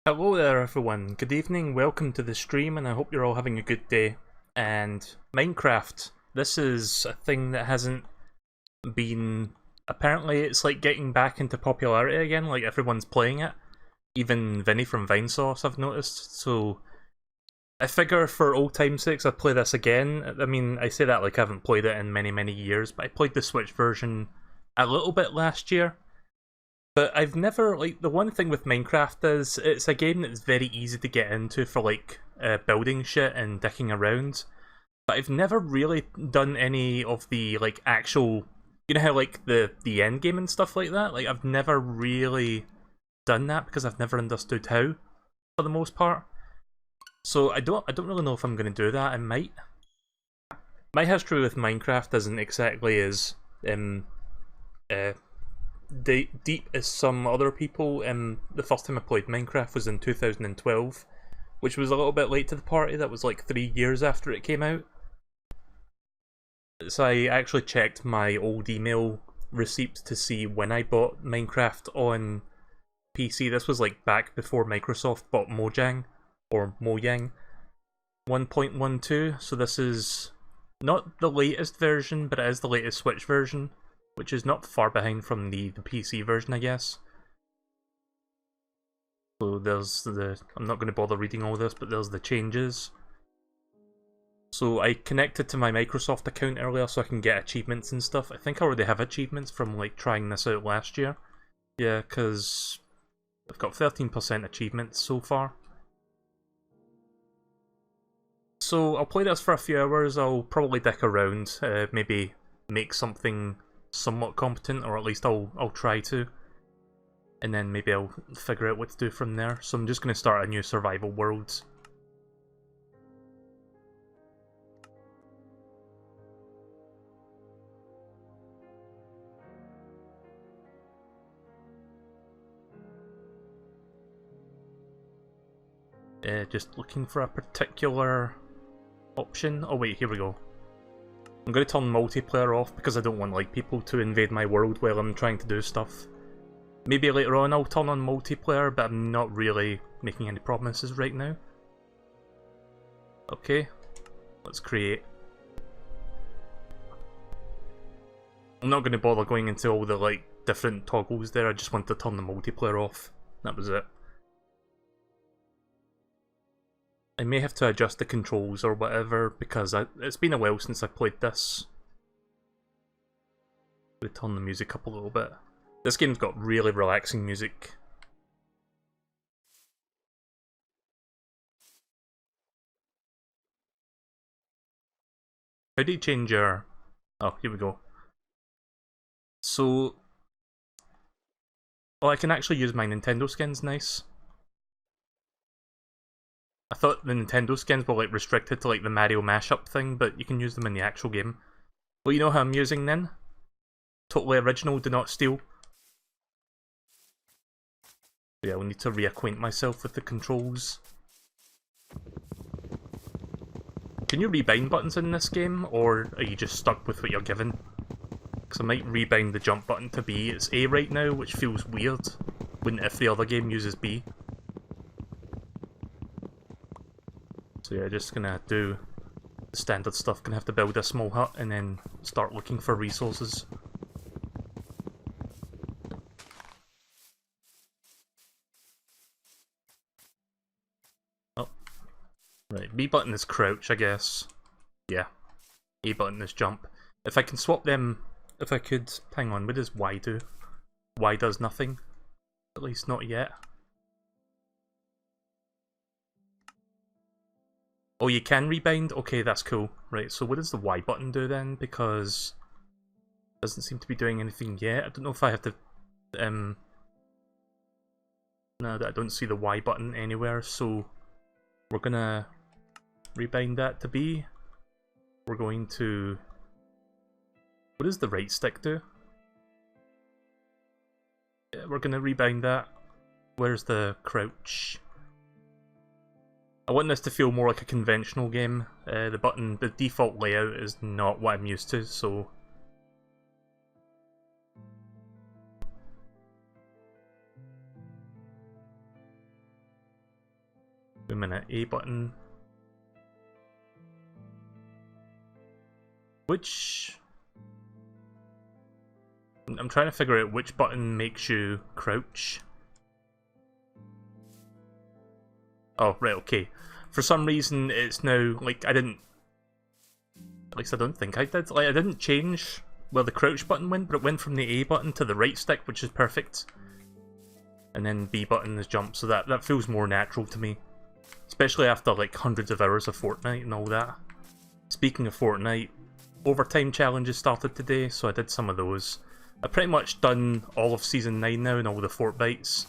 Hello there everyone, good evening, welcome to the stream and I hope you're all having a good day. And Minecraft, this is a thing that hasn't been... Apparently it's like getting back into popularity again, like everyone's playing it. Even Vinny from Vinesauce I've noticed, so... I figure for old time's sakes I'd play this again. I mean, I say that like I haven't played it in many years, but I played the Switch version a little bit last year. But I've never, like, the one thing with Minecraft is, it's a game that's very easy to get into for, like, building shit and dicking around. But I've never really done any of the, like, actual, you know how, like, the end game and stuff like that? Like, I've never really done that because I've never understood how, for the most part. So I don't really know if I'm going to do that. I might. My history with Minecraft isn't exactly as, uh, deep as some other people. The first time I played Minecraft was in 2012, which was a little bit late to the party. That was like 3 years after it came out. So I actually checked my old email receipts to see when I bought Minecraft on PC. This was like back before Microsoft bought Mojang, or Mojang 1.12, so this is not the latest version, but it is the latest Switch version, which is not far behind from the PC version, I guess. So there's the... I'm not going to bother reading all this, but there's the changes. So I connected to my Microsoft account earlier so I can get achievements and stuff. I think I already have achievements from like trying this out last year. Yeah, because I've got 13% achievements so far. So I'll play this for a few hours. I'll probably dick around, maybe make something somewhat competent, or at least I'll try to. And then maybe I'll figure out what to do from there. So I'm just going to start a new survival world. Just looking for a particular option. Oh wait, here we go. I'm going to turn multiplayer off because I don't want like people to invade my world while I'm trying to do stuff. Maybe later on I'll turn on multiplayer, but I'm not really making any promises right now. Okay, let's create. I'm not going to bother going into all the like different toggles there, I just want to turn the multiplayer off. That was it. I may have to adjust the controls or whatever, because it's been a while since I played this. I'm going to turn the music up a little bit. This game's got really relaxing music. How do you change your... Oh, here we go. So... Oh, I can actually use my Nintendo skins, nice. I thought the Nintendo skins were like restricted to like the Mario mashup thing, but you can use them in the actual game. Well, you know how I'm using then? Totally original, do not steal. Yeah, I'll need to reacquaint myself with the controls. Can you rebind buttons in this game, or are you just stuck with what you're given? Because I might rebind the jump button to B. It's A right now, which feels weird. Wouldn't if the other game uses B. So yeah, just gonna do the standard stuff. Gonna have to build a small hut and then start looking for resources. Oh. Right, B button is crouch, I guess. Yeah. A button is jump. If I can swap them... If I could... Hang on, what does Y do? Y does nothing. At least not yet. Oh, you can rebind? Okay, that's cool. Right, so what does the Y button do then? Because it doesn't seem to be doing anything yet. I don't know if I have to... No, I don't see the Y button anywhere, so we're gonna rebind that to B. We're going to... What does the right stick do? Yeah, we're gonna rebind that. Where's the crouch? I want this to feel more like a conventional game. The default layout is not what I'm used to, so... Wait a minute, A button. Which... I'm trying to figure out which button makes you crouch. Oh, right, okay. For some reason, it's now, like, I didn't... At least I don't think I did. Like, I didn't change where the crouch button went, but it went from the A button to the right stick, which is perfect. And then B button is jump, so that feels more natural to me. Especially after, like, hundreds of hours of Fortnite and all that. Speaking of Fortnite, overtime challenges started today, so I did some of those. I've pretty much done all of Season 9 now and all the fort bites.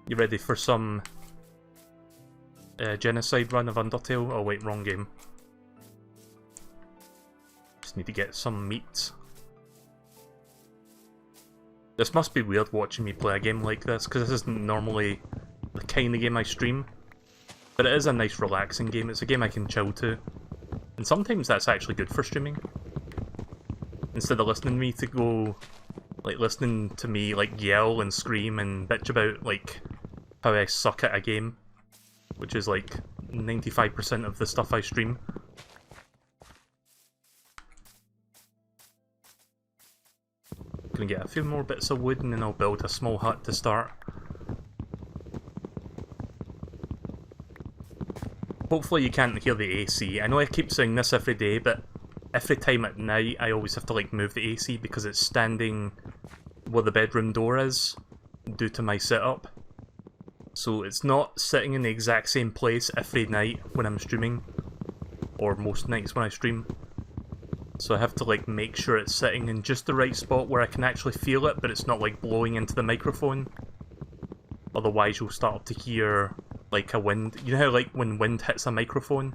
You ready for some genocide run of Undertale? Oh wait, wrong game. Just need to get some meat. This must be weird watching me play a game like this, because this isn't normally the kind of game I stream. But it is a nice relaxing game, it's a game I can chill to. And sometimes that's actually good for streaming. Instead of listening to me like yell and scream and bitch about like how I suck at a game. Which is like 95% of the stuff I stream. Gonna get a few more bits of wood and then I'll build a small hut to start. Hopefully you can't hear the AC. I know I keep saying this every day, but every time at night I always have to like move the AC because it's standing where the bedroom door is due to my setup. So it's not sitting in the exact same place every night when I'm streaming, or most nights when I stream. So I have to like make sure it's sitting in just the right spot where I can actually feel it, but it's not like blowing into the microphone. Otherwise you'll start to hear like a wind. You know how like when wind hits a microphone?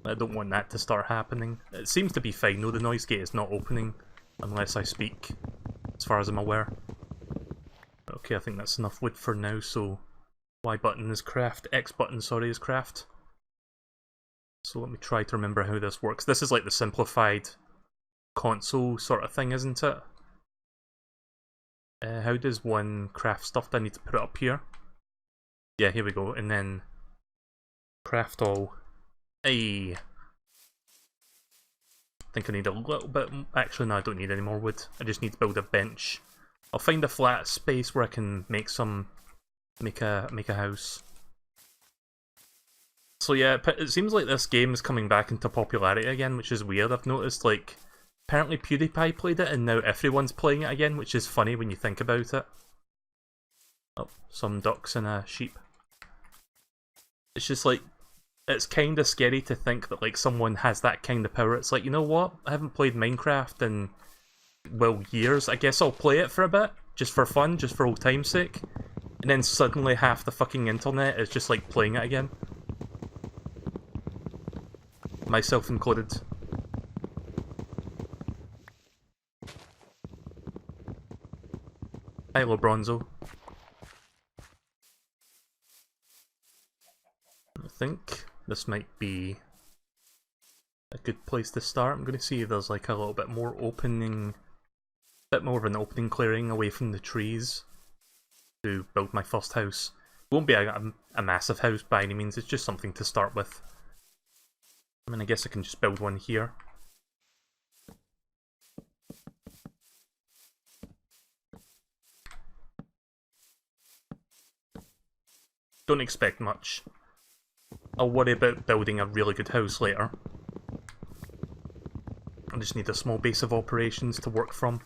I don't want that to start happening. It seems to be fine though, the noise gate is not opening unless I speak, as far as I'm aware. Okay, I think that's enough wood for now, so Y button is craft, X button, sorry, is craft. So let me try to remember how this works. This is like the simplified console sort of thing, isn't it? How does one craft stuff? Do I need to put it up here? Yeah, here we go, and then craft all. Ay. I think I need a little bit. Actually, no, I don't need any more wood. I just need to build a bench. I'll find a flat space where I can make a house. So yeah, it seems like this game is coming back into popularity again, which is weird. I've noticed, like, apparently PewDiePie played it, and now everyone's playing it again, which is funny when you think about it. Oh, some ducks and a sheep. It's just like, it's kind of scary to think that like someone has that kind of power. It's like, you know what? I haven't played Minecraft in, well, years. I guess I'll play it for a bit, just for fun, just for old time's sake. And then suddenly half the fucking internet is just like playing it again. Myself included. Hello, Bronzo. I think this might be a good place to start. I'm going to see if there's like a little bit more opening, bit more of an opening clearing away from the trees to build my first house. It won't be a massive house by any means, it's just something to start with. I mean, I guess I can just build one here. Don't expect much. I'll worry about building a really good house later. I just need a small base of operations to work from.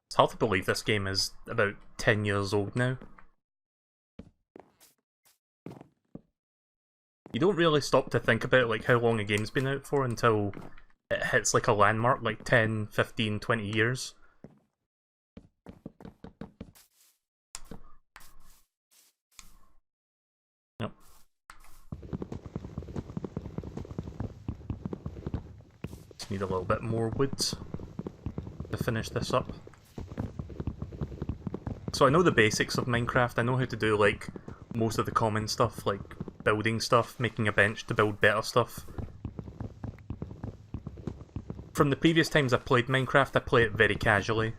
It's hard to believe this game is about 10 years old now. You don't really stop to think about like how long a game's been out for until it hits like a landmark, like 10, 15, 20 years. Yep. Just need a little bit more wood to finish this up. So I know the basics of Minecraft. I know how to do like most of the common stuff, like building stuff, making a bench to build better stuff. From the previous times I played Minecraft, I play it very casually.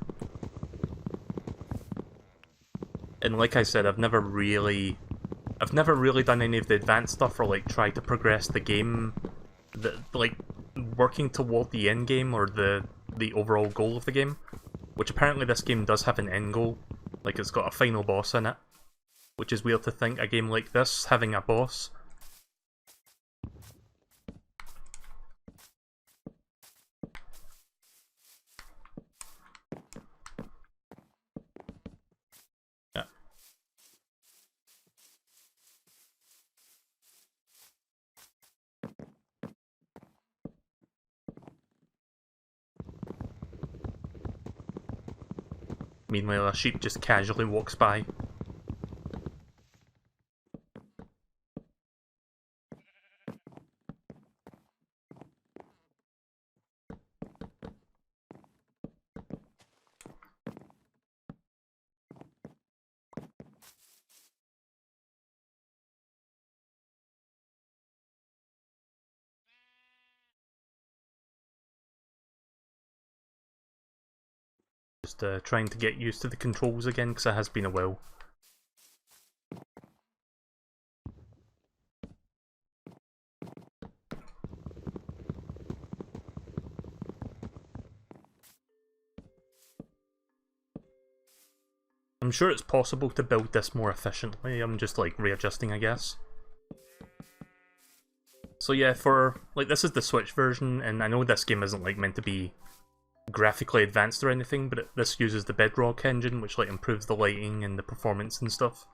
And like I said, I've never really done any of the advanced stuff or like tried to progress the game, like working toward the end game or the overall goal of the game. Which apparently this game does have an end goal, like it's got a final boss in it. Which is weird to think, a game like this having a boss. Yeah. Meanwhile, a sheep just casually walks by. Just trying to get used to the controls again, because it has been a while. I'm sure it's possible to build this more efficiently, I'm just like readjusting, I guess. So yeah, like this is the Switch version, and I know this game isn't like meant to be graphically advanced or anything, but this uses the Bedrock engine, which like improves the lighting and the performance and stuff.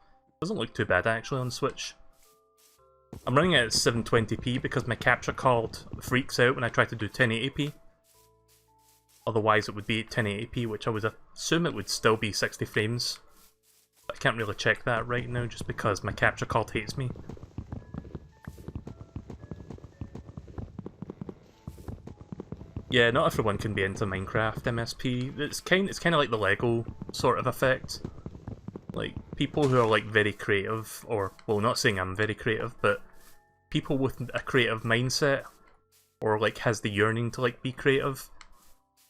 Doesn't look too bad actually on Switch. I'm running it at 720p because my capture card freaks out when I try to do 1080p. Otherwise it would be 1080p, which I would assume it would still be 60 frames. But I can't really check that right now just because my capture card hates me. Yeah, not everyone can be into Minecraft MSP. It's kind of like the Lego sort of effect. Like, people who are like very creative, or, well, not saying I'm very creative, but people with a creative mindset, or like has the yearning to like be creative,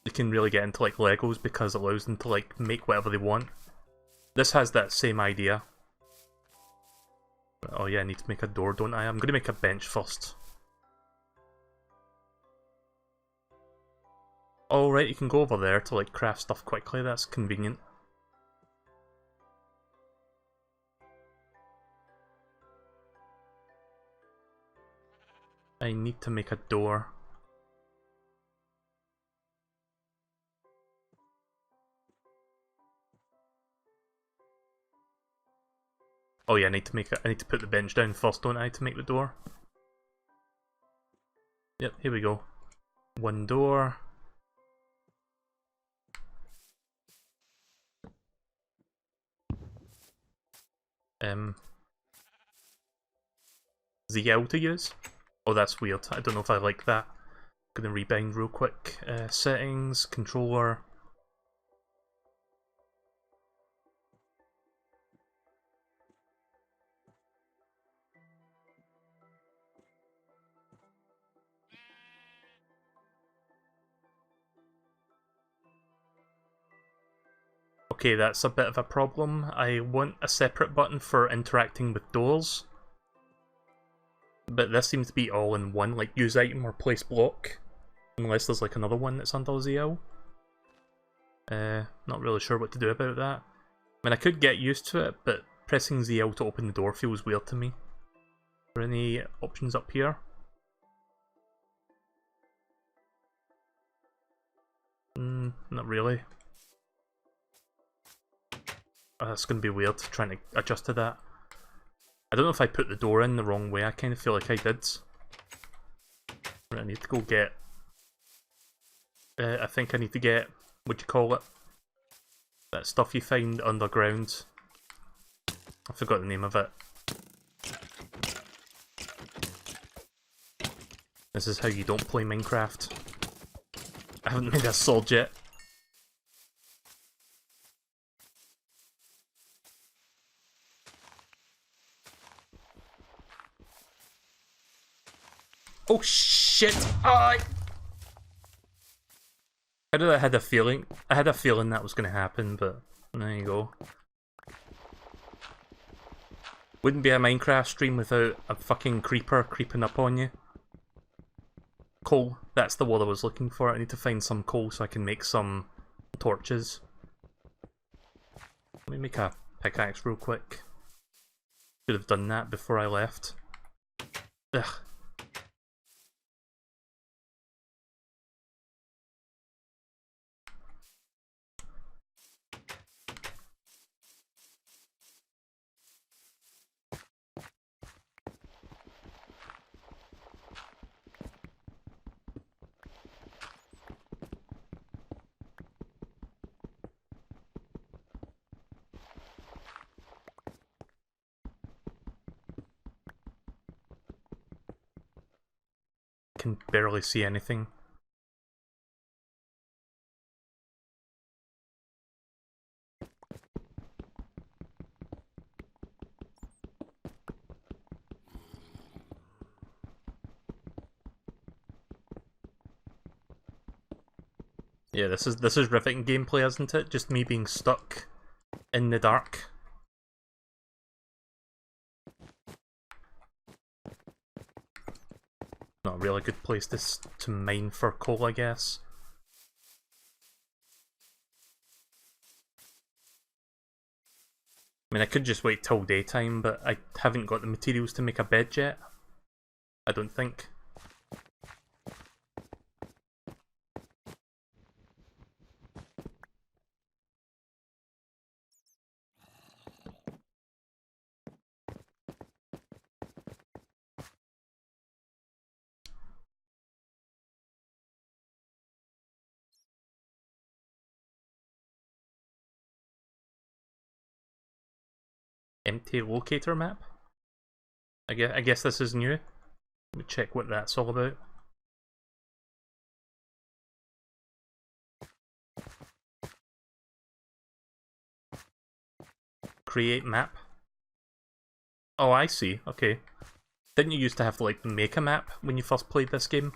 they can really get into like Legos because it allows them to like make whatever they want. This has that same idea. Oh yeah, I need to make a door, don't I? I'm gonna make a bench first. Oh right, you can go over there to like craft stuff quickly, that's convenient. I need to make a door. Oh yeah, I need to put the bench down first, don't I, to make the door? Yep, here we go. One door. ZL to use? Oh, that's weird. I don't know if I like that. I'm gonna rebind real quick. Settings, controller. Okay, that's a bit of a problem. I want a separate button for interacting with doors. But this seems to be all in one, like use item or place block. Unless there's like another one that's under ZL. Not really sure what to do about that. I mean, I could get used to it, but pressing ZL to open the door feels weird to me. Are there any options up here? Not really. That's going to be weird, trying to adjust to that. I don't know if I put the door in the wrong way, I kind of feel like I did. I need to go get... I think I need to get, what do you call it? That stuff you find underground. I forgot the name of it. This is how you don't play Minecraft. I haven't made a sword yet. Oh shit! How did I had a feeling? I had a feeling that was going to happen, but there you go. Wouldn't be a Minecraft stream without a fucking creeper creeping up on you. Coal. That's the word I was looking for. I need to find some coal so I can make some torches. Let me make a pickaxe real quick. Should have done that before I left. Ugh. Can barely see anything. Yeah, this is riveting gameplay, isn't it? Just me being stuck in the dark. Not a really good place to mine for coal, I guess. I mean, I could just wait till daytime, but I haven't got the materials to make a bed yet. I don't think. Empty locator map? I guess this is new. Let me check what that's all about. Create map. Oh, I see. Okay. Didn't you used to have to like make a map when you first played this game?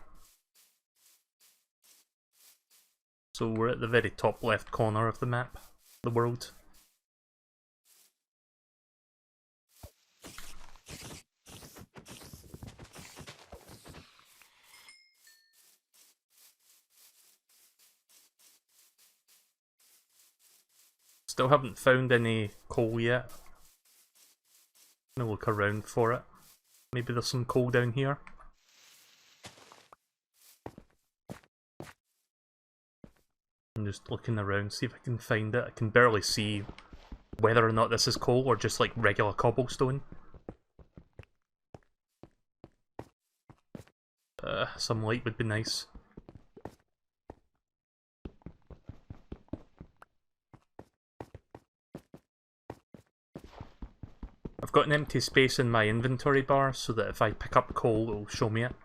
So we're at the very top left corner of the map, the world. Still haven't found any coal yet. I'm gonna look around for it. Maybe there's some coal down here. I'm just looking around, see if I can find it. I can barely see whether or not this is coal or just like regular cobblestone. Some light would be nice. I've got an empty space in my inventory bar so that if I pick up coal, it'll show me it.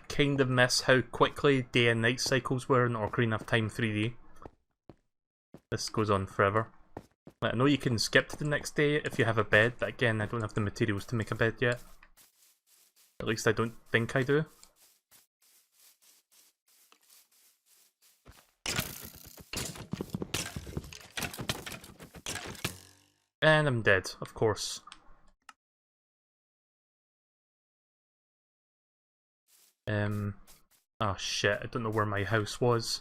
Kind of miss how quickly day and night cycles were in Ocarina of Time 3D. This goes on forever. I know you can skip to the next day if you have a bed, but again, I don't have the materials to make a bed yet. At least I don't think I do. And I'm dead, of course. Oh shit, I don't know where my house was.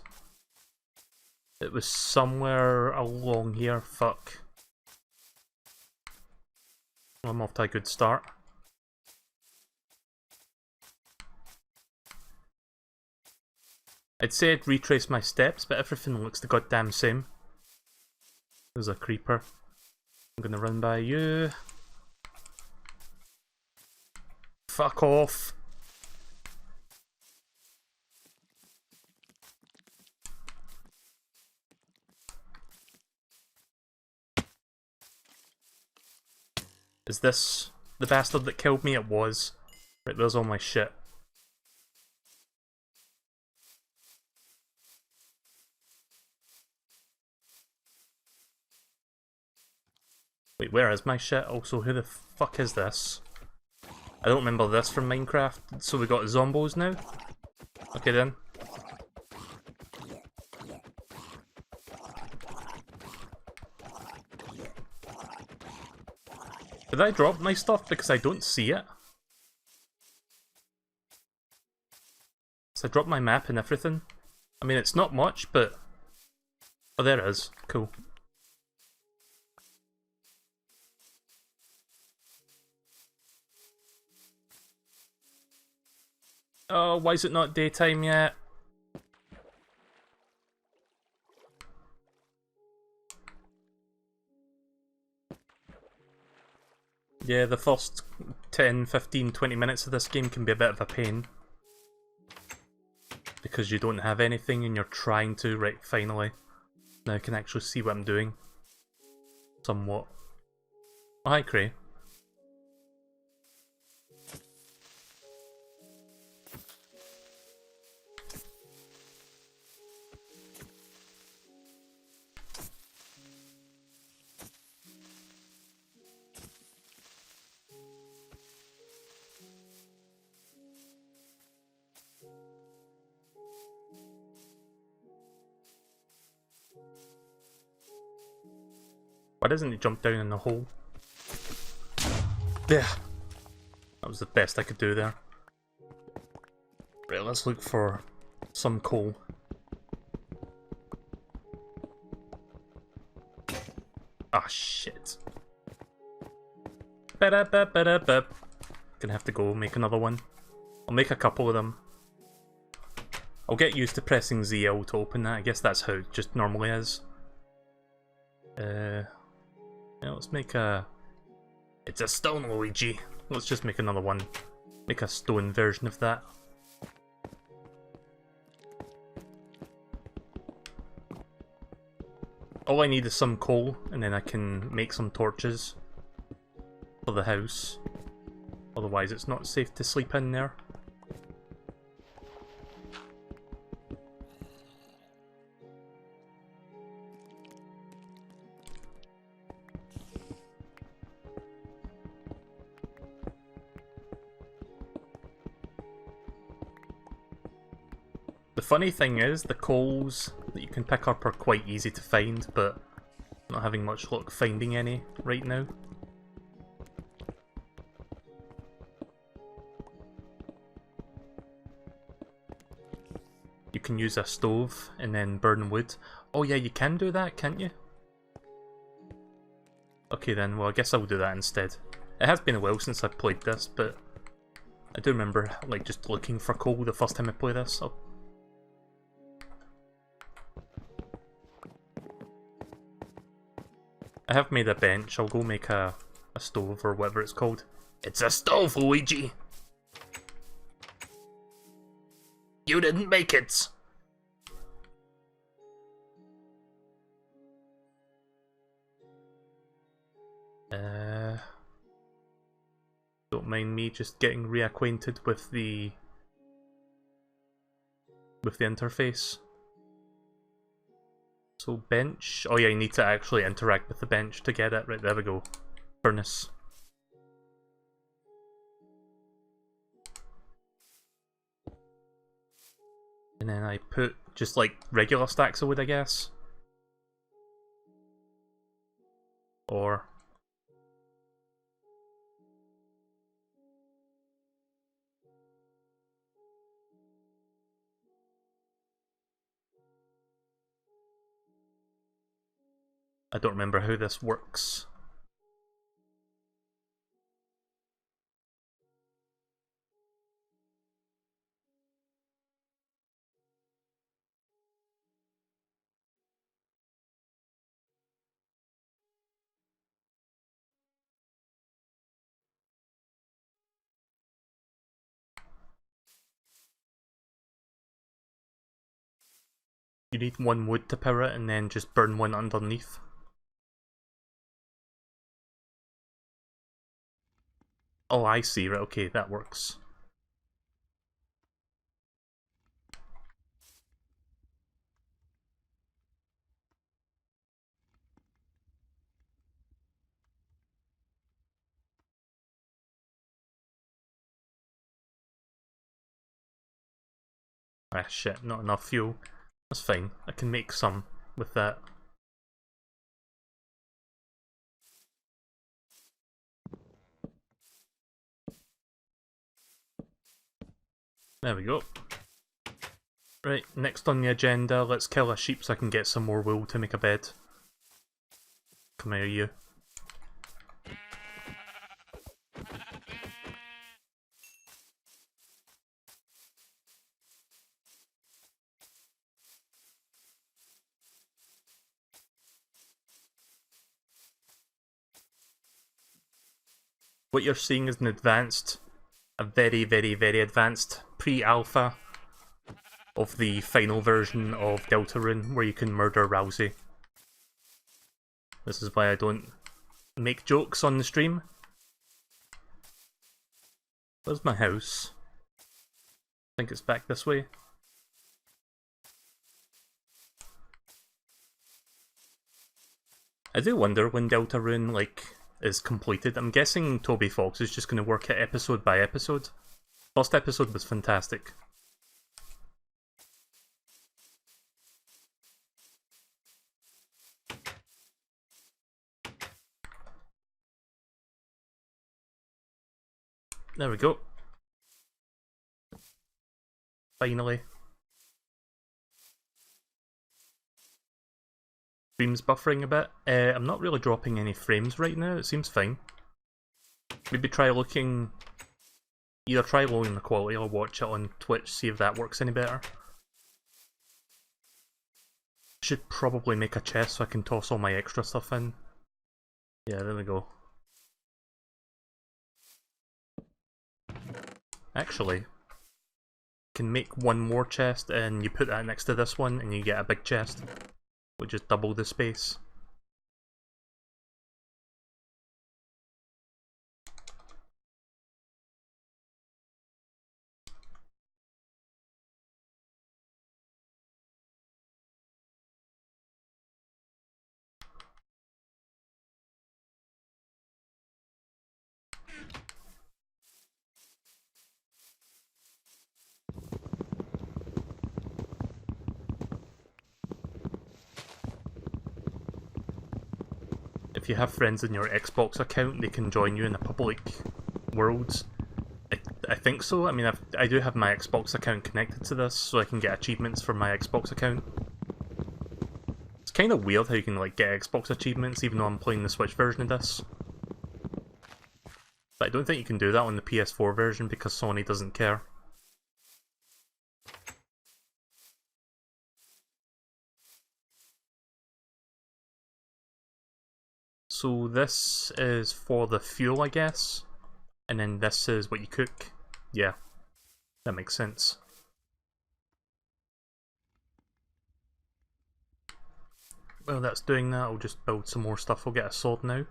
It was somewhere along here, fuck. I'm off to a good start. I'd say I'd retrace my steps, but everything looks the goddamn same. There's a creeper. I'm gonna run by you. Fuck off. Is this the bastard that killed me? It was. Right, there's all my shit. Wait, where is my shit? Also, who the fuck is this? I don't remember this from Minecraft. So we got zombos now? Okay then. Did I drop my stuff because I don't see it? So I dropped my map and everything. I mean, it's not much, but... Oh, there it is. Cool. Oh, why is it not daytime yet? Yeah, the first 10, 15, 20 minutes of this game can be a bit of a pain. Because you don't have anything and you're trying to, right, finally. Now I can actually see what I'm doing. Somewhat. Oh, hi, Cray. Why doesn't he jump down in the hole? There! That was the best I could do there. Right, let's look for some coal. Ah, shit. Ba-da-ba-ba-da-ba. Gonna have to go make another one. I'll make a couple of them. I'll get used to pressing ZL to open that. I guess that's how it just normally is. Yeah, let's make a... It's a stone Luigi. Let's just make another one. Make a stone version of that. All I need is some coal, and then I can make some torches for the house. Otherwise it's not safe to sleep in there. The funny thing is, the coals that you can pick up are quite easy to find, but I'm not having much luck finding any right now. You can use a stove and then burn wood. Oh yeah, you can do that, can't you? Okay then, well I guess I'll do that instead. It has been a while since I've played this, but I do remember like just looking for coal the first time I played this. So. I have made a bench, I'll go make a stove or whatever it's called. It's a stove, Luigi! You didn't make it! Don't mind me just getting reacquainted with the interface. So bench, oh yeah, you need to actually interact with the bench to get it. Right, there we go. Furnace. And then I put just like regular stacks of wood, I guess. Or... I don't remember how this works. You need one wood to power it and then just burn one underneath. Oh, I see, right, okay, that works. Ah shit, not enough fuel. That's fine, I can make some with that. There we go. Right, next on the agenda, let's kill a sheep so I can get some more wool to make a bed. Come here, you. What you're seeing is a very, very, very advanced pre-alpha of the final version of Deltarune, where you can murder Rousey. This is why I don't make jokes on the stream. Where's my house? I think it's back this way. I do wonder when Deltarune, like, is completed. I'm guessing Toby Fox is just going to work it episode by episode. First episode was fantastic. There we go. Finally. Stream's buffering a bit. I'm not really dropping any frames right now, it seems fine. Maybe try looking... Either try lowering the quality or watch it on Twitch, see if that works any better. Should probably make a chest so I can toss all my extra stuff in. Yeah, there we go. Actually, can make one more chest and you put that next to this one and you get a big chest, which is double the space. If you have friends in your Xbox account, they can join you in the public worlds. I think so. I mean, I do have my Xbox account connected to this, so I can get achievements from my Xbox account. It's kind of weird how you can like get Xbox achievements even though I'm playing the Switch version of this. But I don't think you can do that on the PS4 version because Sony doesn't care. So this is for the fuel, I guess. And then this is what you cook. Yeah, that makes sense. Well, that's doing that. I'll just build some more stuff. I'll get a sword now.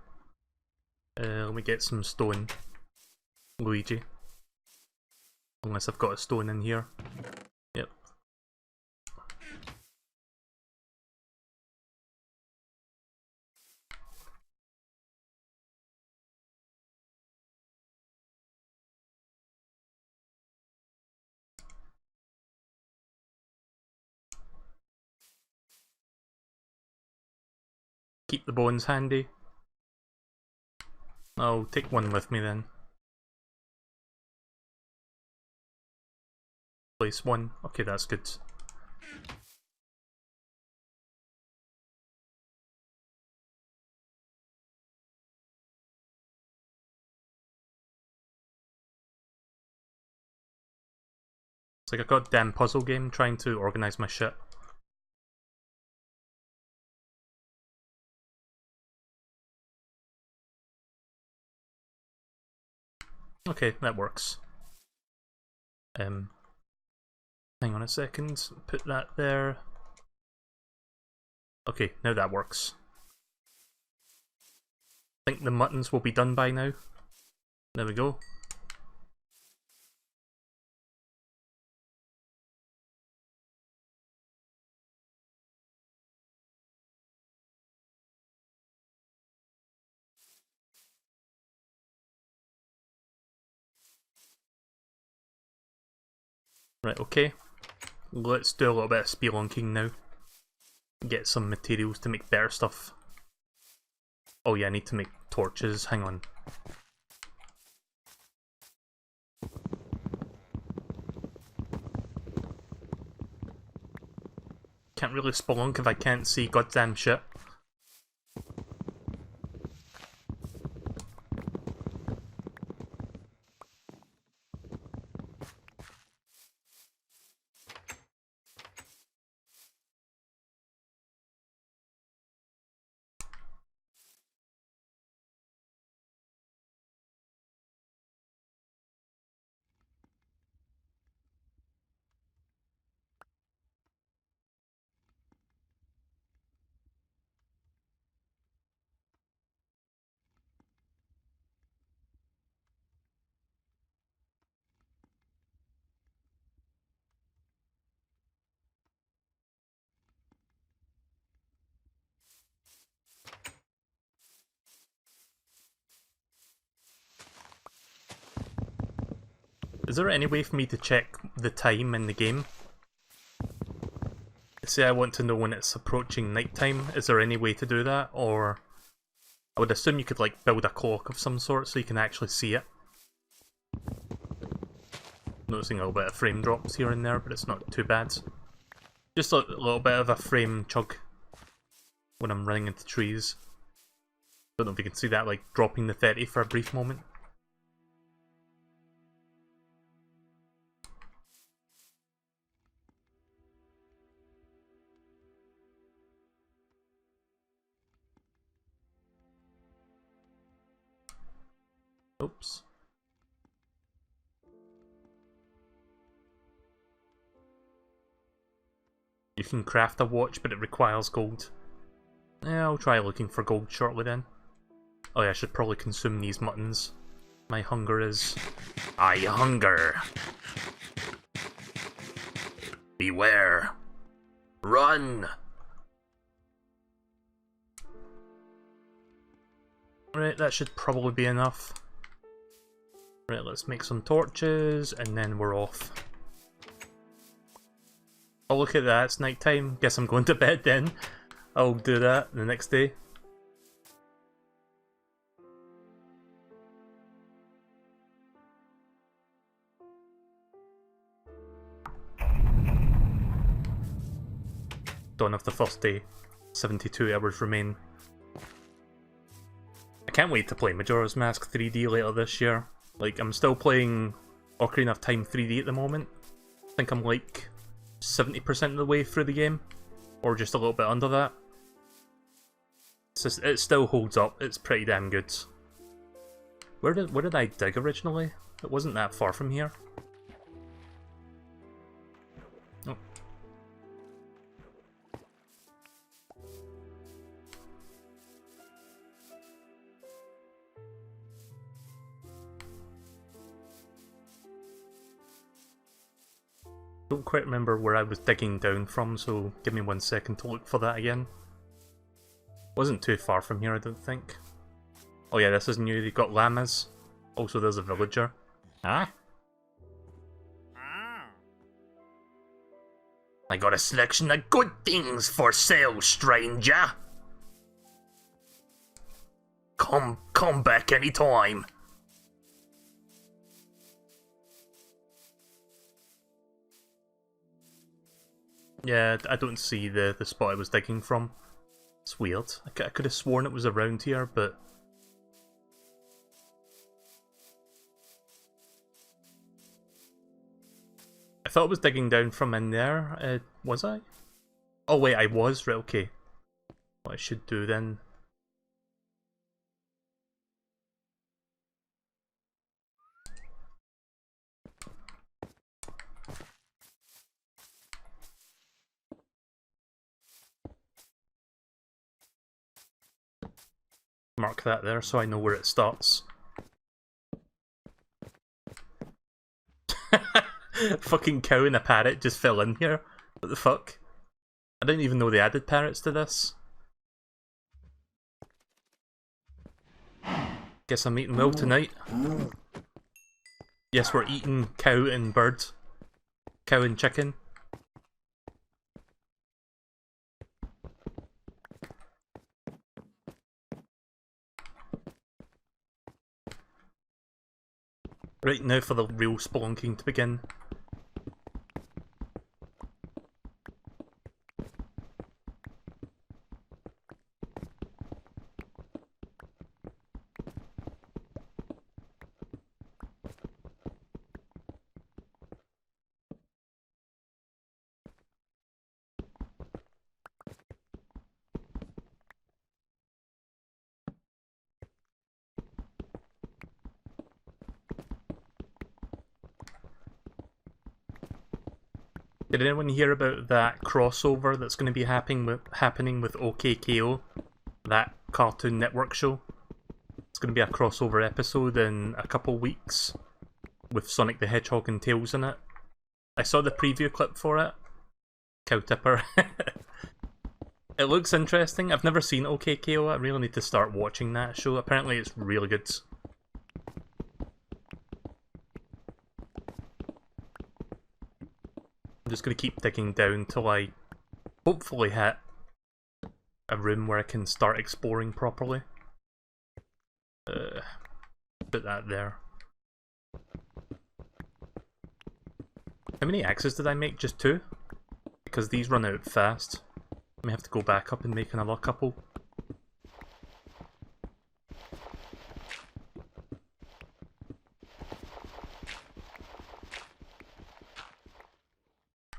Let me get some stone. Luigi. Unless I've got a stone in here. Yep. Keep the bones handy. I'll take one with me then. Place one. Okay, that's good. It's like a goddamn puzzle game trying to organise my shit. Okay, that works. Hang on a second, put that there. Okay, now that works. I think the muttons will be done by now. There we go. Right, okay. Let's do a little bit of spelunking now. Get some materials to make better stuff. Oh yeah, I need to make torches. Hang on. Can't really spelunk if I can't see goddamn shit. Is there any way for me to check the time in the game? Say I want to know when it's approaching nighttime, is there any way to do that? Or I would assume you could like build a clock of some sort so you can actually see it. Noticing a little bit of frame drops here and there, but it's not too bad. Just a little bit of a frame chug when I'm running into trees. Don't know if you can see that, like dropping the 30 for a brief moment. Oops. You can craft a watch, but it requires gold. Yeah, I'll try looking for gold shortly then. Oh yeah, I should probably consume these muttons. My hunger is... I hunger! Beware! Run! Right, that should probably be enough. Right, let's make some torches, and then we're off. Oh, look at that, it's night time. Guess I'm going to bed then. I'll do that the next day. Dawn of the first day. 72 hours remain. I can't wait to play Majora's Mask 3D later this year. Like, I'm still playing Ocarina of Time 3D at the moment. I think I'm like 70% of the way through the game. Or just a little bit under that. It's just, it still holds up, it's pretty damn good. Where did I dig originally? It wasn't that far from here. Oh. Don't quite remember where I was digging down from, so give me 1 second to look for that again. Wasn't too far from here, I don't think. Oh yeah, this is new, they've got llamas. Also there's a villager. Ah? I got a selection of good things for sale, stranger! Come back anytime! Yeah, I don't see the spot I was digging from. It's weird. I could have sworn it was around here, but... I thought I was digging down from in there. Was I? Oh wait, I was? Right, okay. What I should do then... mark that there so I know where it starts. Fucking cow and a parrot just fell in here. What the fuck? I didn't even know they added parrots to this. Guess I'm eating well tonight. Yes, we're eating cow and bird. Cow and chicken. Right, now for the real spelunking to begin. Did anyone hear about that crossover that's going to be happening with OKKO? That Cartoon Network show? It's going to be a crossover episode in a couple weeks with Sonic the Hedgehog and Tails in it. I saw the preview clip for it. Cow tipper. It looks interesting. I've never seen OKKO. I really need to start watching that show. Apparently it's really good. I'm just going to keep digging down till I hopefully hit a room where I can start exploring properly. Put that there. How many axes did I make? Just 2? Because these run out fast. I may have to go back up and make another couple.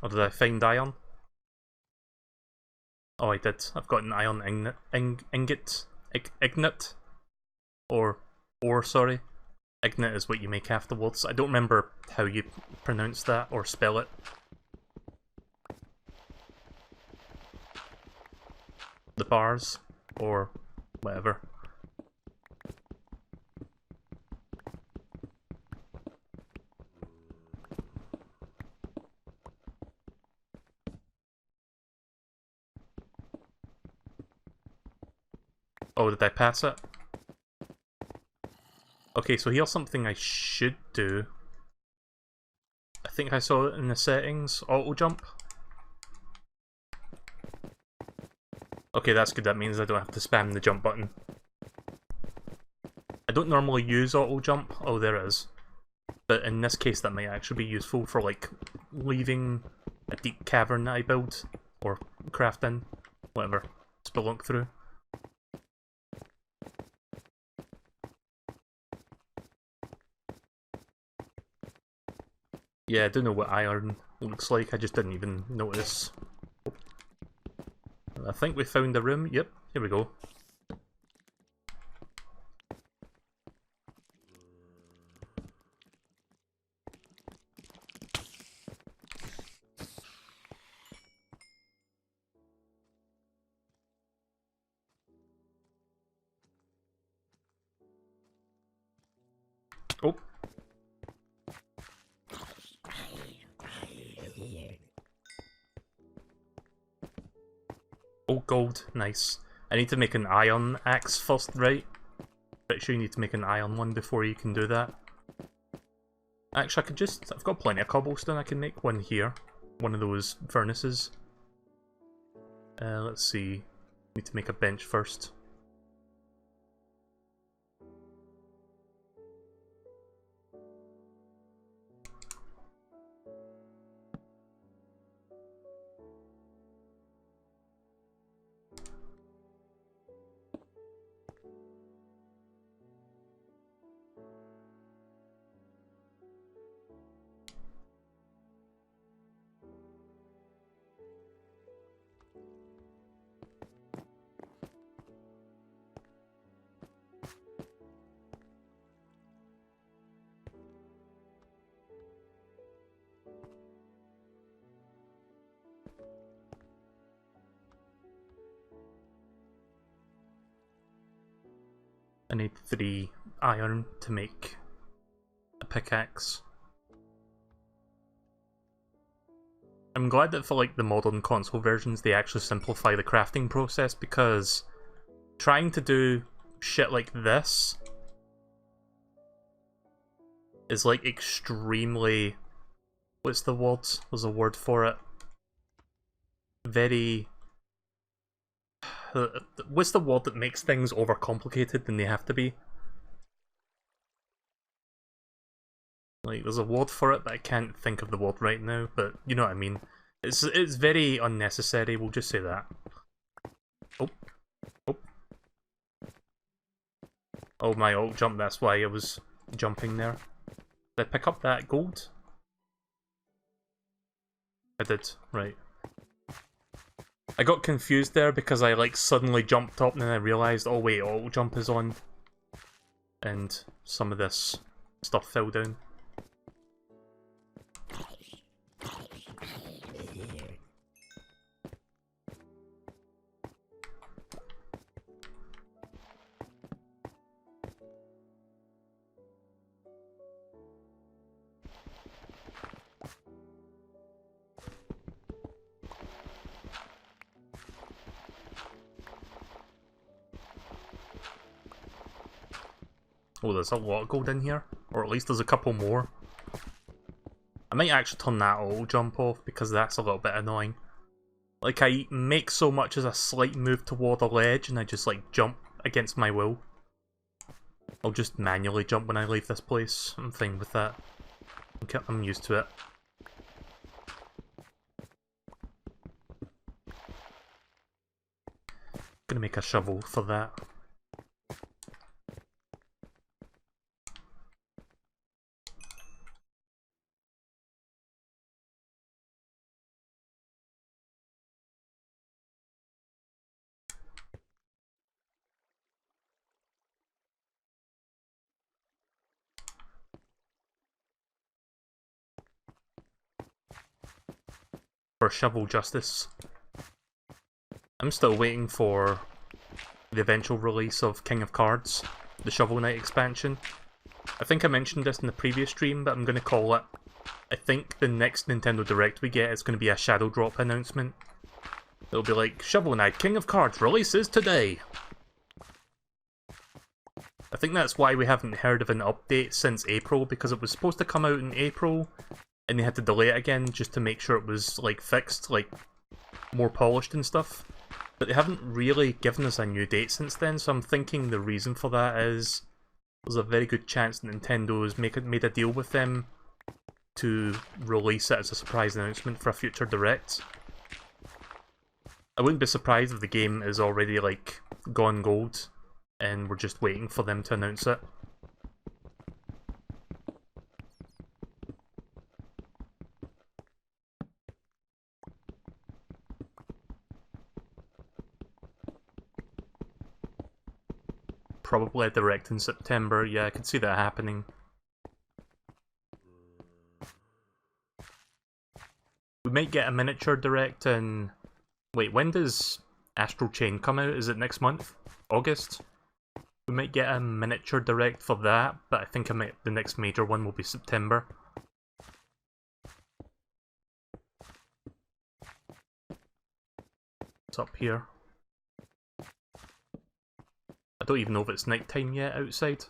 Or did I find iron? Oh, I did. I've got an iron ingot. Ignite? Or ore, sorry. Ignite is what you make afterwards. I don't remember how you pronounce that or spell it. The bars, or whatever. Oh, did I pass it? Okay, so here's something I should do. I think I saw it in the settings. Auto jump. Okay, that's good. That means I don't have to spam the jump button. I don't normally use auto jump. Oh, there is. But in this case, that might actually be useful for, like, leaving a deep cavern that I build. Or craft in. Whatever. Spelunk through. Yeah, I don't know what iron looks like. I just didn't even notice. I think we found a room. Yep, here we go. Oh. Oh, gold. Nice. I need to make an iron axe first, right? Pretty sure you need to make an iron one before you can do that. Actually, I could just... I've got plenty of cobblestone. I can make one here. One of those furnaces. Let's see. Need to make a bench first. I need 3 iron to make a pickaxe. I'm glad that for like the modern console versions they actually simplify the crafting process, because trying to do shit like this is like extremely... what's the word? There's a word for it. Very... what's the word that makes things overcomplicated than they have to be? Like, there's a word for it, but I can't think of the word right now, but you know what I mean. It's very unnecessary, we'll just say that. Oh. Oh. Oh, my ult jump, that's why I was jumping there. Did I pick up that gold? I did, right. I got confused there because I like suddenly jumped up and then I realised, oh wait, ult jump is on. And some of this stuff fell down. Oh, there's a lot of gold in here. Or at least there's a couple more. I might actually turn that auto jump off because that's a little bit annoying. Like, I make so much as a slight move toward a ledge and I just like jump against my will. I'll just manually jump when I leave this place. I'm fine with that. Okay, I'm used to it. Gonna make a shovel for that. For shovel justice. I'm still waiting for the eventual release of King of Cards, the Shovel Knight expansion. I think I mentioned this in the previous stream, but I'm going to call it. I think the next Nintendo Direct we get is going to be a Shadow Drop announcement. It'll be like, Shovel Knight King of Cards releases today! I think that's why we haven't heard of an update since April, because it was supposed to come out in April, and they had to delay it again just to make sure it was like fixed, like more polished and stuff. But they haven't really given us a new date since then, so I'm thinking the reason for that is there's a very good chance Nintendo's made a deal with them to release it as a surprise announcement for a future Direct. I wouldn't be surprised if the game is already like gone gold and we're just waiting for them to announce it. Probably a Direct in September, yeah, I could see that happening. We might get a miniature Direct in... Wait, when does Astral Chain come out? Is it next month? August? We might get a miniature Direct for that, but I think the next major one will be September. It's up here. I don't even know if it's nighttime yet outside.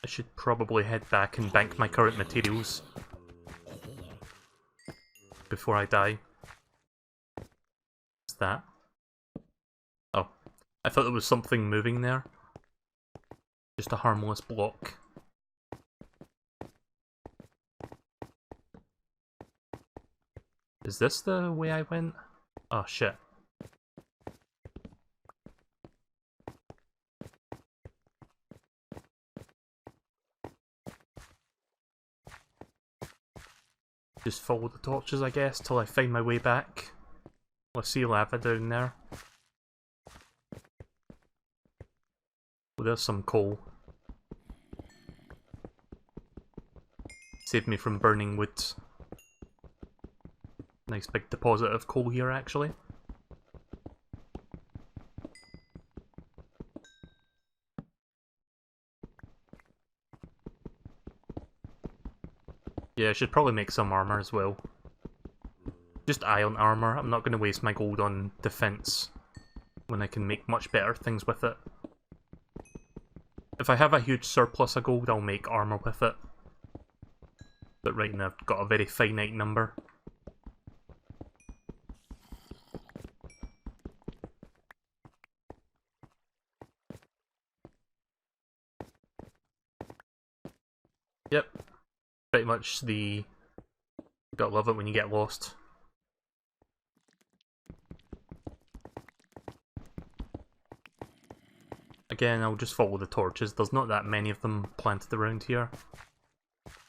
I should probably head back and bank my current materials before I die. What's that? Oh, I thought there was something moving there. Just a harmless block. Is this the way I went? Oh shit. Just follow the torches, I guess, till I find my way back. I see lava down there. Oh, there's some coal. Saved me from burning wood. Nice big deposit of coal here, actually. Yeah, I should probably make some armor as well. Just iron armor. I'm not going to waste my gold on defense when I can make much better things with it. If I have a huge surplus of gold, I'll make armor with it. But right now I've got a very finite number. Yep. Pretty much the... Gotta love it when you get lost. Again, I'll just follow the torches. There's not that many of them planted around here.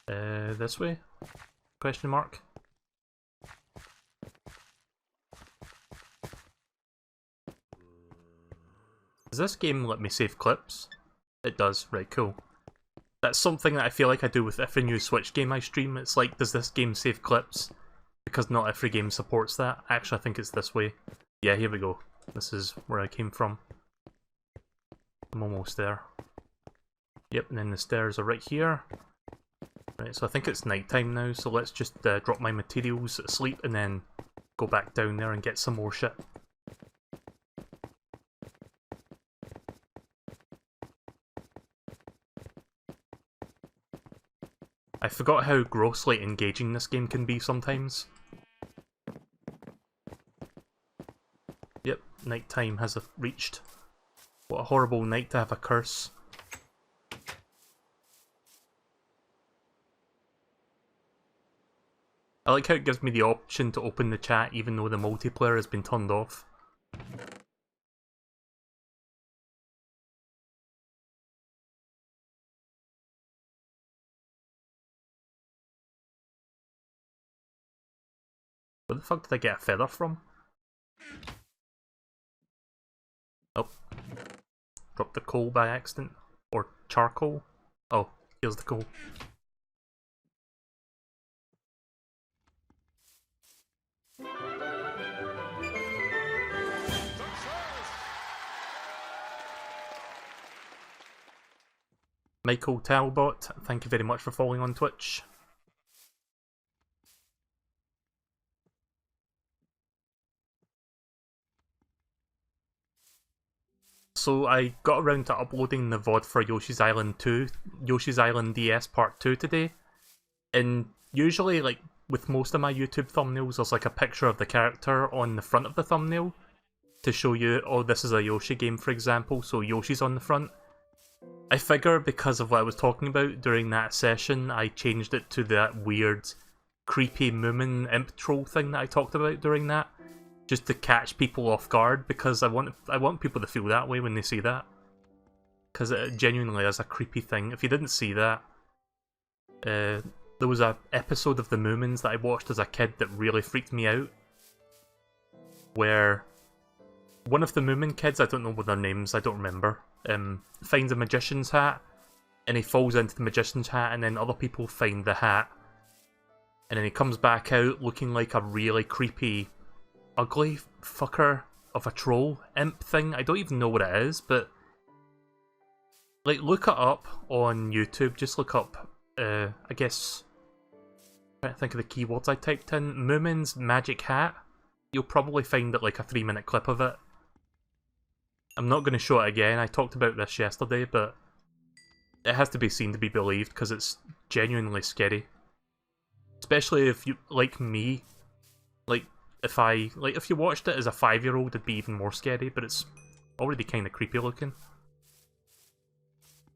This way? Question mark. Does this game let me save clips? It does, right, cool. That's something that I feel like I do with every new Switch game I stream. It's like, does this game save clips? Because not every game supports that. Actually, I think it's this way. Yeah, here we go. This is where I came from. I'm almost there. Yep, and then the stairs are right here. Right, so I think it's nighttime now, so let's just drop my materials, sleep, and then go back down there and get some more shit. I forgot how grossly engaging this game can be sometimes. Yep, nighttime has reached. What a horrible night to have a curse. I like how it gives me the option to open the chat even though the multiplayer has been turned off. Where the fuck did I get a feather from? Oh. Dropped the coal by accident. Or charcoal. Oh, here's the coal. Michael Talbot, thank you very much for following on Twitch. So I got around to uploading the VOD for Yoshi's Island 2, Yoshi's Island DS Part 2 today. And usually, like, with most of my YouTube thumbnails, there's like a picture of the character on the front of the thumbnail to show you, oh, this is a Yoshi game, for example, so Yoshi's on the front. I figure because of what I was talking about during that session, I changed it to that weird, creepy Moomin imp troll thing that I talked about during that, just to catch people off guard, because I want people to feel that way when they see that. Because it genuinely is a creepy thing. If you didn't see that, there was an episode of the Moomins that I watched as a kid that really freaked me out, where one of the Moomin kids, I don't know what their names, I don't remember, finds a magician's hat, and he falls into the magician's hat, and then other people find the hat, and then he comes back out looking like a really creepy, ugly fucker of a troll imp thing. I don't even know what it is, but like, look it up on YouTube. Just look up, I guess, I'm trying to think of the keywords I typed in. Moomin's magic hat. You'll probably find it like a 3-minute clip of it. I'm not going to show it again. I talked about this yesterday, but it has to be seen to be believed because it's genuinely scary. Especially if you, like me, like if you watched it as a 5-year-old, it'd be even more scary, but it's already kind of creepy looking.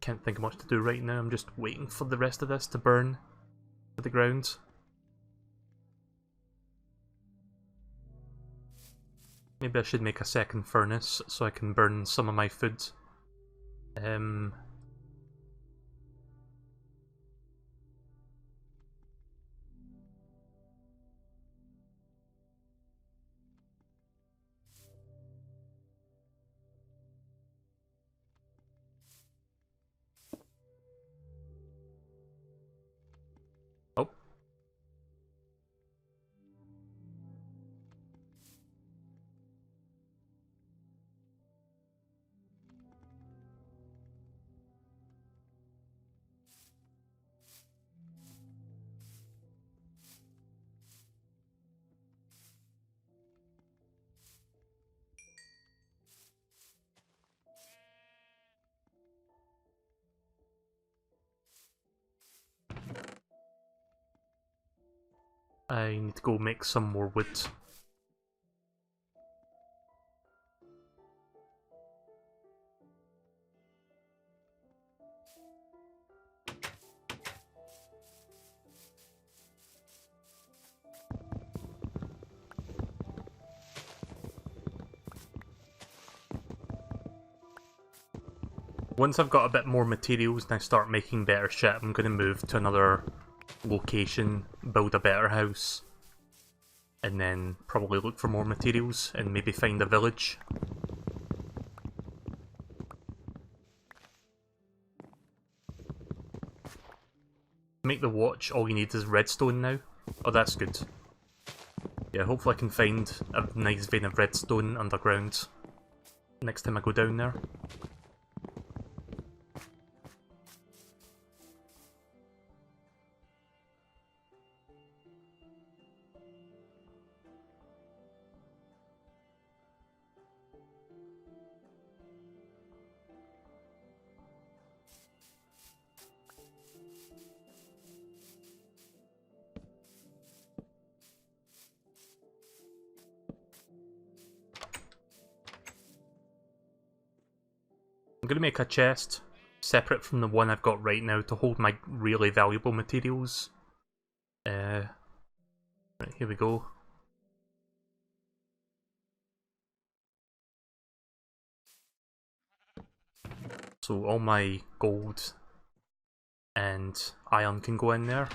Can't think of much to do right now. I'm just waiting for the rest of this to burn to the ground. Maybe I should make a second furnace so I can burn some of my food. Oh. I need to go make some more wood. Once I've got a bit more materials and I start making better shit, I'm going to move to another location, build a better house, and then probably look for more materials and maybe find a village. To make the watch, all you need is redstone now. Oh, that's good. Yeah, hopefully I can find a nice vein of redstone underground next time I go down there. I'm going to make a chest separate from the one I've got right now to hold my really valuable materials. Right, here we go. So all my gold and iron can go in there,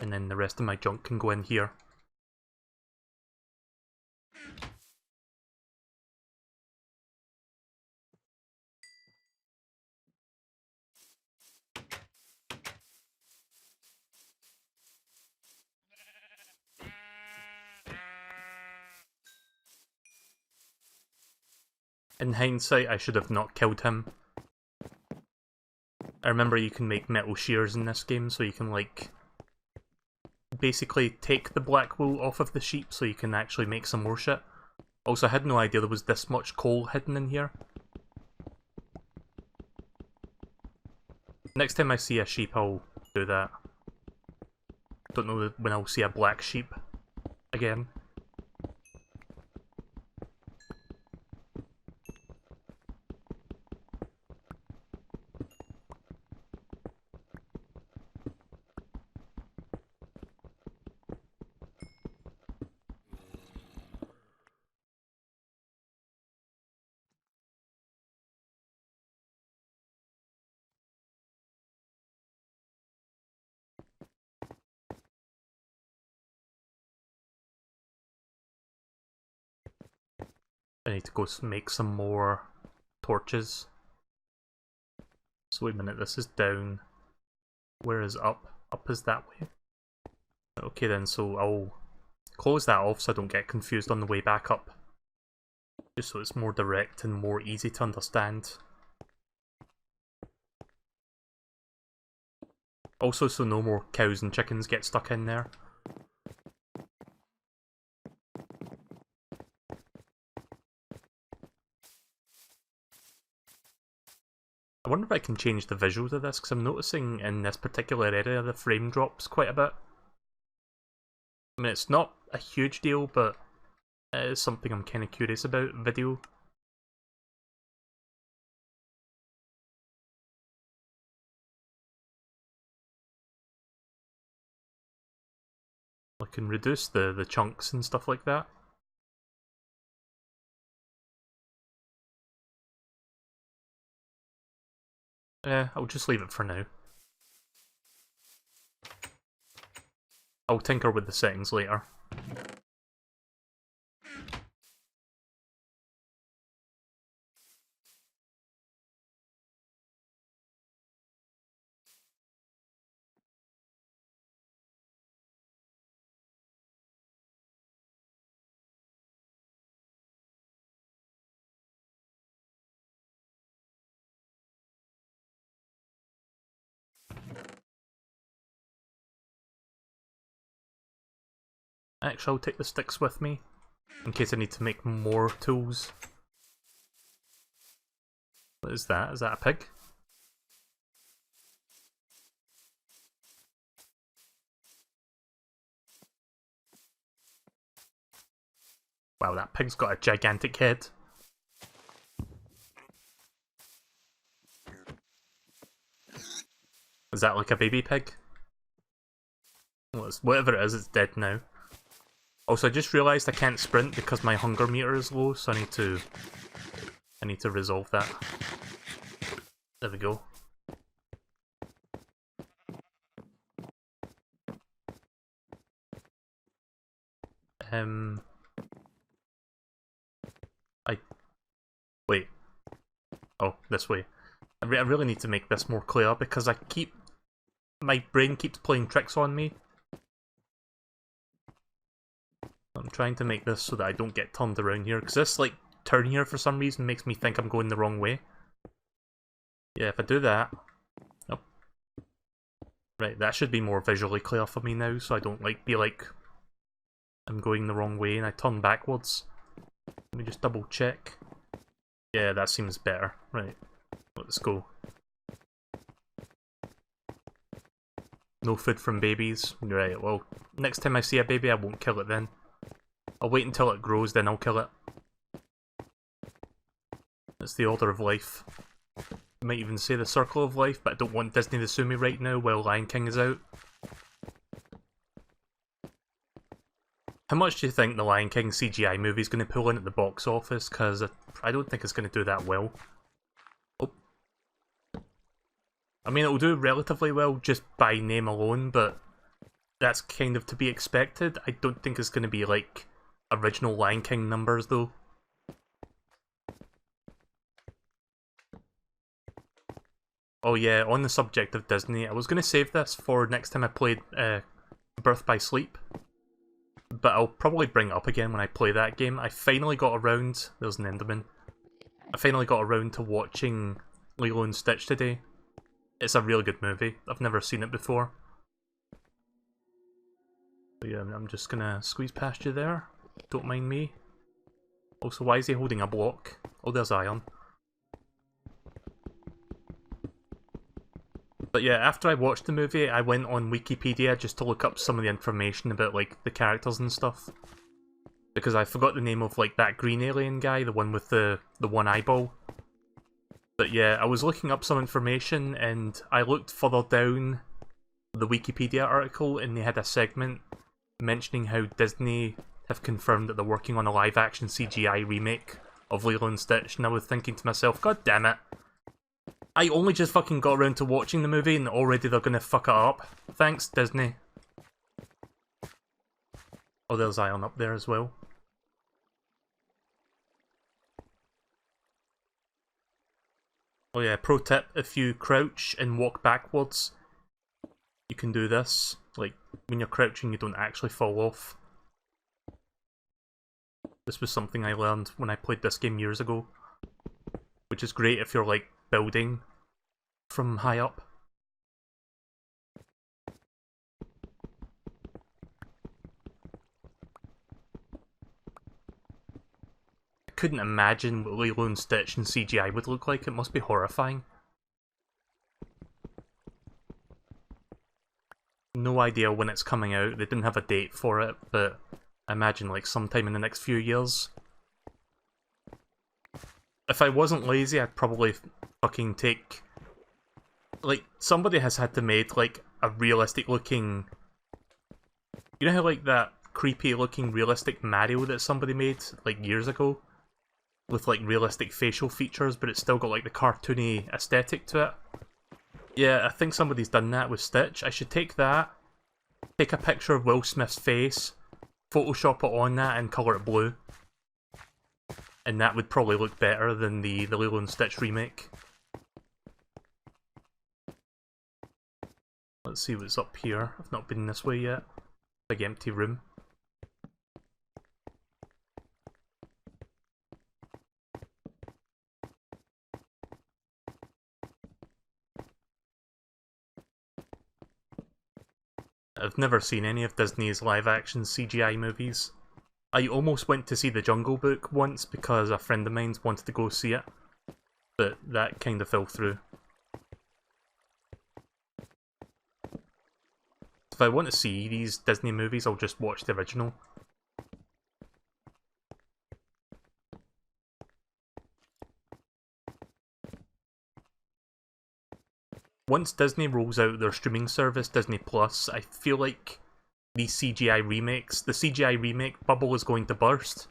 and then the rest of my junk can go in here. In hindsight, I should have not killed him. I remember you can make metal shears in this game, so you can, like, basically take the black wool off of the sheep so you can actually make some more shit. Also, I had no idea there was this much coal hidden in here. Next time I see a sheep, I'll do that. Don't know when I'll see a black sheep again. I need to go make some more torches. So wait a minute, this is down. Where is up? Up is that way. Okay then, so I'll close that off so I don't get confused on the way back up. Just so it's more direct and more easy to understand. Also so no more cows and chickens get stuck in there. I wonder if I can change the visuals of this, because I'm noticing in this particular area the frame drops quite a bit. I mean, it's not a huge deal, but it is something I'm kind of curious about. Video. I can reduce the chunks and stuff like that. I'll just leave it for now. I'll tinker with the settings later. Actually, I'll take the sticks with me, in case I need to make more tools. What is that? Is that a pig? Wow, that pig's got a gigantic head. Is that like a baby pig? Well, whatever it is, it's dead now. Also, I just realised I can't sprint because my hunger meter is low, so I need to resolve that. There we go. Wait. Oh, this way. I really need to make this more clear because my brain keeps playing tricks on me. I'm trying to make this so that I don't get turned around here, because this, like, turn here for some reason makes me think I'm going the wrong way. Yeah, if I do that... Oh. Right, that should be more visually clear for me now, so I don't, like, be like... I'm going the wrong way and I turn backwards. Let me just double check. Yeah, that seems better. Right, let's go. No food from babies. Right, well, next time I see a baby I won't kill it then. I'll wait until it grows, then I'll kill it. It's the order of life. I might even say the circle of life, but I don't want Disney to sue me right now while Lion King is out. How much do you think the Lion King CGI movie is going to pull in at the box office? Because I don't think it's going to do that well. Oh. I mean, it'll do relatively well just by name alone, but that's kind of to be expected. I don't think it's going to be like original Lion King numbers, though. Oh yeah, on the subject of Disney, I was going to save this for next time I played Birth by Sleep. But I'll probably bring it up again when I play that game. I finally got around... There's an Enderman. I finally got around to watching Lilo and Stitch today. It's a really good movie. I've never seen it before. So yeah, I'm just gonna squeeze past you there. Don't mind me. Also, why is he holding a block? Oh, there's iron. But yeah, after I watched the movie, I went on Wikipedia just to look up some of the information about, like, the characters and stuff. Because I forgot the name of, like, that green alien guy, the one with the one eyeball. But yeah, I was looking up some information, and I looked further down the Wikipedia article, and they had a segment mentioning how Disney have confirmed that they're working on a live-action CGI remake of Lilo and Stitch, and I was thinking to myself, god damn it. I only just fucking got around to watching the movie and already they're gonna fuck it up. Thanks, Disney. Oh, there's iron up there as well. Oh yeah, pro tip, if you crouch and walk backwards, you can do this. Like, when you're crouching you don't actually fall off. This was something I learned when I played this game years ago. Which is great if you're, like, building from high up. I couldn't imagine what Lilo and Stitch in CGI would look like. It must be horrifying. No idea when it's coming out. They didn't have a date for it, but I imagine like sometime in the next few years. If I wasn't lazy, I'd probably fucking take... Like, somebody has had to make, like, a realistic looking... You know how, like, that creepy looking realistic Mario that somebody made, like, years ago? With, like, realistic facial features, but it's still got, like, the cartoony aesthetic to it? Yeah, I think somebody's done that with Stitch. I should take that, take a picture of Will Smith's face, Photoshop it on that, and colour it blue. And that would probably look better than the Lilo and Stitch remake. Let's see what's up here. I've not been this way yet. Big empty room. I've never seen any of Disney's live-action CGI movies. I almost went to see The Jungle Book once because a friend of mine wanted to go see it, but that kind of fell through. If I want to see these Disney movies, I'll just watch the original. once Disney rolls out their streaming service, Disney Plus, I feel like these CGI remakes, the CGI remake bubble is going to burst.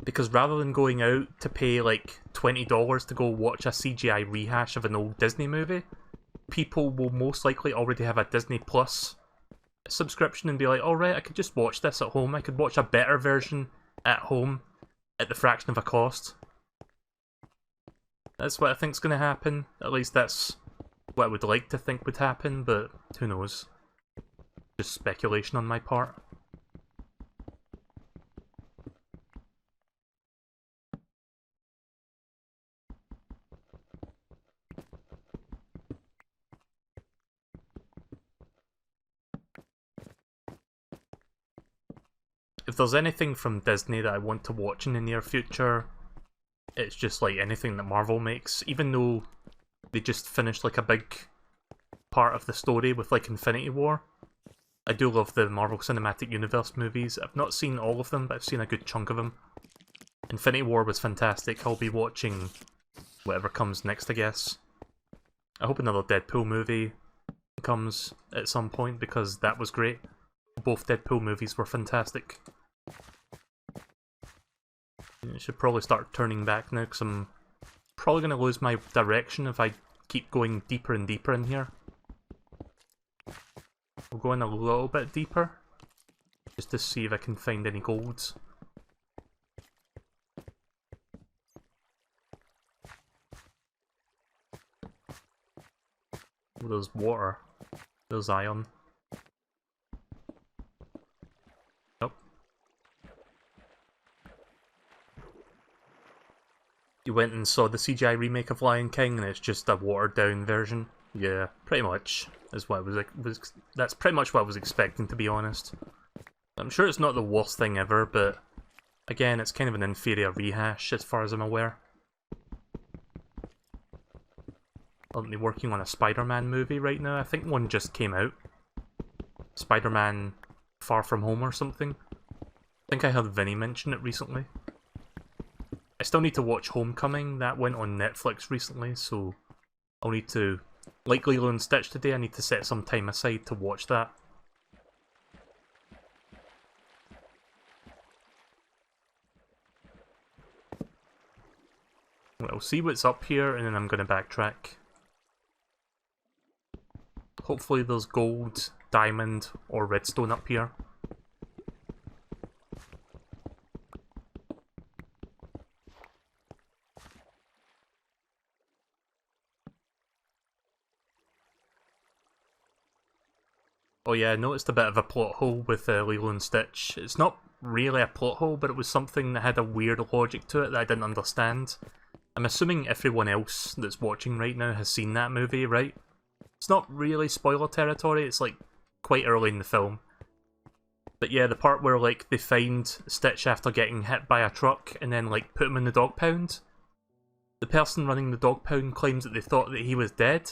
Because rather than going out to pay like $20 to go watch a CGI rehash of an old Disney movie, people will most likely already have a Disney Plus subscription and be like, alright, I could just watch this at home. I could watch a better version at home at the fraction of a cost. That's what I think's going to happen. At least that's what I would like to think would happen, but who knows. Just speculation on my part. If there's anything from Disney that I want to watch in the near future, it's just like anything that Marvel makes. Even though they just finished like a big part of the story with like Infinity War, I do love the Marvel Cinematic Universe movies. I've not seen all of them, but I've seen a good chunk of them. Infinity War was fantastic. I'll be watching whatever comes next, I guess. I hope another Deadpool movie comes at some point, because that was great. Both Deadpool movies were fantastic. I should probably start turning back now, because I'm probably going to lose my direction if I keep going deeper and deeper in here. We'll go in a little bit deeper, just to see if I can find any golds. Oh, there's water. There's iron. Nope. You went and saw the CGI remake of Lion King, and it's just a watered down version. Yeah, pretty much is what that's pretty much what I was expecting, to be honest. I'm sure it's not the worst thing ever, but again, it's kind of an inferior rehash as far as I'm aware. Aren't they working on a Spider-Man movie right now? I think one just came out. Spider-Man Far From Home or something. I think I heard Vinny mention it recently. I still need to watch Homecoming. That went on Netflix recently, so I'll need to, like Lilo and Stitch today, I need to set some time aside to watch that. I'll see what's up here, and then I'm going to backtrack. Hopefully there's gold, diamond, or redstone up here. Oh yeah, I noticed a bit of a plot hole with Lilo and Stitch. It's not really a plot hole, but it was something that had a weird logic to it that I didn't understand. I'm assuming everyone else that's watching right now has seen that movie, right? It's not really spoiler territory, it's like quite early in the film. But yeah, the part where like they find Stitch after getting hit by a truck and then like put him in the dog pound. The person running the dog pound claims that they thought that he was dead.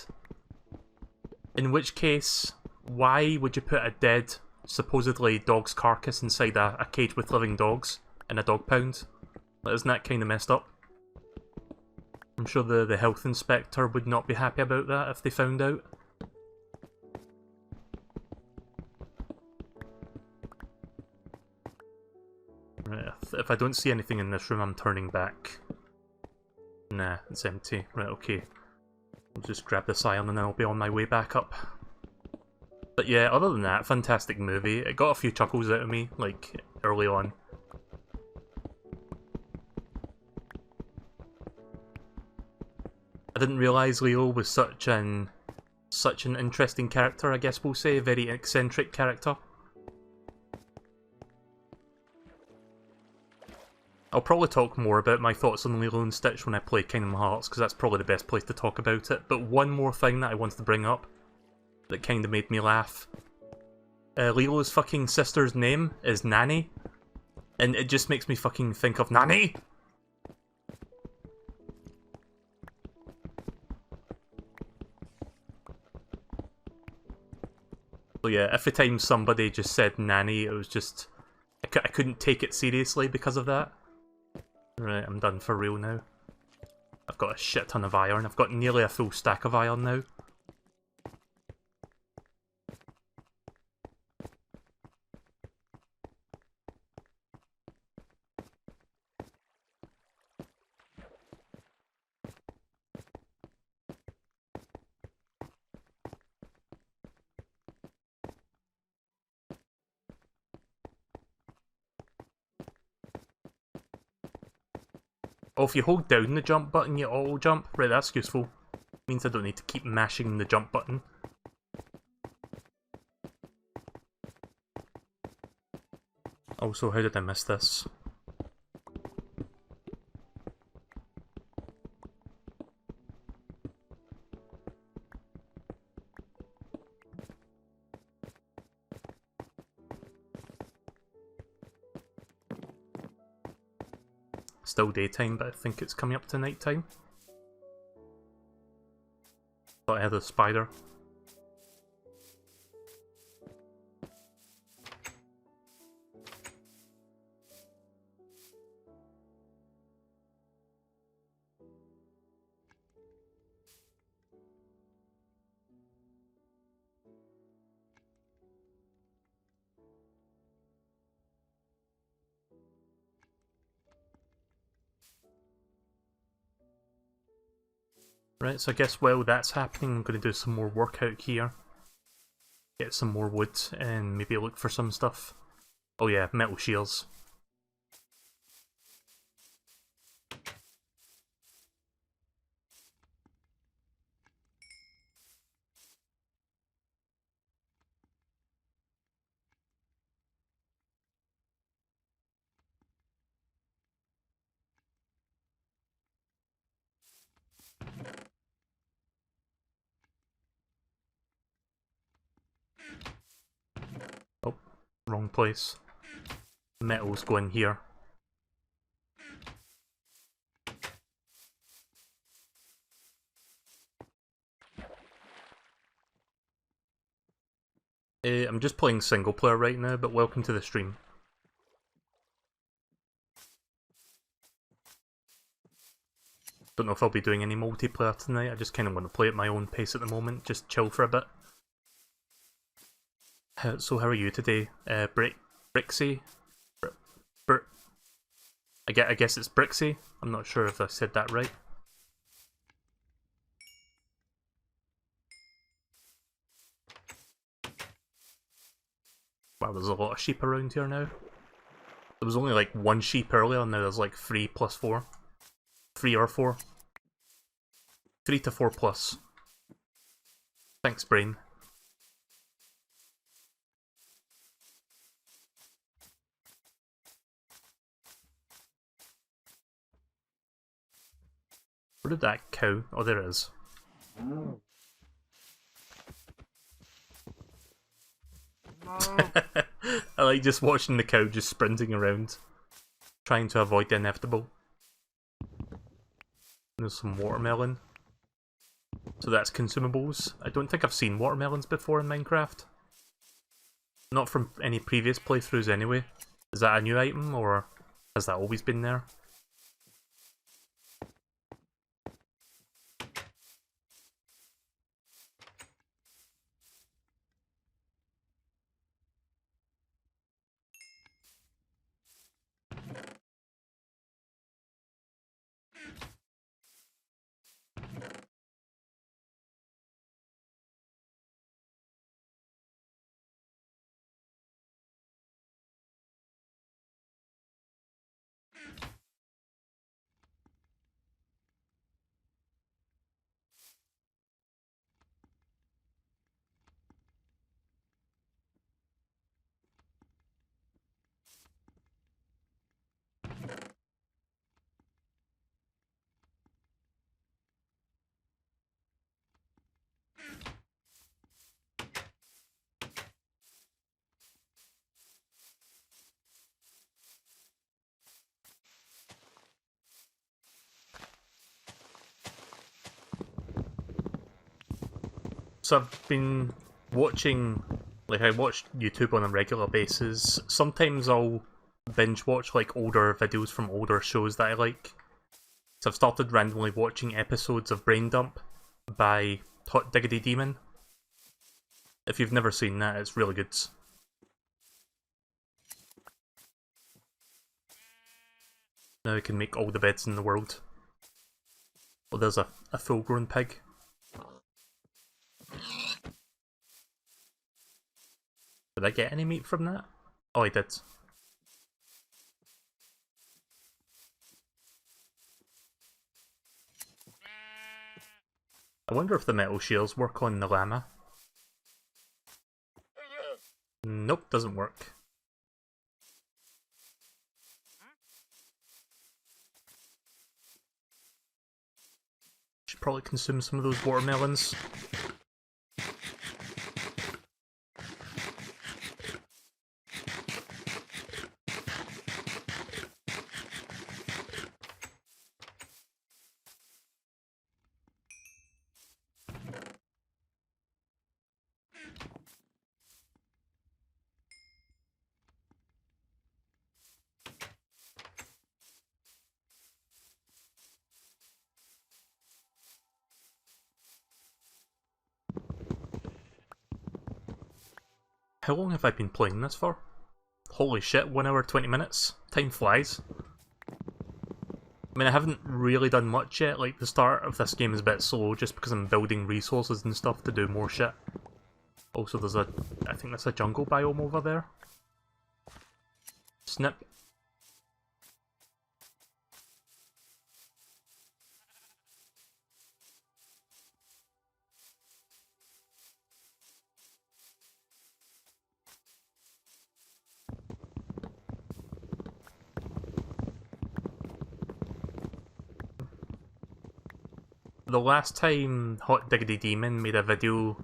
In which case, why would you put a dead, supposedly dog's carcass inside a cage with living dogs in a dog pound? Isn't that kind of messed up? I'm sure the health inspector would not be happy about that if they found out. Right, if I don't see anything in this room, I'm turning back. Nah, it's empty. Right, okay. I'll just grab this iron and then I'll be on my way back up. But yeah, other than that, fantastic movie. It got a few chuckles out of me, like, early on. I didn't realise Leo was such an interesting character, I guess we'll say. A very eccentric character. I'll probably talk more about my thoughts on Lilo and Stitch when I play Kingdom Hearts, because that's probably the best place to talk about it. But one more thing that I wanted to bring up that kind of made me laugh. Lilo's fucking sister's name is Nanny, and it just makes me fucking think of Nanny! So yeah, every time somebody just said Nanny, it was just... I couldn't take it seriously because of that. Right, I'm done for real now. I've got a shit ton of iron. I've got nearly a full stack of iron now. Oh, if you hold down the jump button, you auto jump. Right, that's useful. Means I don't need to keep mashing the jump button. Also, how did I miss this? Still daytime, but I think it's coming up to nighttime. Thought I had a spider. Right, so I guess while that's happening, I'm going to do some more work out here. Get some more wood and maybe look for some stuff. Oh yeah, metal shears. Oh, wrong place. Metals go in here. I'm just playing single player right now, but welcome to the stream. Don't know if I'll be doing any multiplayer tonight, I just kind of want to play at my own pace at the moment, just chill for a bit. So how are you today? Brixie? I guess it's Brixie? I'm not sure if I said that right. Wow, there's a lot of sheep around here now. There was only like one sheep earlier, and now there's like 3 plus 4. 3 or 4. 3 to 4 plus. Thanks, brain. Where did that cow? Oh, there it is. I like just watching the cow just sprinting around, trying to avoid the inevitable. There's some watermelon. So that's consumables. I don't think I've seen watermelons before in Minecraft. Not from any previous playthroughs anyway. Is that a new item, or has that always been there? So I've been watching, like I watch YouTube on a regular basis. Sometimes I'll binge watch like older videos from older shows that I like. So I've started randomly watching episodes of Brain Dump by Hot Diggity Demon. If you've never seen that, it's really good. Now I can make all the beds in the world. Oh, there's a full-grown pig. Did I get any meat from that? Oh, I did. I wonder if the metal shields work on the llama. Nope, doesn't work. Should probably consume some of those watermelons. How long have I been playing this for? Holy shit, 1 hour 20 minutes. Time flies. I mean, I haven't really done much yet, like the start of this game is a bit slow just because I'm building resources and stuff to do more shit. Also there's I think there's a jungle biome over there. Snip. The last time Hot Diggity Demon made a video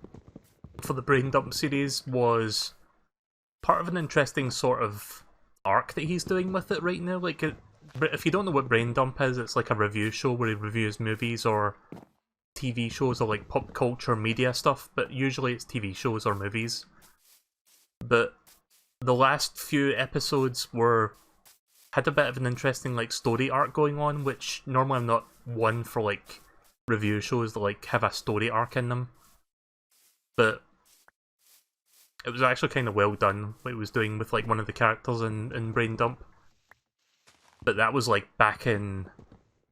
for the Brain Dump series was part of an interesting sort of arc that he's doing with it right now. Like, if you don't know what Brain Dump is, it's like a review show where he reviews movies or TV shows or like pop culture media stuff, but usually it's TV shows or movies. But the last few episodes had a bit of an interesting like story arc going on, which normally I'm not one for like review shows that like have a story arc in them. But it was actually kind of well done what he was doing with like one of the characters in Brain Dump. But that was like back in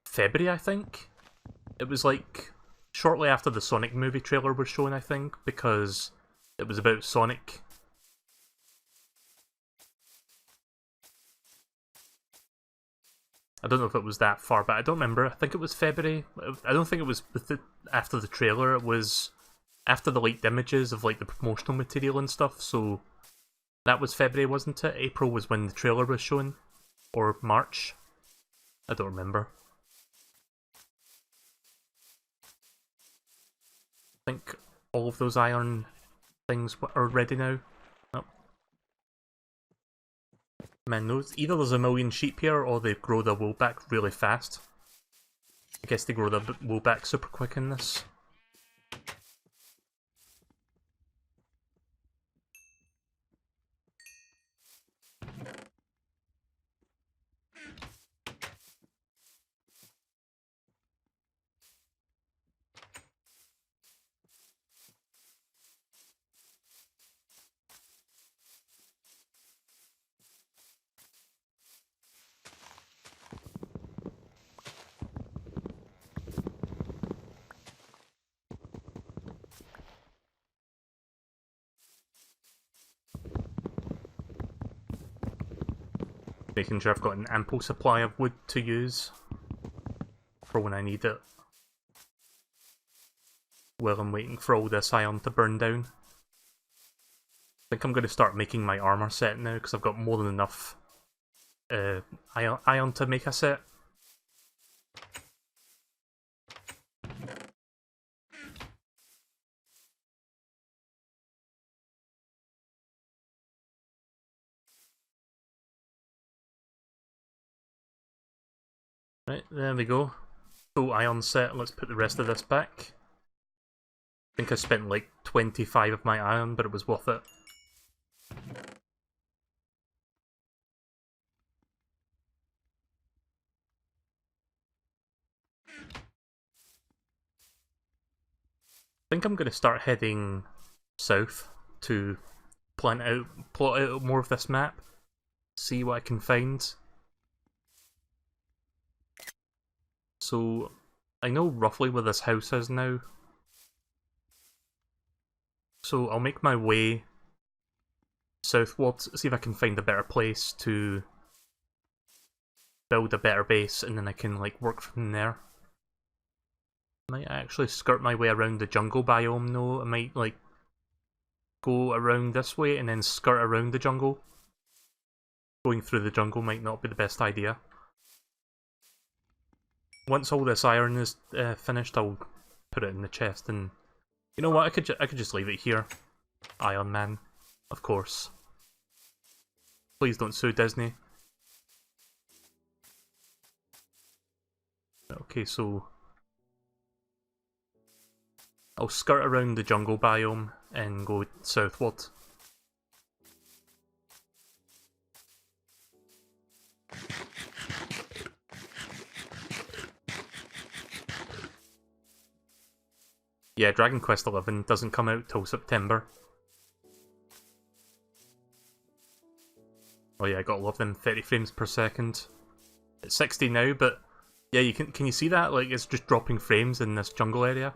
February, I think. It was like shortly after the Sonic movie trailer was shown, I think, because it was about Sonic. I don't know if it was that far, but I don't remember. I think it was February. I don't think it was after the trailer. It was after the leaked images of like the promotional material and stuff. So that was February, wasn't it? April was when the trailer was shown, or March. I don't remember. I think all of those iron things are ready now. Oh. Man, either there's a million sheep here or they grow their wool back really fast. I guess they grow their wool back super quick in this. Making sure I've got an ample supply of wood to use for when I need it. While I'm waiting for all this iron to burn down. I think I'm going to start making my armor set now because I've got more than enough iron to make a set. Right, there we go. Full iron set, let's put the rest of this back. I think I spent like 25 of my iron, but it was worth it. I think I'm going to start heading south to plot out more of this map, see what I can find. So, I know roughly where this house is now. So I'll make my way southwards, see if I can find a better place to build a better base, and then I can like work from there. Might actually skirt my way around the jungle biome though. I might like go around this way and then skirt around the jungle. Going through the jungle might not be the best idea. Once all this iron is finished, I'll put it in the chest, and you know what? I could just leave it here. Iron Man, of course. Please don't sue Disney. Okay, so I'll skirt around the jungle biome and go southward. Yeah, Dragon Quest XI doesn't come out till September. Oh yeah, I gotta love them 30 frames per second. It's 60 now, but yeah, you can you see that? Like, it's just dropping frames in this jungle area.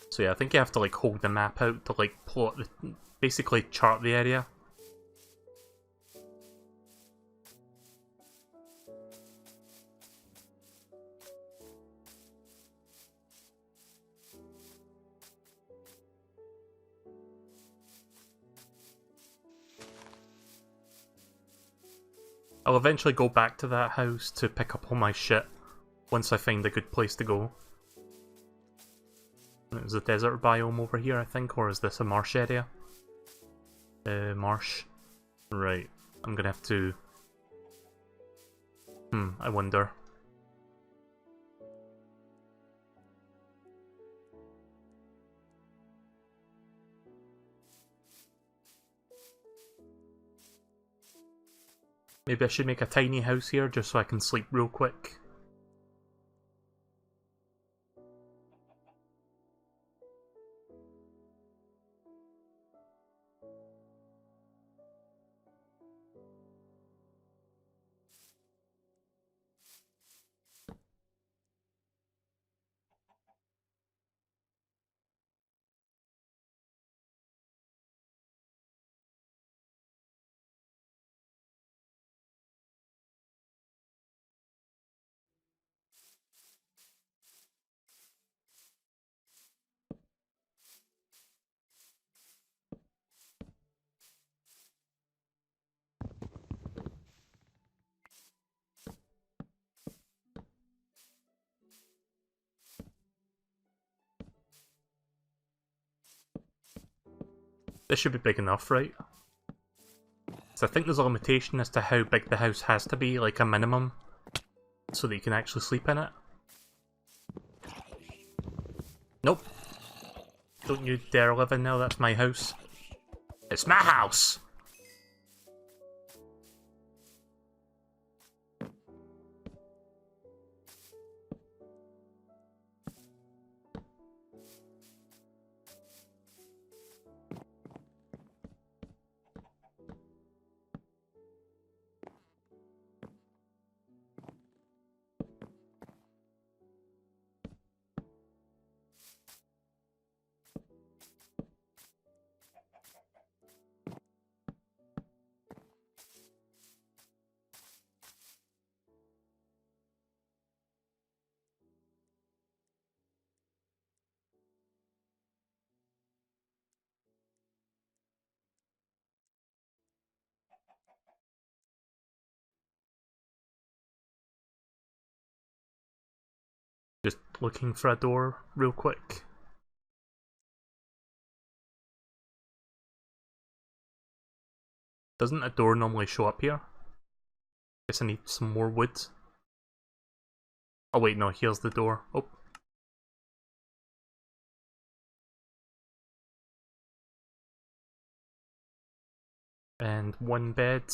So yeah, I think you have to like hold the map out to like plot the, basically chart the area. I'll eventually go back to that house to pick up all my shit once I find a good place to go. There's a desert biome over here, I think, or is this a marsh area? Marsh. Right. I'm gonna have to... I wonder. Maybe I should make a tiny house here just so I can sleep real quick. This should be big enough, right? So I think there's a limitation as to how big the house has to be, like a minimum, so that you can actually sleep in it. Nope. Don't you dare live in there, that's my house. It's my house! Just looking for a door real quick. Doesn't a door normally show up here? Guess I need some more wood. Oh wait, no, here's the door. Oh. And one bed.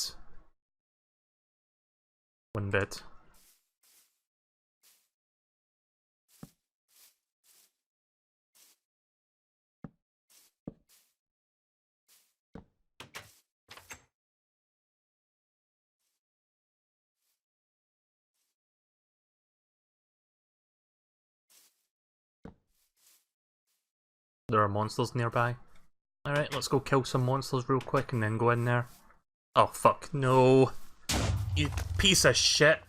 One bed. There are monsters nearby. Alright, let's go kill some monsters real quick and then go in there. Oh fuck, no. You piece of shit.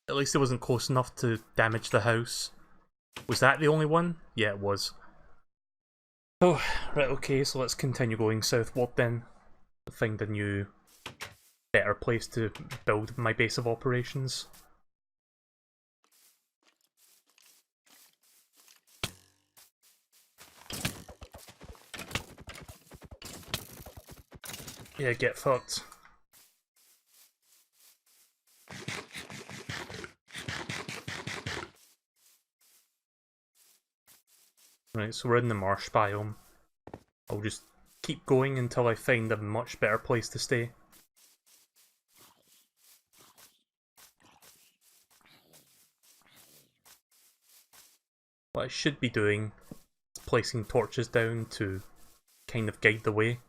At least it wasn't close enough to damage the house. Was that the only one? Yeah, it was. Oh, right, okay, so let's continue going southward then. Find a new, better place to build my base of operations. Yeah, get fucked. Right, so we're in the marsh biome. I'll just keep going until I find a much better place to stay. What I should be doing is placing torches down to kind of guide the way.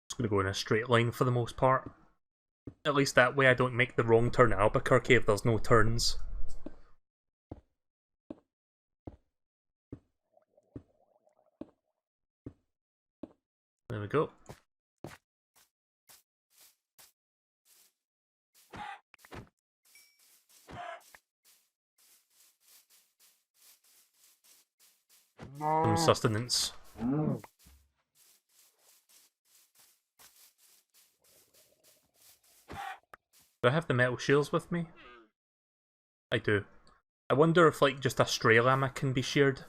Just gonna go in a straight line for the most part. At least that way I don't make the wrong turn at Albuquerque if there's no turns. There we go. Some sustenance. Do I have the metal shields with me? I do. I wonder if like just a stray llama can be sheared.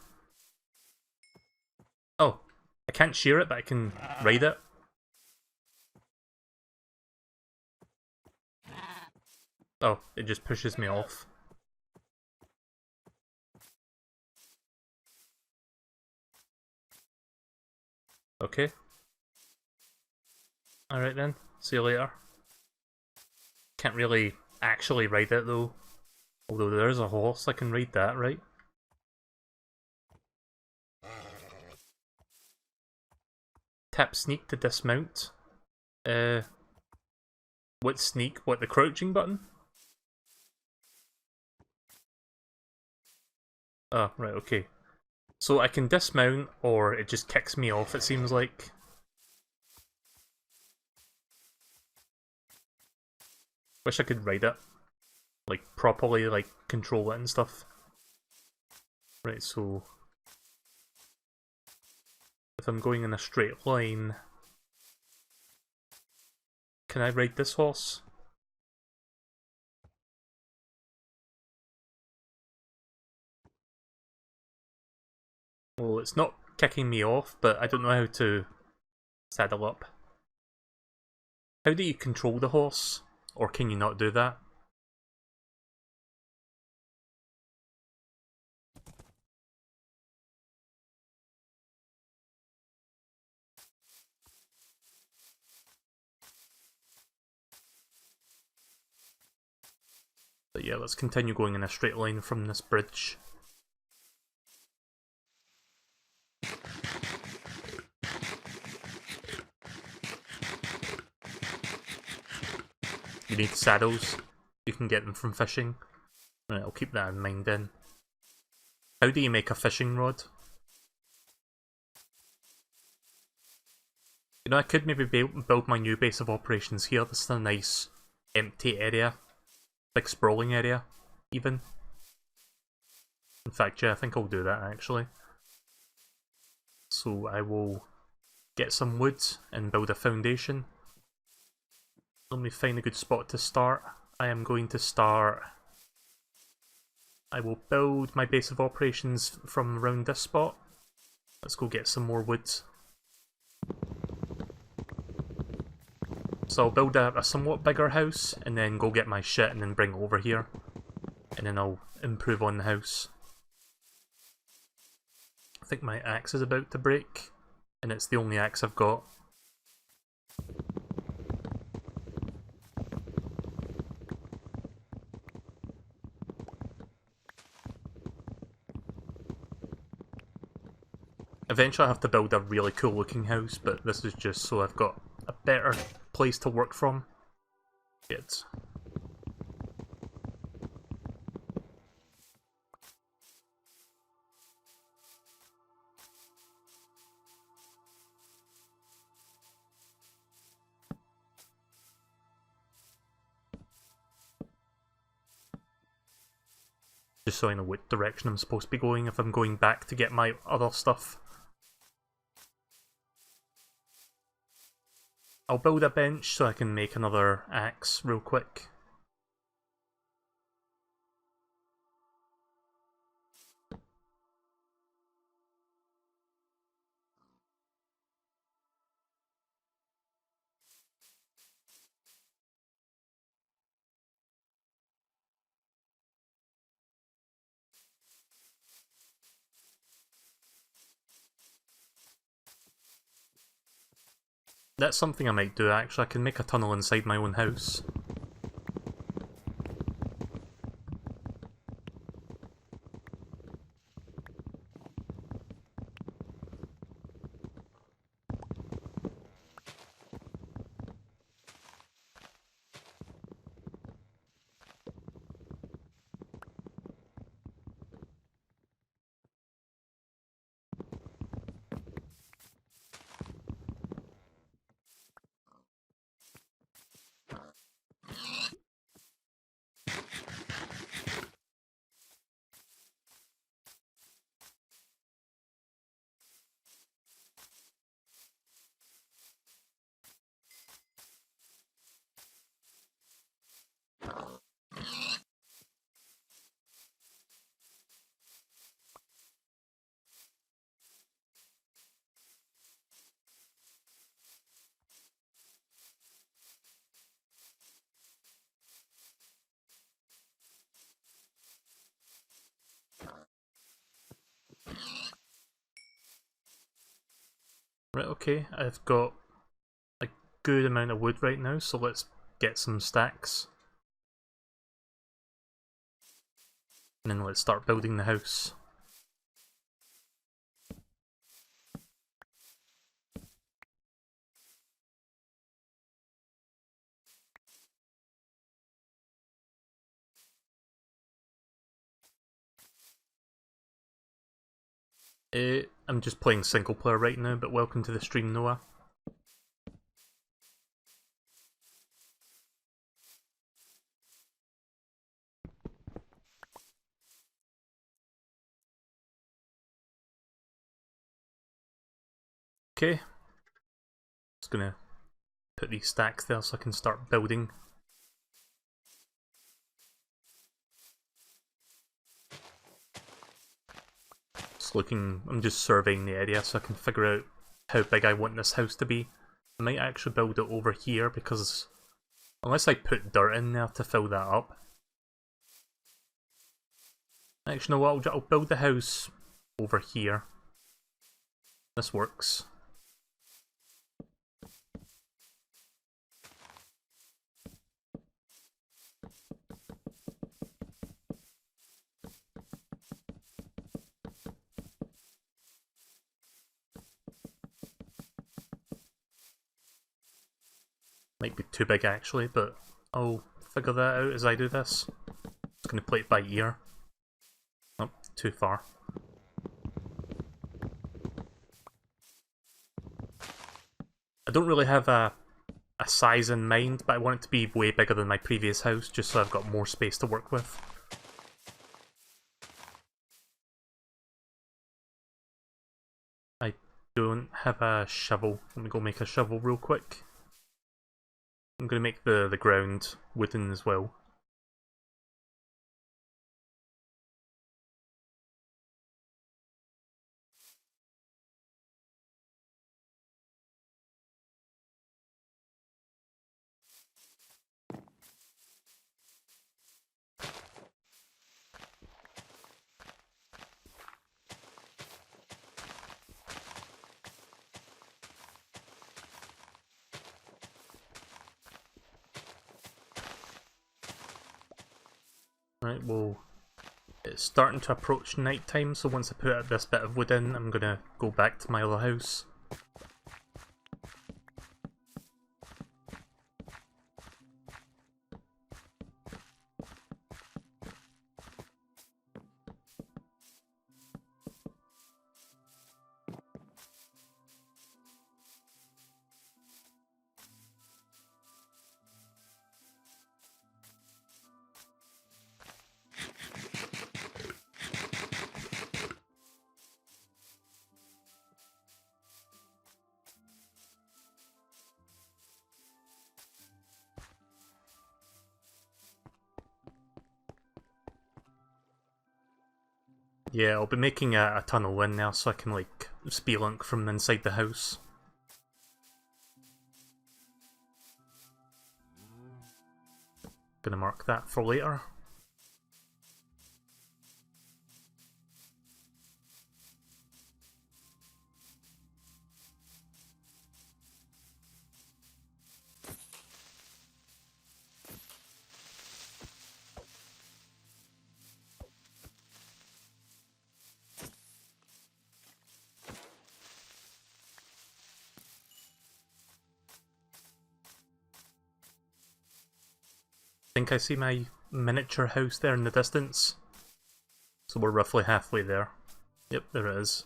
Oh, I can't shear it, but I can ride it. Oh, it just pushes me off. Okay. Alright then, see you later. Can't really actually ride it though. Although there's a horse, I can ride that, right? Tap sneak to dismount. What sneak? What, the crouching button? Oh, right, okay. So I can dismount, or it just kicks me off, it seems like. Wish I could ride it. Like, properly, like, control it and stuff. Right, so... if I'm going in a straight line... can I ride this horse? Well, it's not kicking me off, but I don't know how to saddle up. How do you control the horse? Or can you not do that? But yeah, let's continue going in a straight line from this bridge. You need saddles. You can get them from fishing. Right, I'll keep that in mind then. How do you make a fishing rod? You know, I could maybe build my new base of operations here. This is a nice empty area. Big sprawling area, even. In fact, yeah, I think I'll do that actually. So I will get some wood and build a foundation. Let me find a good spot to start. I am going to start... I will build my base of operations from around this spot. Let's go get some more wood. So I'll build a somewhat bigger house, and then go get my shit and then bring it over here. And then I'll improve on the house. I think my axe is about to break. and it's the only axe I've got. Eventually I have to build a really cool looking house, but this is just so I've got a better place to work from. Good. Just so I know what direction I'm supposed to be going if I'm going back to get my other stuff. I'll build a bench so I can make another axe real quick. That's something I might do actually, I can make a tunnel inside my own house. Right, okay, I've got a good amount of wood right now, so let's get some stacks. And then let's start building the house. I'm just playing single player right now, but welcome to the stream, Noah. Okay, just gonna put these stacks there so I can start building. I'm just surveying the area so I can figure out how big I want this house to be. I might actually build it over here because unless I put dirt in there to fill that up. Actually, no, I'll build the house over here. This works. Might be too big actually, but I'll figure that out as I do this. Just gonna play it by ear. Oh, too far. I don't really have a size in mind, but I want it to be way bigger than my previous house, just so I've got more space to work with. I don't have a shovel. Let me go make a shovel real quick. I'm gonna make the ground wooden as well. Right, well, it's starting to approach night time, so once I put this bit of wood in, I'm gonna go back to my other house. Yeah, I'll be making a tunnel in there so I can, like, spelunk from inside the house. Gonna mark that for later. I think I see my miniature house there in the distance. So we're roughly halfway there. Yep, there it is.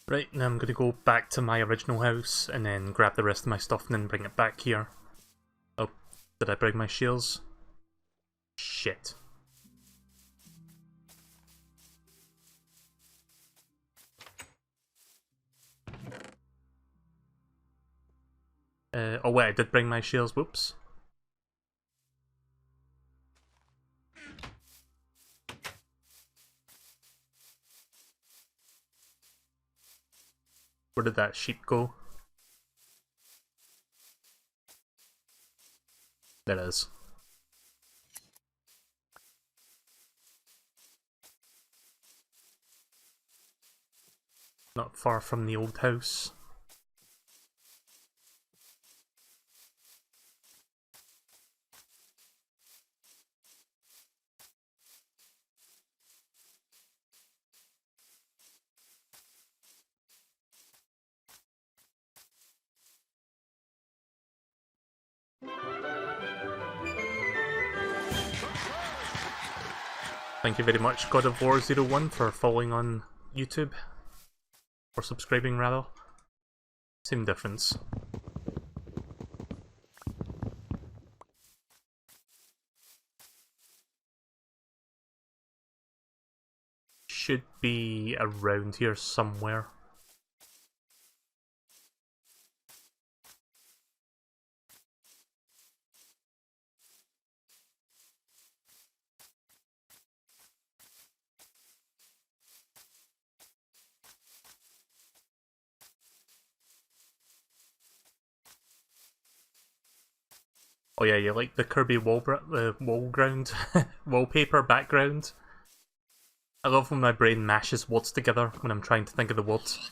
Right, now I'm gonna go back to my original house and then grab the rest of my stuff and then bring it back here. Oh, did I bring my shears? Shit. Oh wait, I did bring my shears, whoops. Where did that sheep go? There it is. Not far from the old house. Thank you very much, God of War 01, for following on YouTube. Or subscribing, rather. Same difference. Should be around here somewhere. Oh yeah, you like the Kirby wallpaper background? I love when my brain mashes words together when I'm trying to think of the words.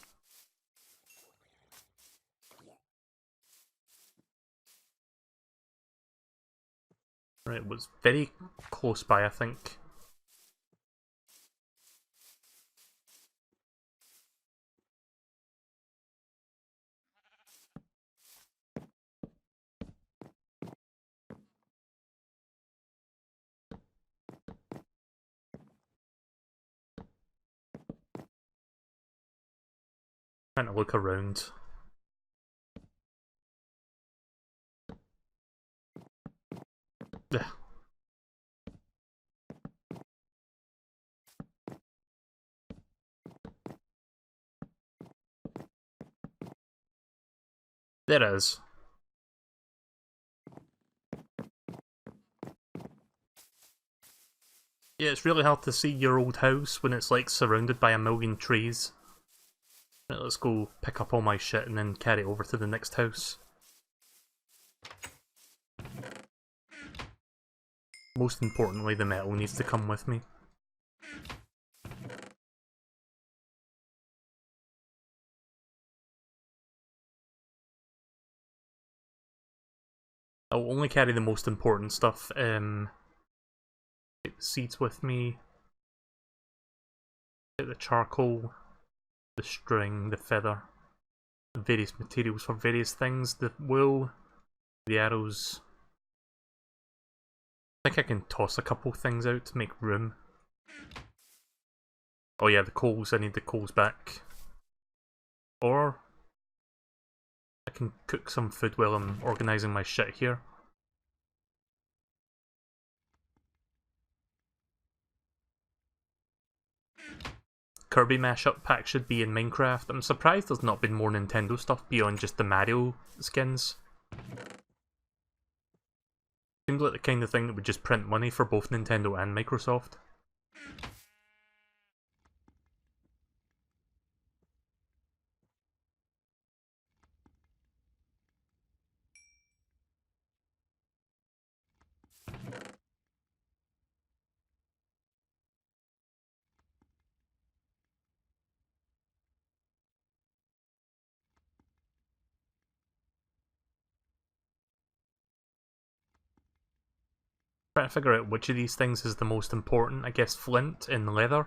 Right, it was very close by, I think. Trying to look around. Ugh. There it is. Yeah, it's really hard to see your old house when it's like surrounded by a million trees. Right, let's go pick up all my shit and then carry it over to the next house. Most importantly, the metal needs to come with me. I'll only carry the most important stuff. Take the seeds with me. Take the charcoal, the string, the feather, the various materials for various things, the wool, the arrows. I think I can toss a couple things out to make room. Oh yeah, the coals, I need the coals back. Or I can cook some food while I'm organising my shit here. Kirby mashup pack should be in Minecraft. I'm surprised there's not been more Nintendo stuff beyond just the Mario skins. Seems like the kind of thing that would just print money for both Nintendo and Microsoft. Trying to figure out which of these things is the most important. I guess flint and leather.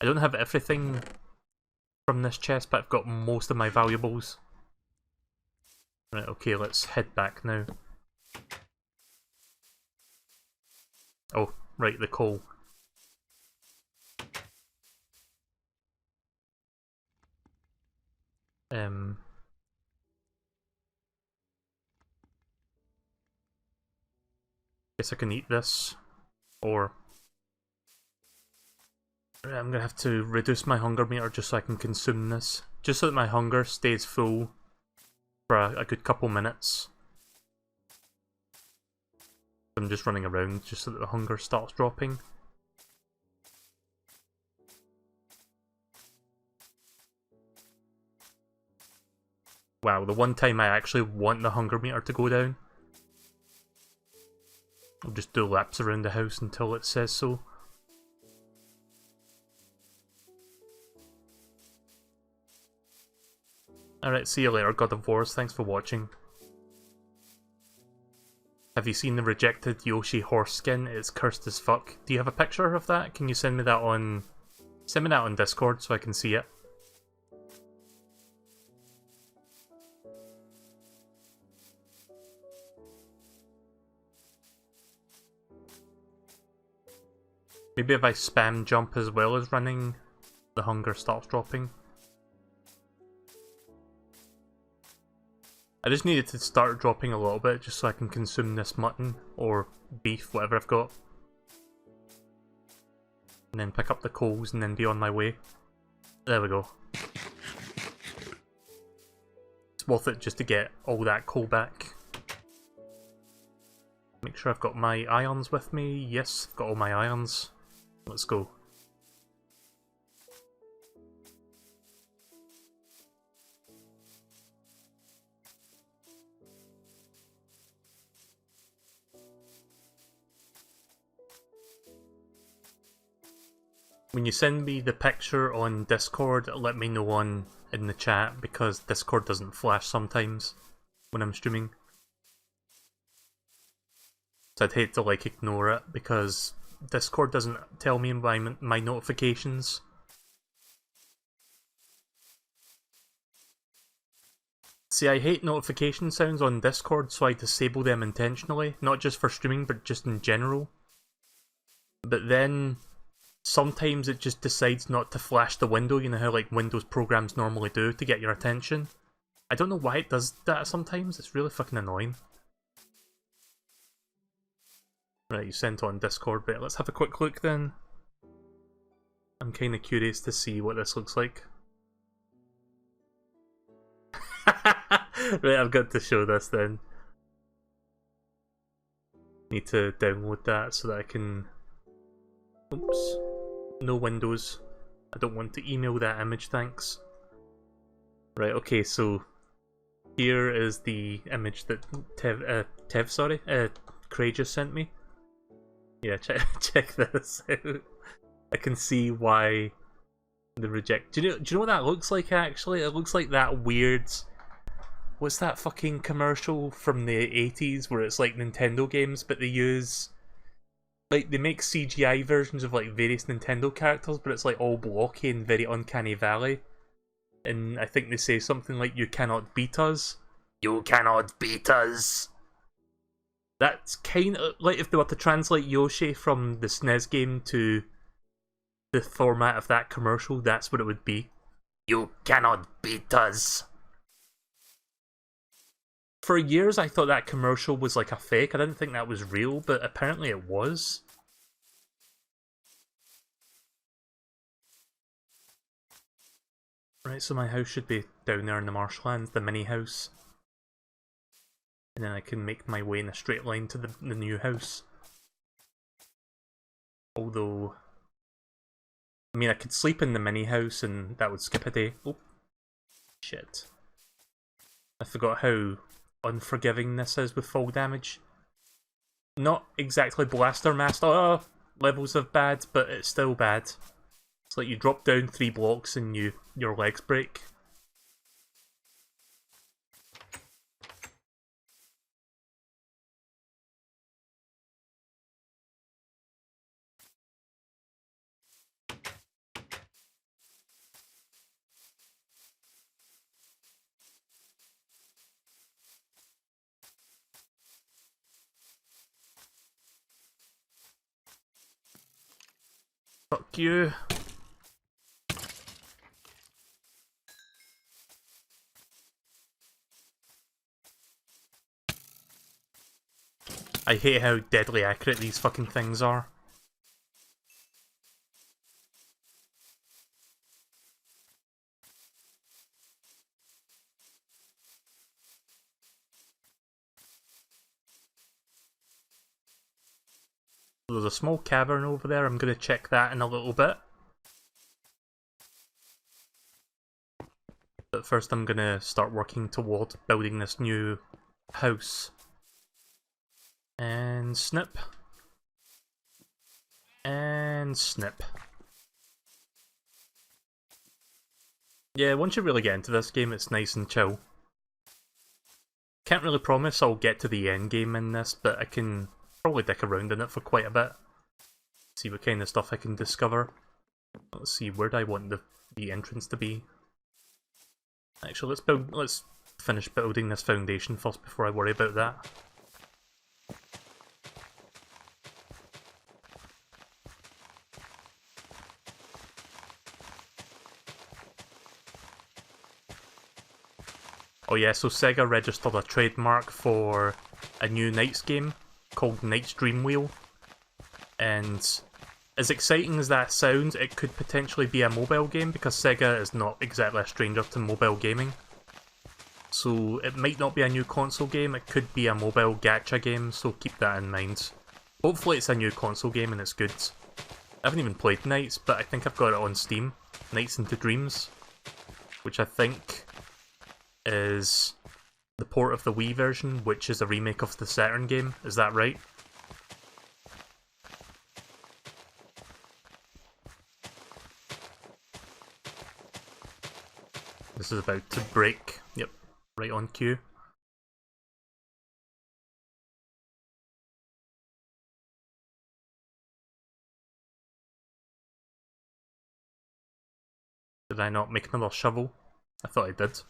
I don't have everything from this chest, but I've got most of my valuables. Right, okay, let's head back now. Oh, right, the coal. Guess I can eat this, or I'm gonna have to reduce my hunger meter just so I can consume this, just so that my hunger stays full for a good couple minutes. I'm just running around just so that the hunger starts dropping. Wow, the one time I actually want the hunger meter to go down. I'll just do laps around the house until it says so. Alright, see you later, God of Wars. Thanks for watching. Have you seen the rejected Yoshi horse skin? It's cursed as fuck. Do you have a picture of that? Can you send me that on... Send me that on Discord so I can see it. Maybe if I spam jump as well as running, the hunger starts dropping. I just needed to start dropping a little bit just so I can consume this mutton, or beef, whatever I've got. And then pick up the coals and then be on my way. There we go. It's worth it just to get all that coal back. Make sure I've got my irons with me. Yes, I've got all my irons. Let's go. When you send me the picture on Discord, let me know in the chat, because Discord doesn't flash sometimes when I'm streaming. So I'd hate to like ignore it, because Discord doesn't tell me my notifications. See, I hate notification sounds on Discord, so I disable them intentionally, not just for streaming, but just in general. But then sometimes it just decides not to flash the window, you know how like Windows programs normally do to get your attention. I don't know why it does that sometimes, it's really fucking annoying. Right, you sent on Discord, but let's have a quick look then. I'm kinda curious to see what this looks like. Right, I've got to show this then. Need to download that so that I can... Oops. No windows. I don't want to email that image, thanks. Right, okay, so... Here is the image that Craig just sent me. Yeah, check this out. I can see why the reject... Do you know what that looks like, actually? It looks like that weird... What's that fucking commercial from the 80s where it's like Nintendo games, but they use... Like, they make CGI versions of like various Nintendo characters, but it's like all blocky and very uncanny valley. And I think they say something like, "You cannot beat us." You cannot beat us! That's kind of like if they were to translate Yoshi from the SNES game to the format of that commercial, that's what it would be. You cannot beat us! For years I thought that commercial was like a fake, I didn't think that was real, but apparently it was. Right, so my house should be down there in the marshlands, the mini house. And then I can make my way in a straight line to the new house. Although... I mean, I could sleep in the mini house and that would skip a day. Oh, shit. I forgot how unforgiving this is with fall damage. Not exactly Blaster Master levels of bad, but it's still bad. It's like you drop down 3 blocks and your legs break. Fuck you. I hate how deadly accurate these fucking things are. There's a small cavern over there, I'm gonna check that in a little bit. But first I'm gonna start working toward building this new house. And snip. And snip. Yeah, once you really get into this game, it's nice and chill. Can't really promise I'll get to the end game in this, but I can probably dick around in it for quite a bit. See what kind of stuff I can discover. Let's see, where do I want the entrance to be? Actually, let's finish building this foundation first before I worry about that. Oh yeah, so Sega registered a trademark for a new Knights game called Knight's Dream Wheel. And as exciting as that sounds, it could potentially be a mobile game because Sega is not exactly a stranger to mobile gaming. So it might not be a new console game, it could be a mobile gacha game, so keep that in mind. Hopefully it's a new console game and it's good. I haven't even played Knights, but I think I've got it on Steam. Knights into Dreams, which I think is the port of the Wii version, which is a remake of the Saturn game. Is that right? This is about to break. Yep, right on cue. Did I not make another shovel? I thought I did.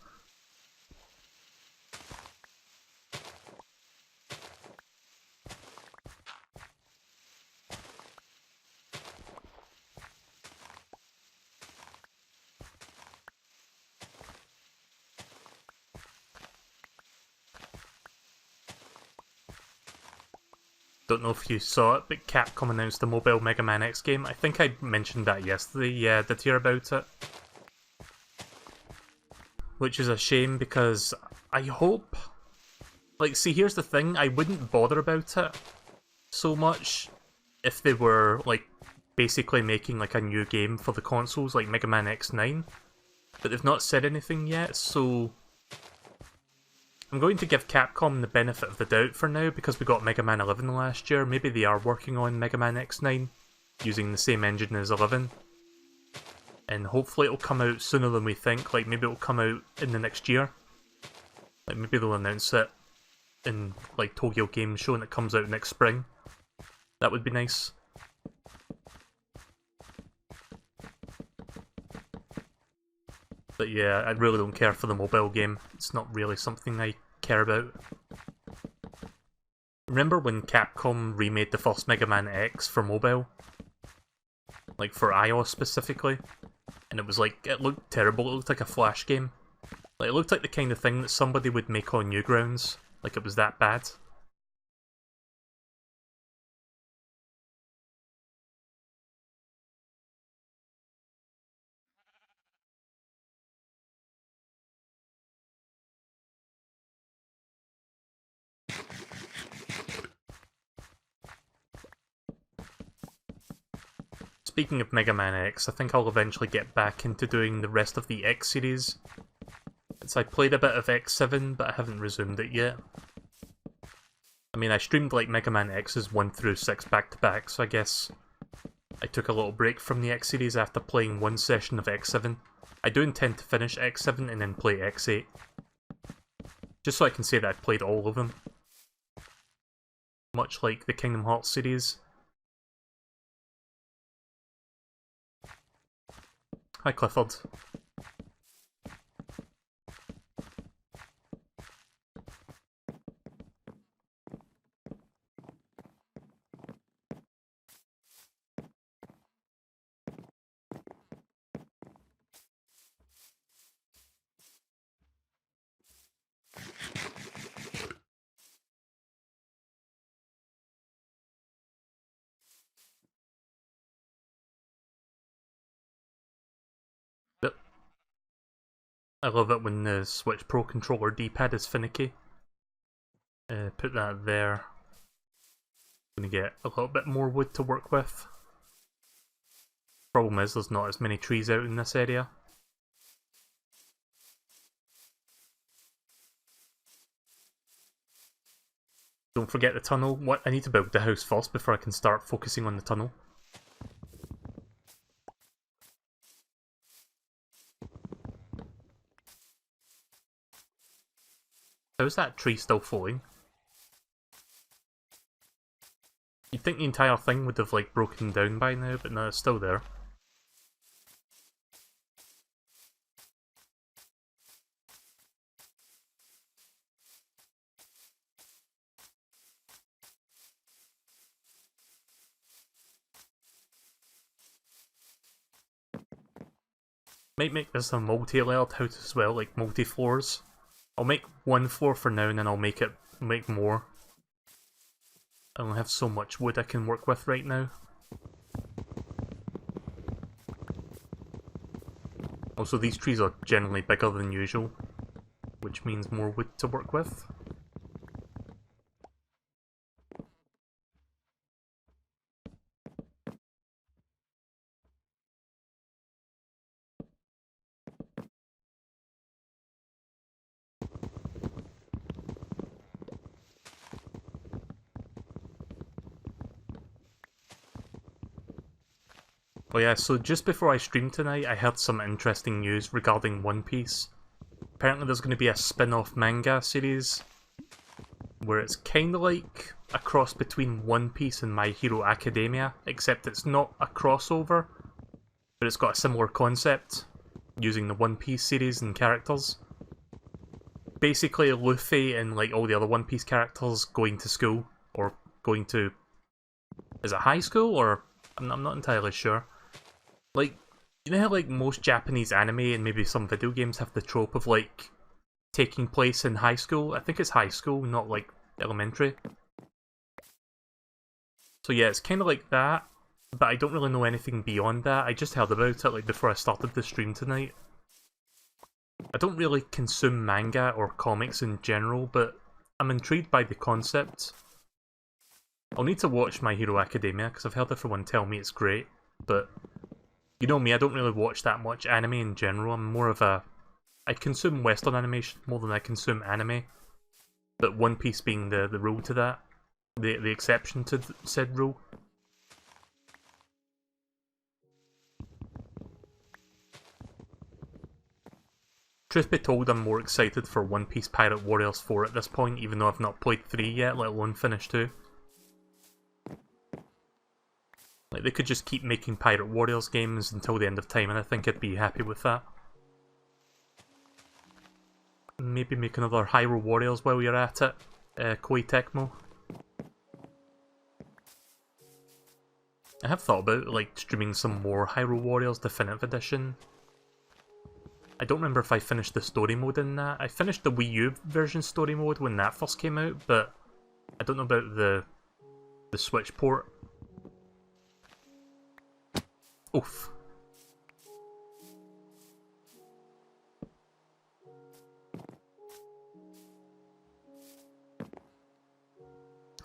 Don't know if you saw it, but Capcom announced a mobile Mega Man X game. I think I mentioned that yesterday, yeah, did hear about it. Which is a shame because I hope... Like, see, here's the thing, I wouldn't bother about it so much if they were, like, basically making, like, a new game for the consoles, like Mega Man X9. But they've not said anything yet, so... I'm going to give Capcom the benefit of the doubt for now, because we got Mega Man 11 last year. Maybe they are working on Mega Man X9, using the same engine as 11. And hopefully it'll come out sooner than we think, like maybe it'll come out in the next year. Like maybe they'll announce it in like Tokyo Game Show and it comes out next spring. That would be nice. But yeah, I really don't care for the mobile game. It's not really something I care about. Remember when Capcom remade the first Mega Man X for mobile? Like for iOS specifically? And it was like, it looked terrible, it looked like a Flash game. Like it looked like the kind of thing that somebody would make on Newgrounds. Like it was that bad. Speaking of Mega Man X, I think I'll eventually get back into doing the rest of the X series. So I played a bit of X7, but I haven't resumed it yet. I mean, I streamed like Mega Man X's 1 through 6 back to back, so I guess I took a little break from the X series after playing one session of X7. I do intend to finish X7 and then play X8. Just so I can say that I've played all of them. Much like the Kingdom Hearts series. Hi Clifford. Yep. I love it when the Switch Pro controller D-pad is finicky. Put that there. I'm gonna get a little bit more wood to work with. Problem is, there's not as many trees out in this area. Don't forget the tunnel. What? I need to build the house first before I can start focusing on the tunnel. How's that tree still falling? You'd think the entire thing would have like broken down by now, but no, it's still there. Might make this a multi-layered house as well, like multi-floors. I'll make one floor for now and then I'll make more. I only have so much wood I can work with right now. Also, these trees are generally bigger than usual, which means more wood to work with. Oh yeah, so just before I streamed tonight, I heard some interesting news regarding One Piece. Apparently there's going to be a spin-off manga series, where it's kind of like a cross between One Piece and My Hero Academia, except it's not a crossover, but it's got a similar concept, using the One Piece series and characters. Basically Luffy and like all the other One Piece characters going to school, or going to... is it high school, or... I'm not entirely sure. Like, you know how like most Japanese anime and maybe some video games have the trope of like taking place in high school? I think it's high school, not like elementary. So yeah, it's kind of like that, but I don't really know anything beyond that. I just heard about it like before I started the stream tonight. I don't really consume manga or comics in general, but I'm intrigued by the concept. I'll need to watch My Hero Academia, because I've heard everyone tell me it's great, but you know me, I don't really watch that much anime in general. I'm more of a... I consume Western animation more than I consume anime, but One Piece being the rule to that, the exception to said rule. Truth be told, I'm more excited for One Piece Pirate Warriors 4 at this point, even though I've not played 3 yet, let alone finish 2. Like, they could just keep making Pirate Warriors games until the end of time, and I think I'd be happy with that. Maybe make another Hyrule Warriors while you're at it, Koei Tecmo. I have thought about, like, streaming some more Hyrule Warriors Definitive Edition. I don't remember if I finished the story mode in that. I finished the Wii U version story mode when that first came out, but I don't know about the Switch port. Oof.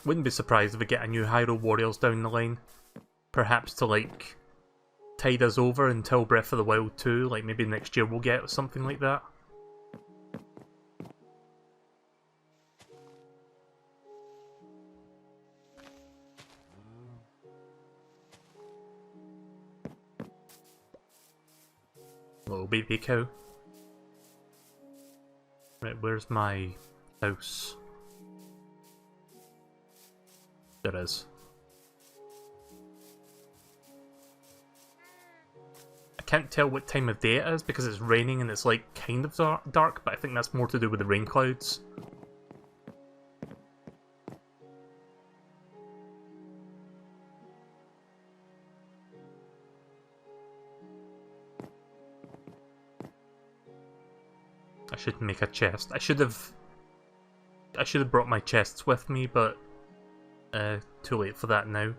Wouldn't be surprised if we get a new Hyrule Warriors down the line. Perhaps to, like, tide us over until Breath of the Wild 2, like maybe next year we'll get something like that. Little baby cow. Right, where's my house? There is. I can't tell what time of day it is because it's raining and it's like kind of dark, but I think that's more to do with the rain clouds. I should make a chest. I should have brought my chests with me, but too late for that now.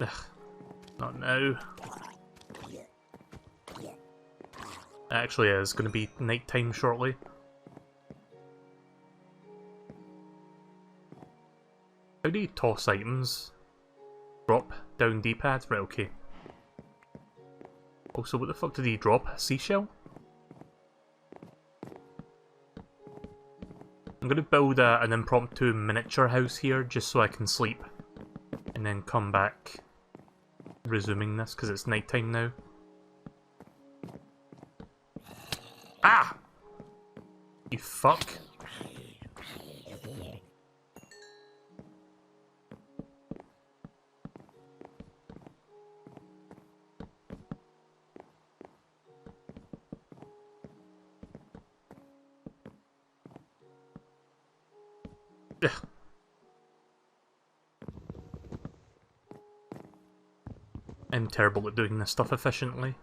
Ugh, not now. It actually is going to be night time shortly. How do you toss items? Drop down D-pad? Right, okay. Also, what the fuck did he drop? A seashell? I'm going to build an impromptu miniature house here just so I can sleep. And then come back resuming this because it's nighttime now. Ah! You fuck. Ugh. I'm terrible at doing this stuff efficiently.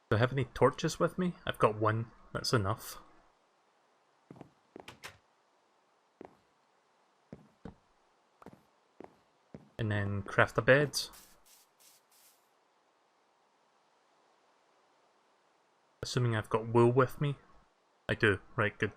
Do I have any torches with me? I've got one. That's enough. And then craft a bed. Assuming I've got wool with me. I do. Right, good.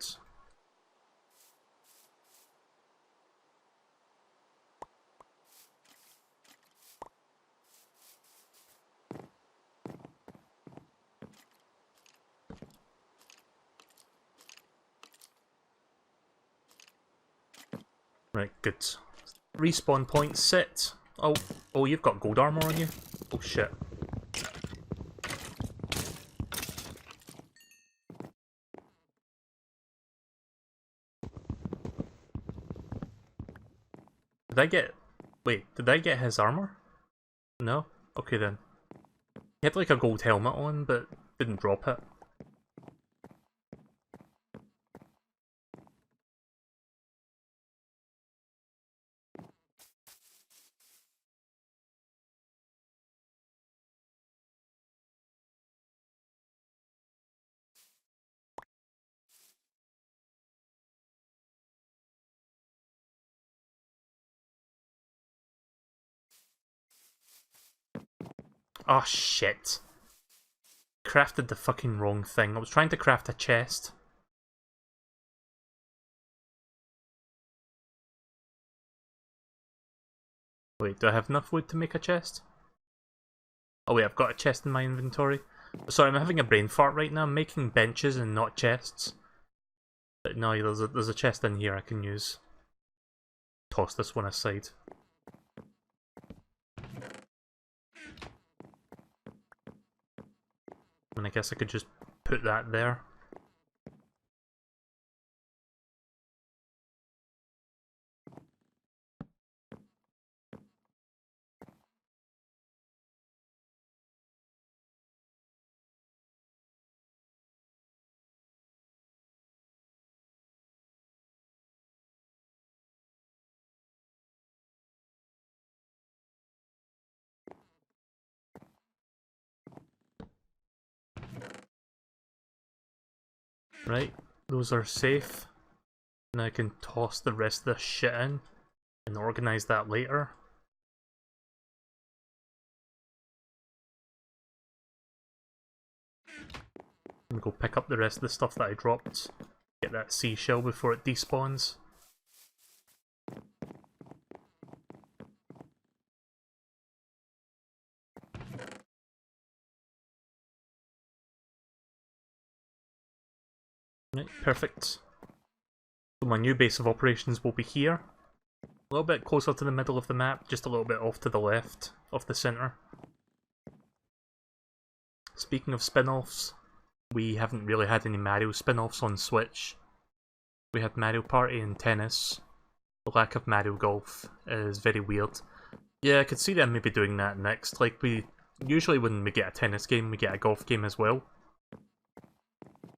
Right, good. Respawn point set. Oh, oh, you've got gold armor on you? Oh shit. Did I get... Wait, did I get his armor? No? Okay then. He had like a gold helmet on, but didn't drop it. Oh shit. Crafted the fucking wrong thing. I was trying to craft a chest. Wait, do I have enough wood to make a chest? Oh wait, I've got a chest in my inventory. Sorry, I'm having a brain fart right now. I'm making benches and not chests. But no, there's a chest in here I can use. Toss this one aside. And I guess I could just put that there. Right, those are safe. And I can toss the rest of this shit in and organise that later. And go pick up the rest of the stuff that I dropped. Get that seashell before it despawns. Right, perfect. So my new base of operations will be here. A little bit closer to the middle of the map, just a little bit off to the left of the centre. Speaking of spin-offs, we haven't really had any Mario spin-offs on Switch. We had Mario Party and Tennis. The lack of Mario Golf is very weird. Yeah, I could see them maybe doing that next. Like, usually when we get a tennis game, we get a golf game as well.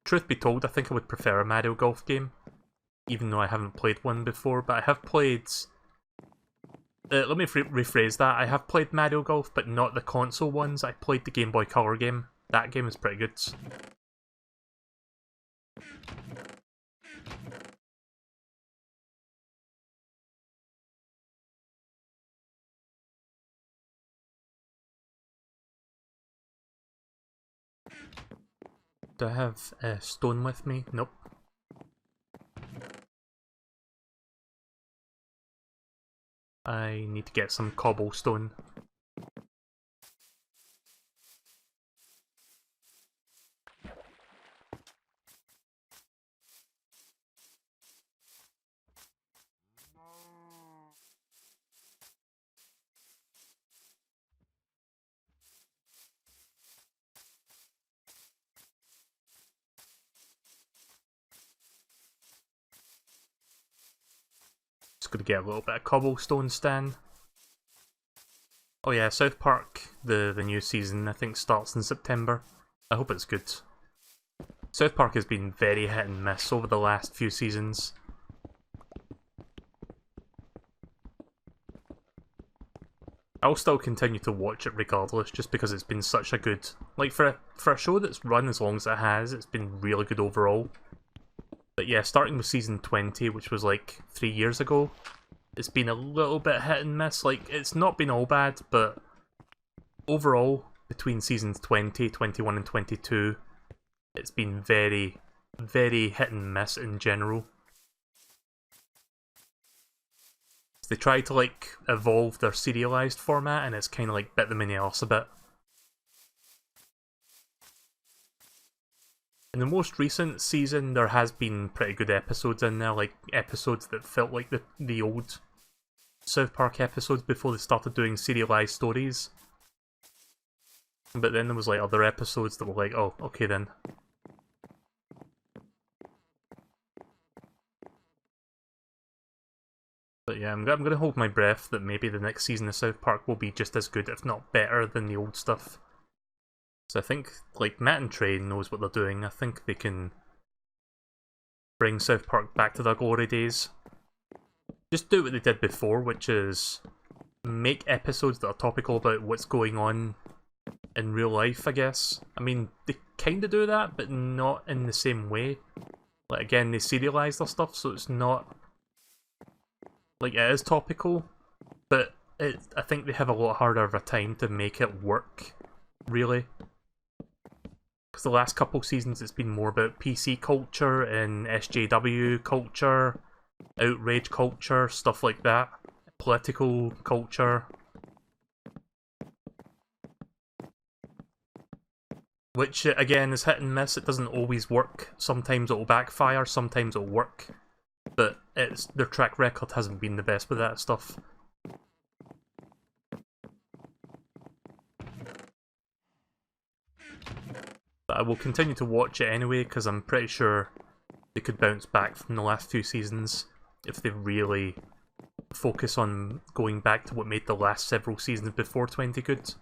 Truth be told, I think I would prefer a Mario Golf game, even though I haven't played one before, but I have played... let me rephrase that. I have played Mario Golf, but not the console ones. I played the Game Boy Color game. That game is pretty good. Do I have stone with me? Nope. I need to get some cobblestone. Just gonna get a little bit of cobblestone stand. Oh yeah, South Park, the new season, I think starts in September. I hope it's good. South Park has been very hit and miss over the last few seasons. I'll still continue to watch it regardless, just because it's been such a good... Like, for a show that's run as long as it has, it's been really good overall. But yeah, starting with season 20, which was like 3 years ago, it's been a little bit hit and miss. Like, it's not been all bad, but overall, between seasons 20, 21 and 22, it's been very, very hit and miss in general. They tried to, like, evolve their serialized format, and it's kind of like bit them in the arse a bit. In the most recent season, there has been pretty good episodes in there, like episodes that felt like the old South Park episodes before they started doing serialized stories. But then there was like other episodes that were like, oh, okay then. But yeah, I'm gonna hold my breath that maybe the next season of South Park will be just as good, if not better, than the old stuff. So I think, like, Matt and Trey knows what they're doing. I think they can bring South Park back to their glory days. Just do what they did before, which is make episodes that are topical about what's going on in real life, I guess. I mean, they kind of do that, but not in the same way. Like, again, they serialize their stuff, so it's not... Like, it is topical, but I think they have a lot harder of a time to make it work, really. Because the last couple seasons it's been more about PC culture and SJW culture, outrage culture, stuff like that. Political culture. Which, again, is hit and miss. It doesn't always work. Sometimes it'll backfire, sometimes it'll work. But their track record hasn't been the best with that stuff. But I will continue to watch it anyway, because I'm pretty sure they could bounce back from the last few seasons if they really focus on going back to what made the last several seasons before 20 good.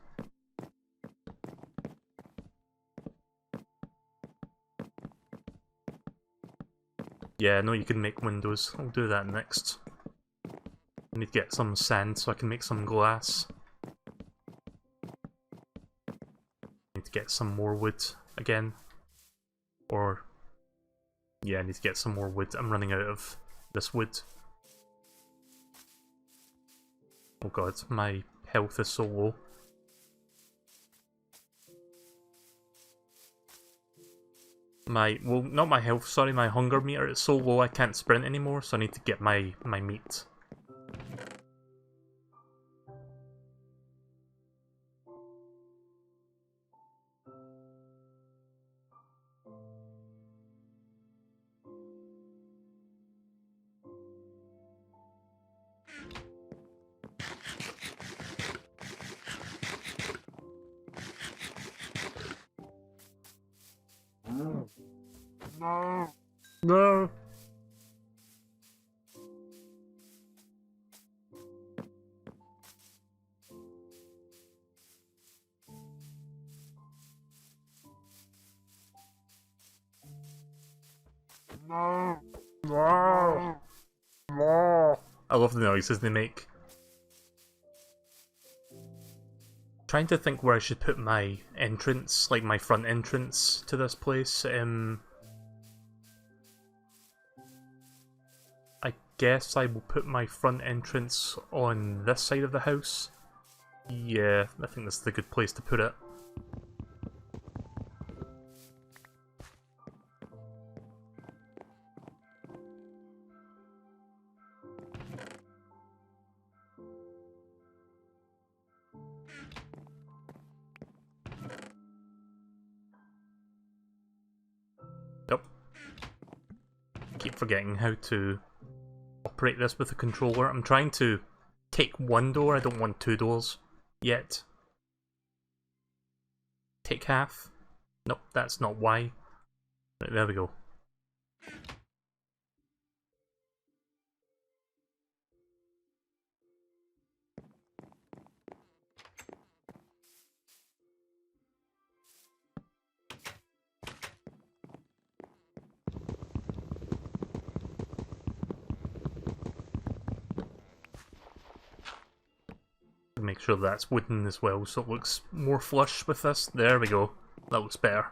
Yeah, I know you can make windows. I'll do that next. I need to get some sand so I can make some glass. Need to get some more wood again. Or... yeah, I need to get some more wood. I'm running out of this wood. Oh god, my health is so low. Well, not my health, sorry, my hunger meter is so low I can't sprint anymore, so I need to get my meat. No. No. No. No. No. I love the noises they make. Trying to think where I should put my entrance, like my front entrance to this place. I guess I will put my front entrance on this side of the house. Yeah, I think that's the good place to put it. Yep. Keep forgetting how to operate this with the controller. I'm trying to take one door, I don't want two doors yet. Take half. Nope, that's not why. Right, there we go. Make sure that's wooden as well, so it looks more flush with this. There we go. That looks better.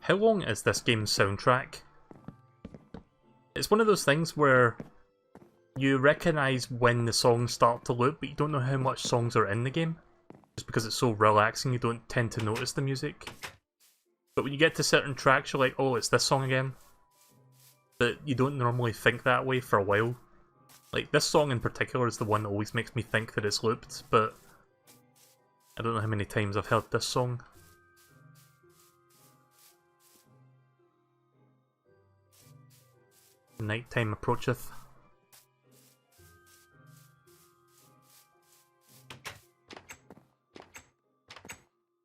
How long is this game's soundtrack? It's one of those things where you recognise when the songs start to loop, but you don't know how much songs are in the game. Just because it's so relaxing, you don't tend to notice the music. But when you get to certain tracks, you're like, oh, it's this song again. But you don't normally think that way for a while. Like, this song in particular is the one that always makes me think that it's looped, but I don't know how many times I've heard this song. Nighttime approacheth.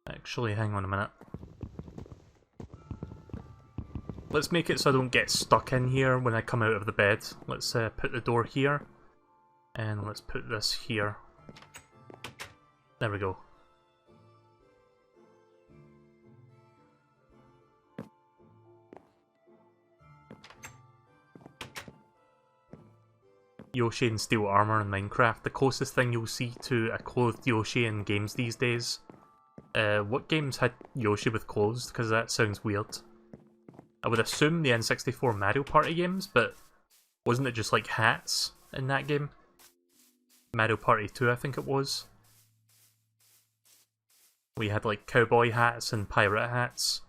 Actually, hang on a minute. Let's make it so I don't get stuck in here when I come out of the bed. Let's put the door here, and let's put this here. There we go. Yoshi in steel armor in Minecraft, the closest thing you'll see to a clothed Yoshi in games these days. What games had Yoshi with clothes? Because that sounds weird. I would assume the N64 Mario Party games, but wasn't it just like hats in that game? Mario Party 2, I think it was. We had like cowboy hats and pirate hats.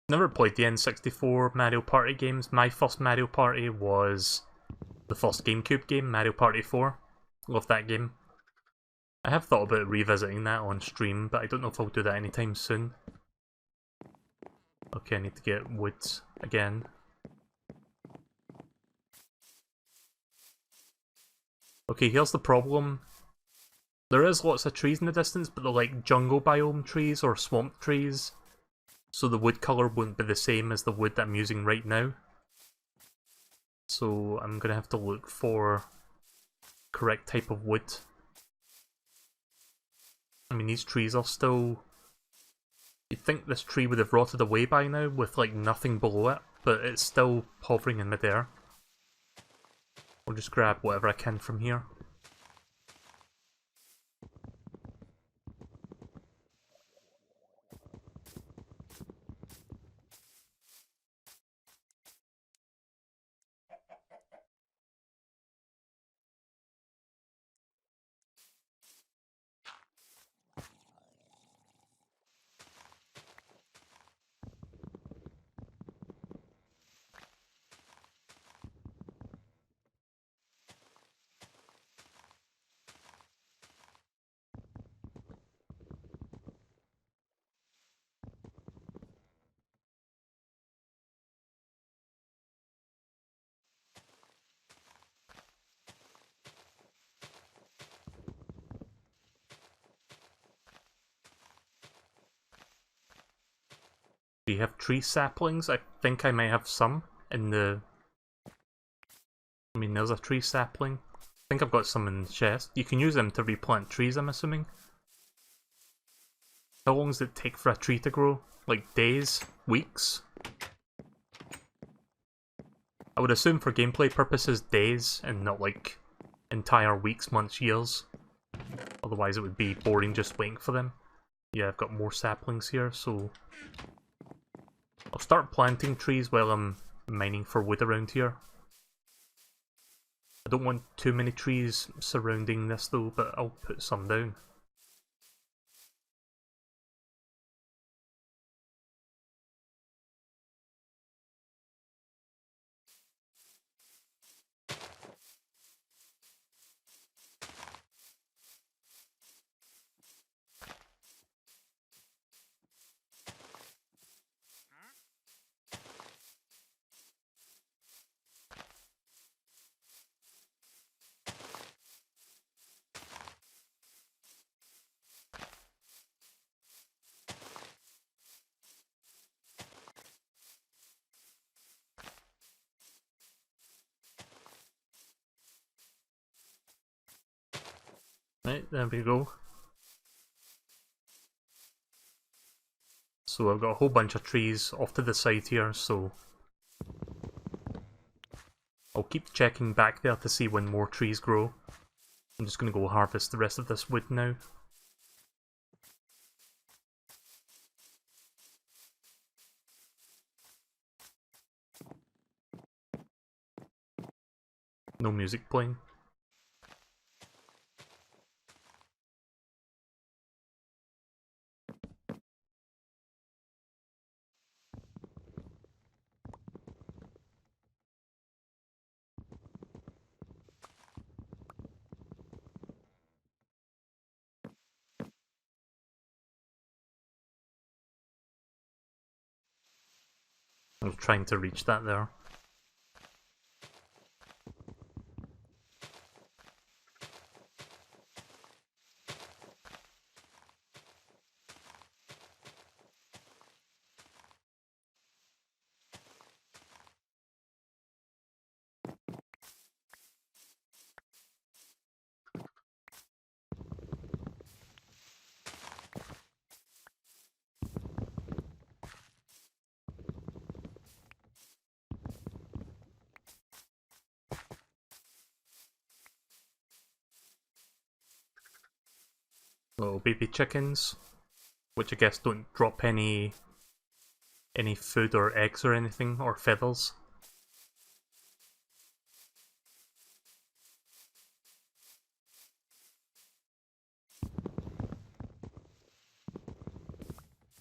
Never played the N64 Mario Party games. My first Mario Party was the first GameCube game, Mario Party 4. Love that game. I have thought about revisiting that on stream, but I don't know if I'll do that anytime soon. Okay, I need to get wood again. Okay, here's the problem. There is lots of trees in the distance, but they're like jungle biome trees or swamp trees. So the wood colour won't be the same as the wood that I'm using right now. So I'm going to have to look for correct type of wood. I mean, these trees are still... You'd think this tree would have rotted away by now with like nothing below it, but it's still hovering in midair. I'll just grab whatever I can from here. Do you have tree saplings? I think I may have some in the... I mean, there's a tree sapling. I think I've got some in the chest. You can use them to replant trees, I'm assuming. How long does it take for a tree to grow? Like days? Weeks? I would assume for gameplay purposes days, and not like entire weeks, months, years. Otherwise it would be boring just waiting for them. Yeah, I've got more saplings here, so... I'll start planting trees while I'm mining for wood around here. I don't want too many trees surrounding this though, but I'll put some down. Right, there we go. So I've got a whole bunch of trees off to the side here, so... I'll keep checking back there to see when more trees grow. I'm just gonna go harvest the rest of this wood now. No music playing. I was trying to reach that there. Little baby chickens, which I guess don't drop any food or eggs or anything, or feathers.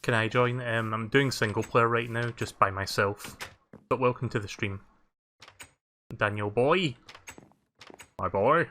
Can I join? I'm doing single player right now, just by myself. But welcome to the stream. Daniel boy! My boy!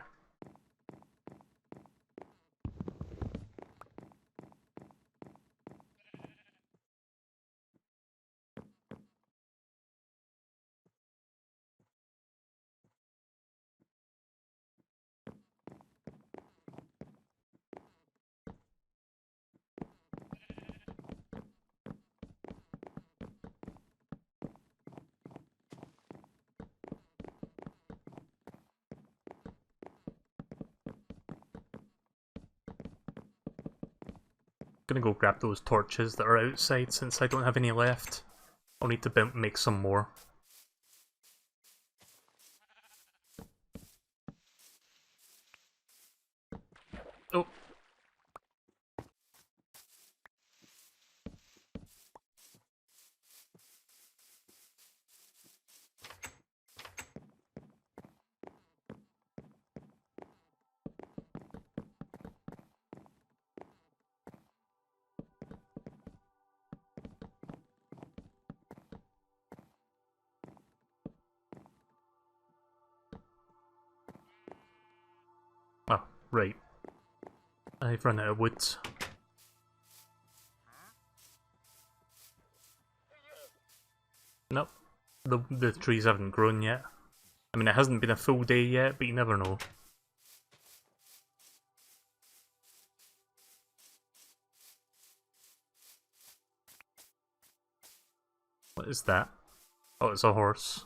Gonna go grab those torches that are outside since I don't have any left. I'll need to make some more. Oh! Ah, right. I've run out of wood. Nope. The trees haven't grown yet. I mean, it hasn't been a full day yet, but you never know. What is that? Oh, it's a horse.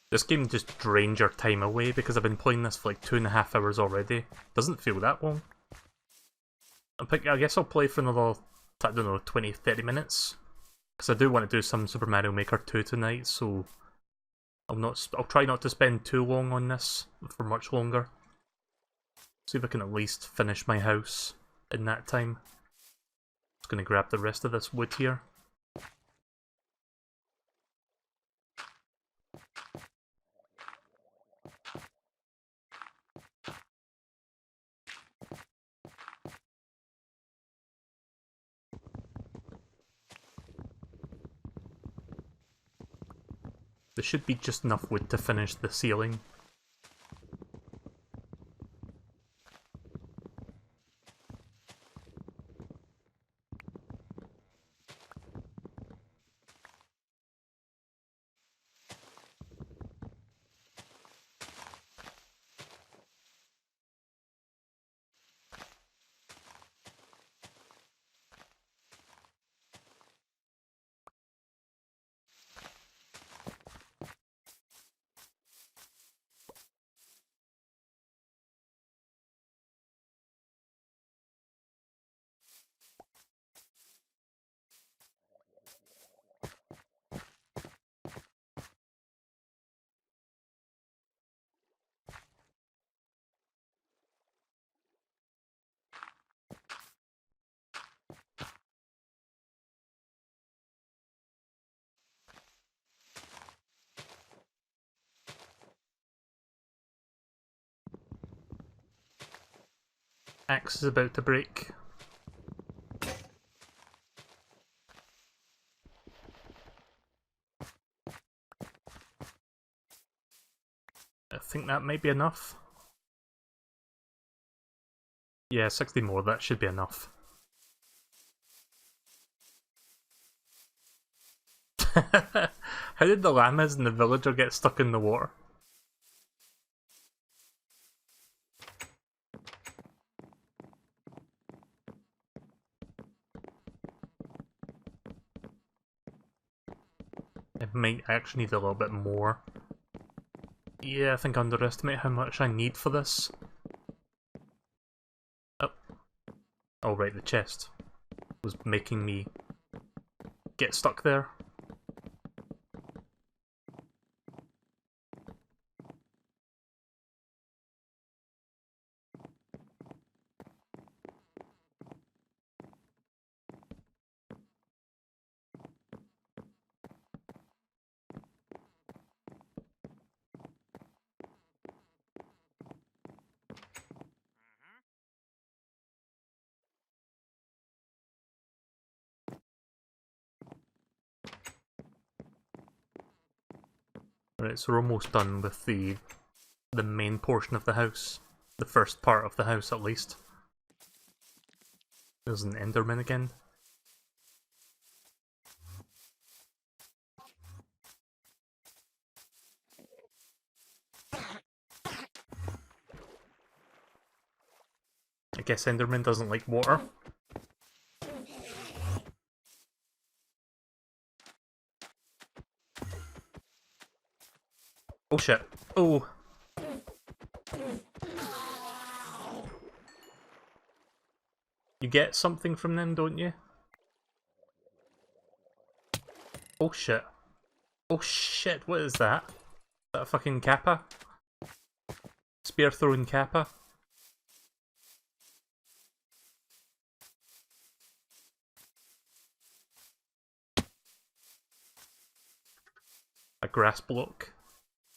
This game just drains your time away because I've been playing this for like 2.5 hours already. Doesn't feel that long. I guess I'll play for another, I don't know, 20-30 minutes. Because I do want to do some Super Mario Maker 2 tonight, so I'll try not to spend too long on this for much longer. See if I can at least finish my house in that time. Just gonna grab the rest of this wood here. There should be just enough wood to finish the ceiling. Axe is about to break. I think that might be enough. Yeah, 60 more, that should be enough. How did the llamas and the villager get stuck in the water? It might actually need a little bit more. Yeah, I think I underestimate how much I need for this. Oh. Oh right, the chest was making me get stuck there. Right, so we're almost done with the main portion of the house. The first part of the house, at least. There's an Enderman again. I guess Enderman doesn't like water. Oh shit. Oh. You get something from them, don't you? Oh shit. Oh shit, what is that? Is that a fucking kappa? Spear throwing kappa? A grass block.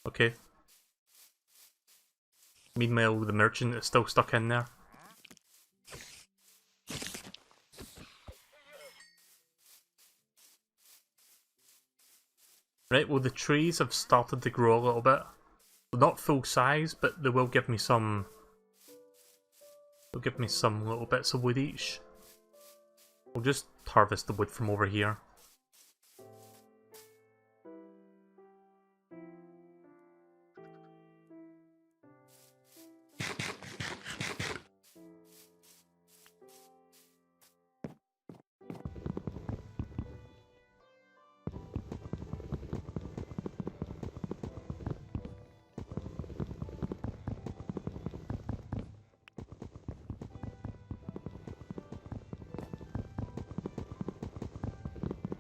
Okay. Meanwhile, the merchant is still stuck in there. Right, well the trees have started to grow a little bit. Not full size, but they will give me some... They'll give me some little bits of wood each. We'll just harvest the wood from over here.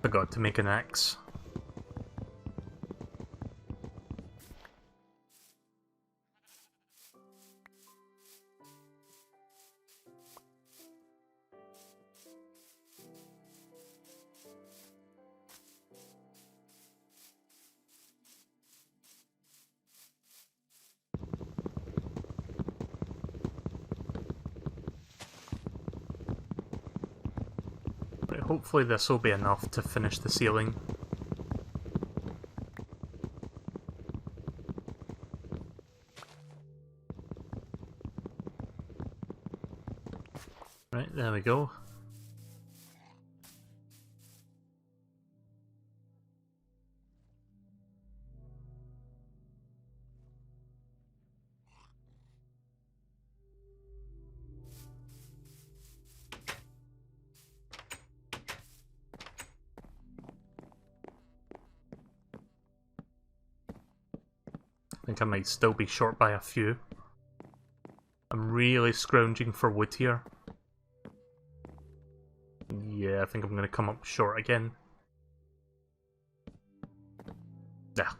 Forgot to make an axe. Right, hopefully this will be enough to finish the ceiling. Right, there we go. I think I might still be short by a few. I'm really scrounging for wood here. Yeah, I think I'm going to come up short again. Yeah.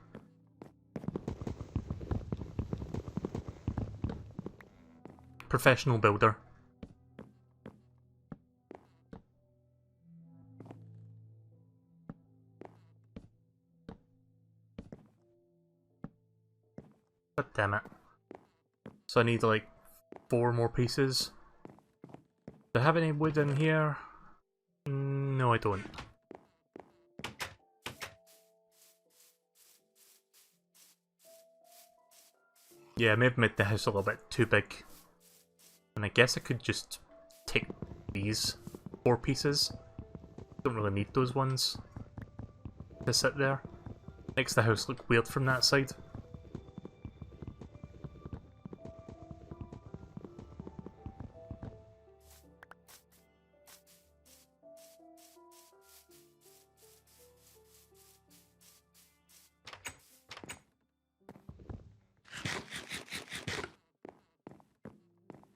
Professional builder. God damn it. So I need like 4 more pieces. Do I have any wood in here? No, I don't. Yeah, I may have made the house a little bit too big. And I guess I could just take these 4 pieces. Don't really need those ones to sit there. Makes the house look weird from that side.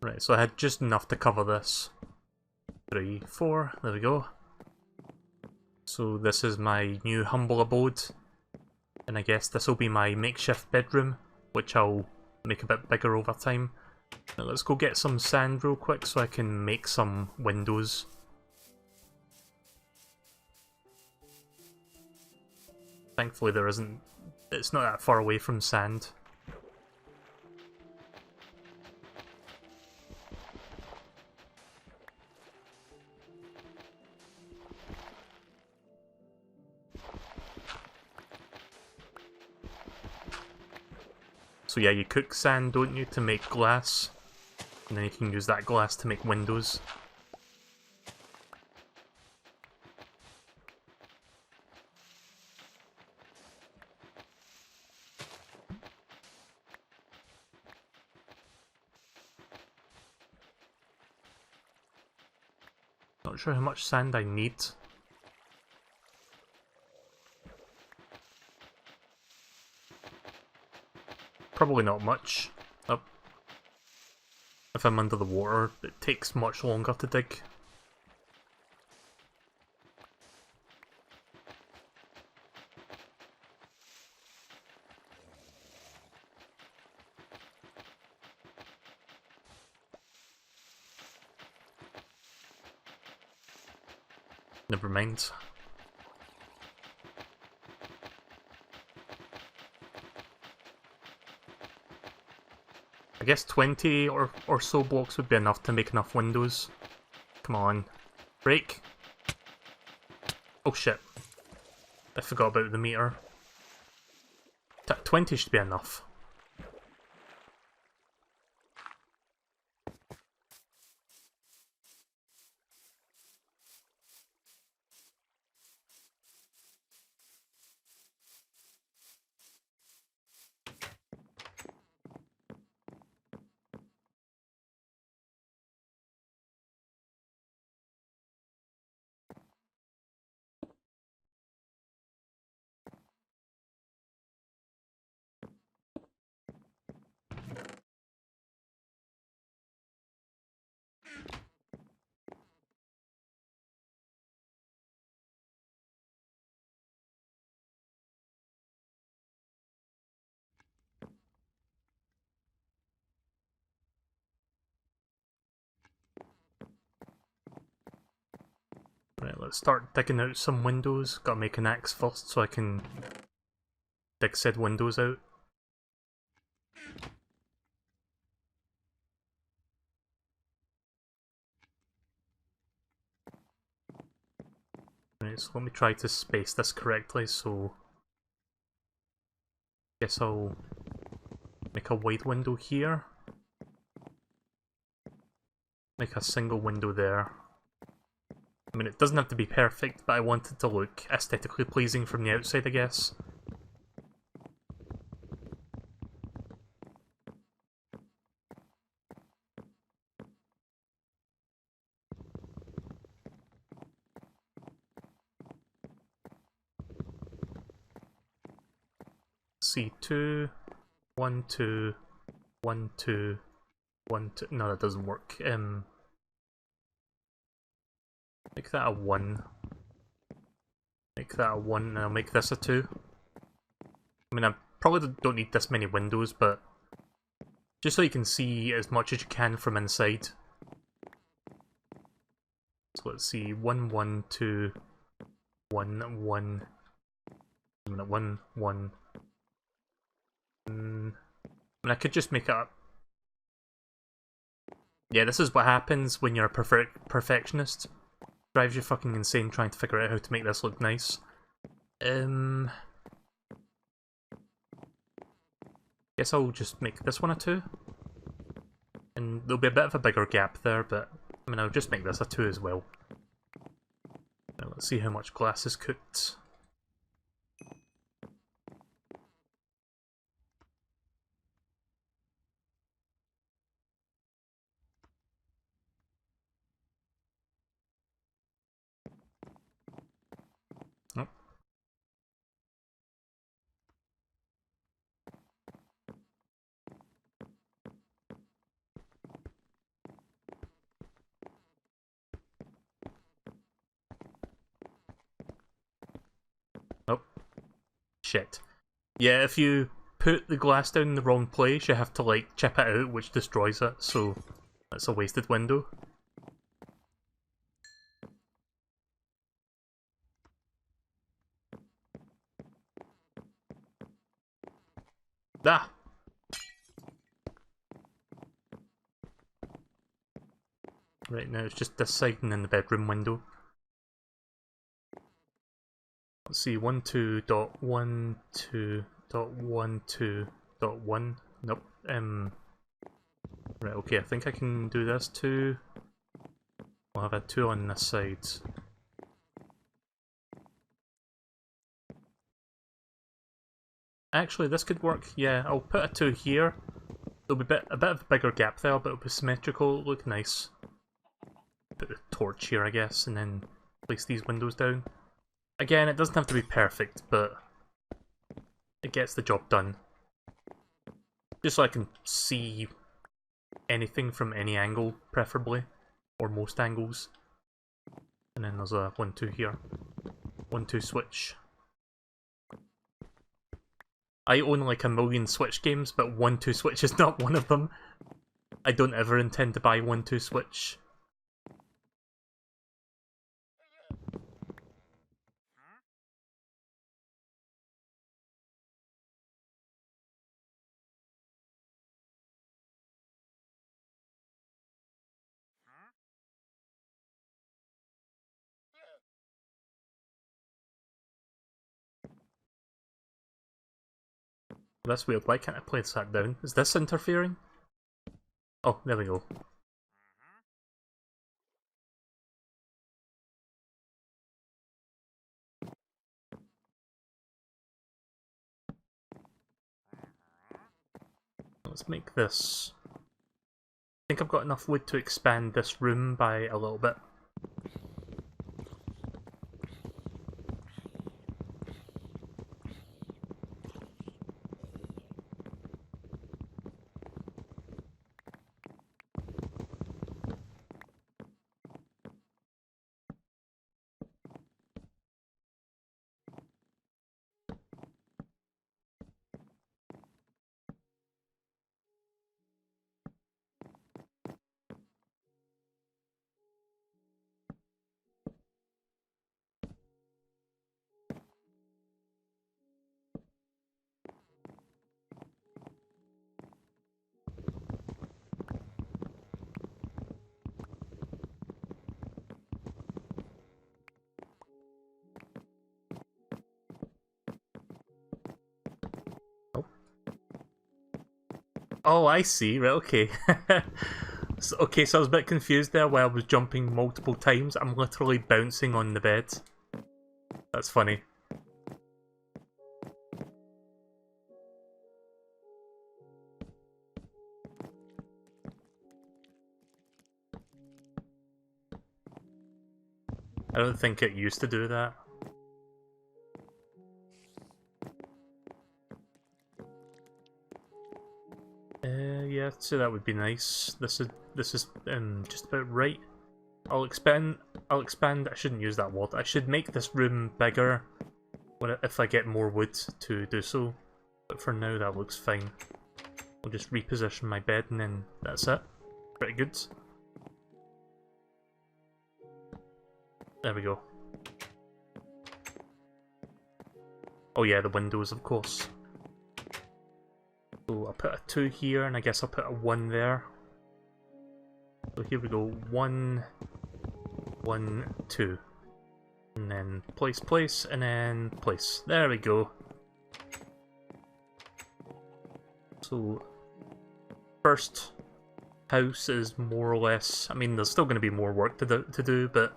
Right, so I had just enough to cover this. 3, 4, there we go. So this is my new humble abode. And I guess this will be my makeshift bedroom, which I'll make a bit bigger over time. Now let's go get some sand real quick so I can make some windows. Thankfully there isn't... it's not that far away from sand. So yeah, you cook sand, don't you, to make glass? And then you can use that glass to make windows. Not sure how much sand I need. Probably not much. Oh. If I'm under the water, it takes much longer to dig. Never mind. I guess 20 or so blocks would be enough to make enough windows. Come on. Break. Oh shit. I forgot about the meter. 20 should be enough. Right, let's start digging out some windows. Gotta make an axe first so I can dig said windows out. Right, so let me try to space this correctly, so... guess I'll make a wide window here. Make a single window there. I mean, it doesn't have to be perfect, but I want it to look aesthetically pleasing from the outside, I guess. C2, 1, 2, 1, 2, 1, 2. No, that doesn't work. Make that a 1. Make that a 1, and I'll make this a 2. I mean, I probably don't need this many windows, but just so you can see as much as you can from inside. So let's see, 1, 1, 2, 1, 1, 1, 1. I mean, I could just make it Yeah, this is what happens when you're a perfectionist. Drives you fucking insane trying to figure out how to make this look nice. Guess I'll just make this one a 2. And there'll be a bit of a bigger gap there, but I mean, I'll just make this a 2 as well. Now, let's see how much glass is cooked. Oh. Oh. Shit. Yeah, if you put the glass down in the wrong place, you have to, like, chip it out, which destroys it, so that's a wasted window. Ah! Right now it's just this side and then the bedroom window. Let's see, 12.12.12.1. Nope. Right, okay, I think I can do this too. We'll have a 2 on this side. Actually, this could work. Yeah, I'll put a 2 here. There'll be a bit of a bigger gap there, but it'll be symmetrical. It'll look nice. Put the torch here, I guess, and then place these windows down. Again, it doesn't have to be perfect, but it gets the job done. Just so I can see anything from any angle, preferably. Or most angles. And then there's a 1-2 here. 1-2 switch. I own like a million Switch games, but 1-2 switch is not one of them. I don't ever intend to buy 1-2 switch. That's weird, why can't I place that down? Is this interfering? Oh, there we go. Let's make this... I think I've got enough wood to expand this room by a little bit. Oh, I see, right, okay. Okay, so I was a bit confused there while I was jumping multiple times. I'm literally bouncing on the bed. That's funny. I don't think it used to do that. Yeah, so that would be nice. This is just about right. I'll expand. I shouldn't use that word. I should make this room bigger if I get more wood to do so. But for now, that looks fine. I'll just reposition my bed and then that's it. Pretty good. There we go. Oh yeah, the windows, of course. So I'll put a 2 here, and I guess I'll put a 1 there. So here we go, 1, 1, 2. And then place, place, and then place. There we go. So, first house is more or less... I mean, there's still going to be more work to do, but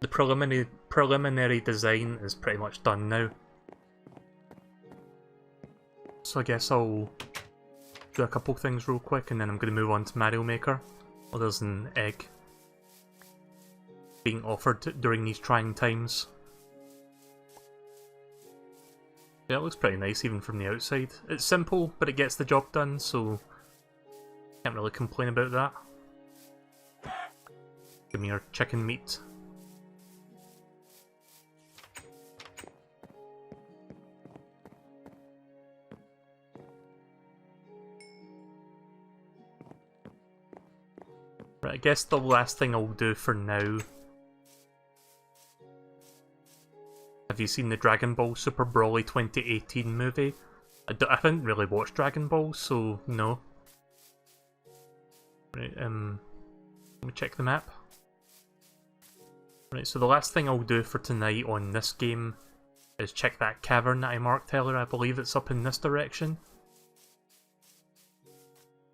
the preliminary design is pretty much done now. So I guess I'll do a couple things real quick, and then I'm going to move on to Mario Maker. Oh, there's an egg being offered during these trying times. Yeah, it looks pretty nice even from the outside. It's simple, but it gets the job done, so can't really complain about that. Give me your chicken meat. Right, I guess the last thing I'll do for now... Have you seen the Dragon Ball Super Broly 2018 movie? I haven't really watched Dragon Ball, so no. Right, let me check the map. Right, so the last thing I'll do for tonight on this game is check that cavern that I marked earlier. I believe it's up in this direction.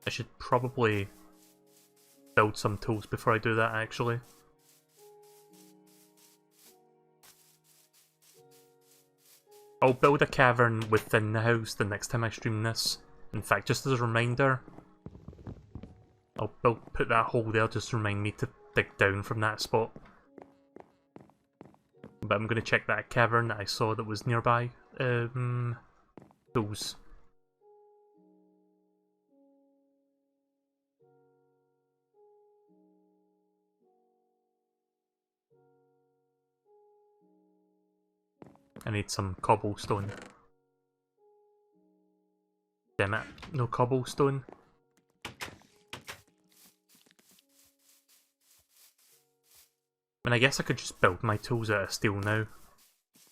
I should probably build some tools before I do that, actually. I'll build a cavern within the house the next time I stream this. In fact, just as a reminder, I'll put that hole there just to remind me to dig down from that spot. But I'm going to check that cavern that I saw that was nearby. Those. I need some cobblestone. Damn it, no cobblestone. And I guess I could just build my tools out of steel now.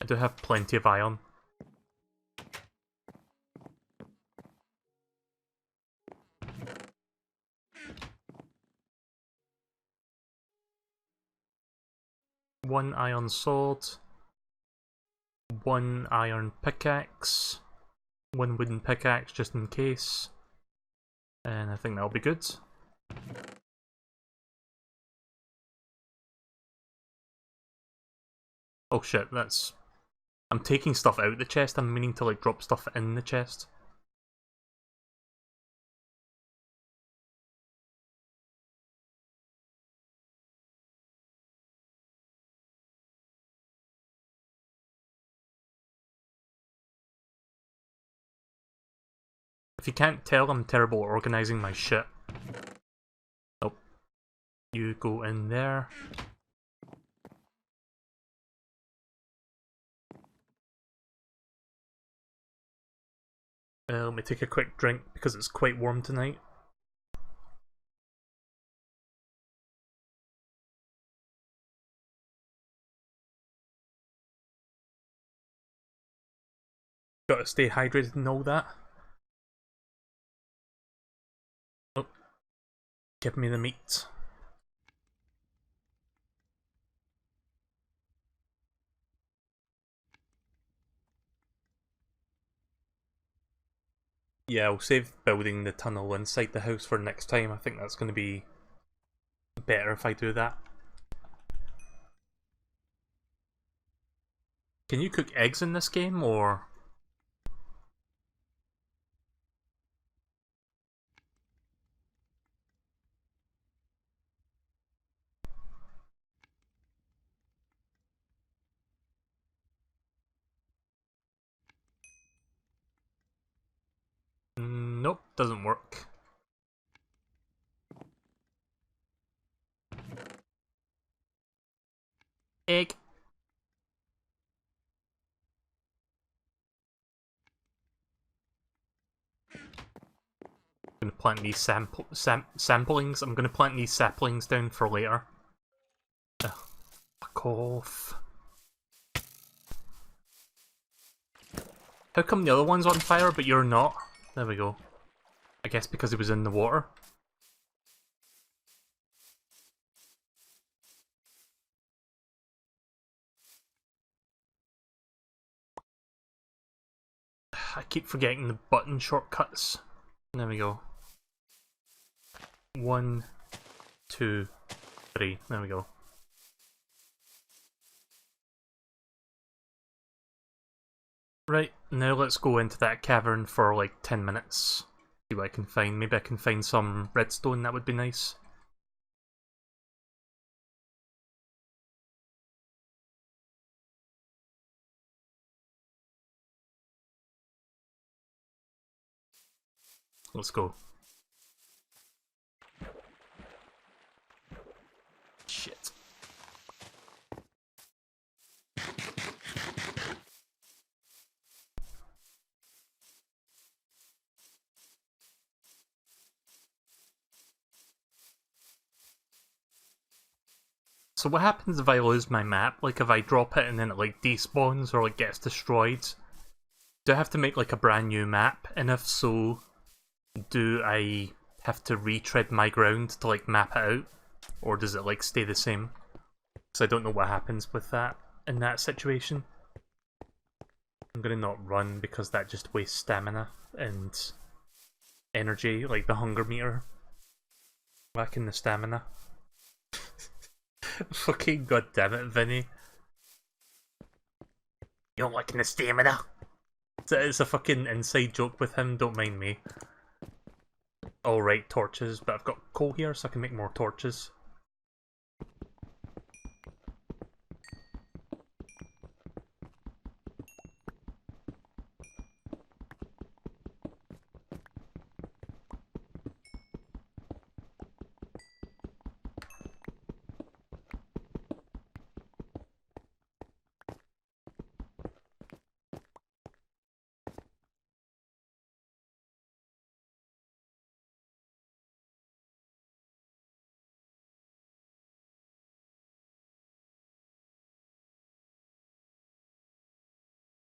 I do have plenty of iron. One iron sword. One iron pickaxe. One wooden pickaxe just in case. And I think that'll be good. Oh shit, that's... I'm taking stuff out of the chest, I'm meaning to like drop stuff in the chest. If you can't tell, I'm terrible at organising my shit. Oh. You go in there. Let me take a quick drink because it's quite warm tonight. Gotta stay hydrated and all that. Oh. Give me the meat. Yeah, I'll save building the tunnel inside the house for next time. I think that's going to be better if I do that. Can you cook eggs in this game, or...? Nope, doesn't work. Egg. I'm gonna plant these samplings. I'm gonna plant these saplings down for later. Ugh, fuck off. How come the other one's on fire but you're not? There we go. I guess because it was in the water. I keep forgetting the button shortcuts. There we go. 1, 2, 3. There we go. Right, now let's go into that cavern for like 10 minutes. See what I can find. Maybe I can find some redstone, that would be nice. Let's go. Shit. So what happens if I lose my map? Like if I drop it and then it like despawns or like gets destroyed? Do I have to make like a brand new map? And if so, do I have to retread my ground to like map it out? Or does it like stay the same? Because I don't know what happens with that in that situation. I'm gonna not run because that just wastes stamina and energy, like the hunger meter. Lacking the stamina. Fucking goddammit, Vinny. You're lacking the stamina. It's a fucking inside joke with him, don't mind me. Alright, torches, but I've got coal here so I can make more torches.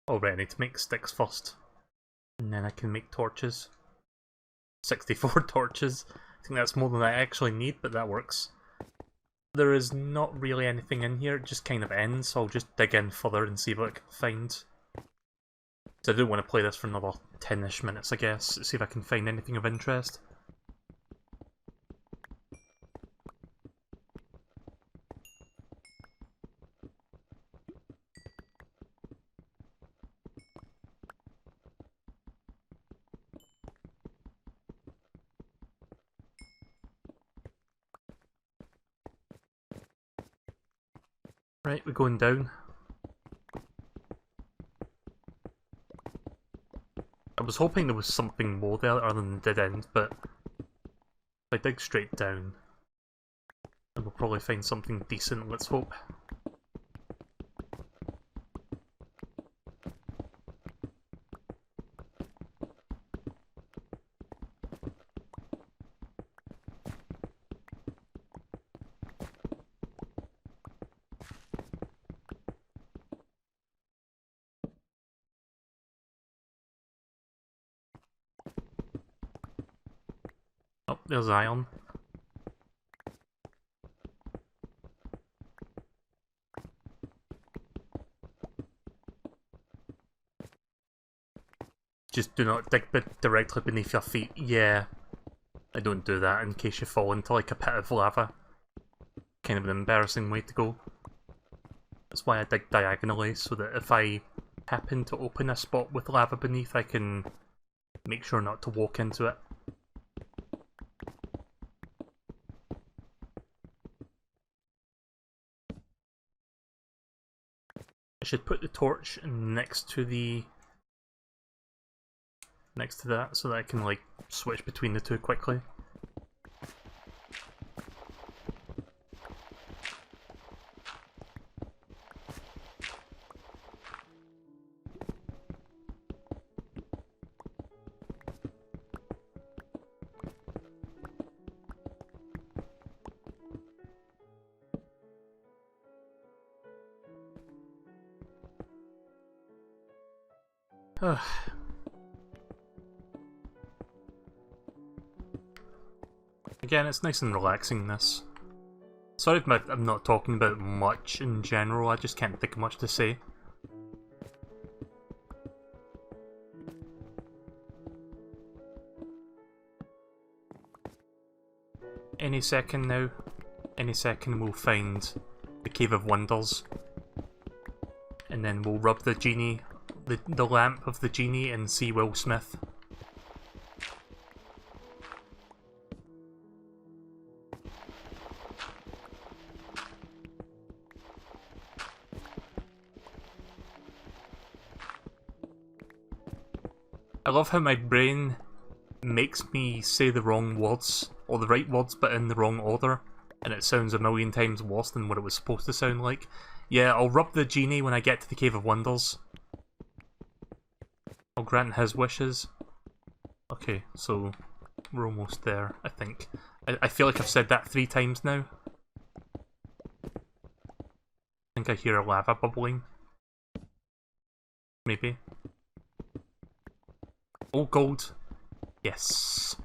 Alright, I need to make sticks first. And then I can make torches. 64 torches. I think that's more than I actually need, but that works. There is not really anything in here, it just kind of ends, so I'll just dig in further and see what I can find. So I do want to play this for another 10-ish minutes, I guess, see if I can find anything of interest. Right, we're going down. I was hoping there was something more there other than the dead end, but if I dig straight down, then we'll probably find something decent, let's hope. Oh, there's iron. Just do not dig directly beneath your feet. Yeah, I don't do that in case you fall into like a pit of lava. Kind of an embarrassing way to go. That's why I dig diagonally, so that if I happen to open a spot with lava beneath, I can make sure not to walk into it. I should put the torch next to that so that I can like switch between the two quickly. Again, it's nice and relaxing, this. Sorry if I'm not talking about much in general, I just can't think of much to say. Any second now. Any second we'll find the Cave of Wonders. And then we'll rub the genie, the lamp of the genie, and see Will Smith. I love how my brain makes me say the wrong words, or the right words but in the wrong order, and it sounds a million times worse than what it was supposed to sound like. Yeah, I'll rub the genie when I get to the Cave of Wonders. I'll grant his wishes. Okay, so we're almost there, I think. I feel like I've said that 3 times now. I think I hear a lava bubbling. Maybe. Oh, gold. Yes.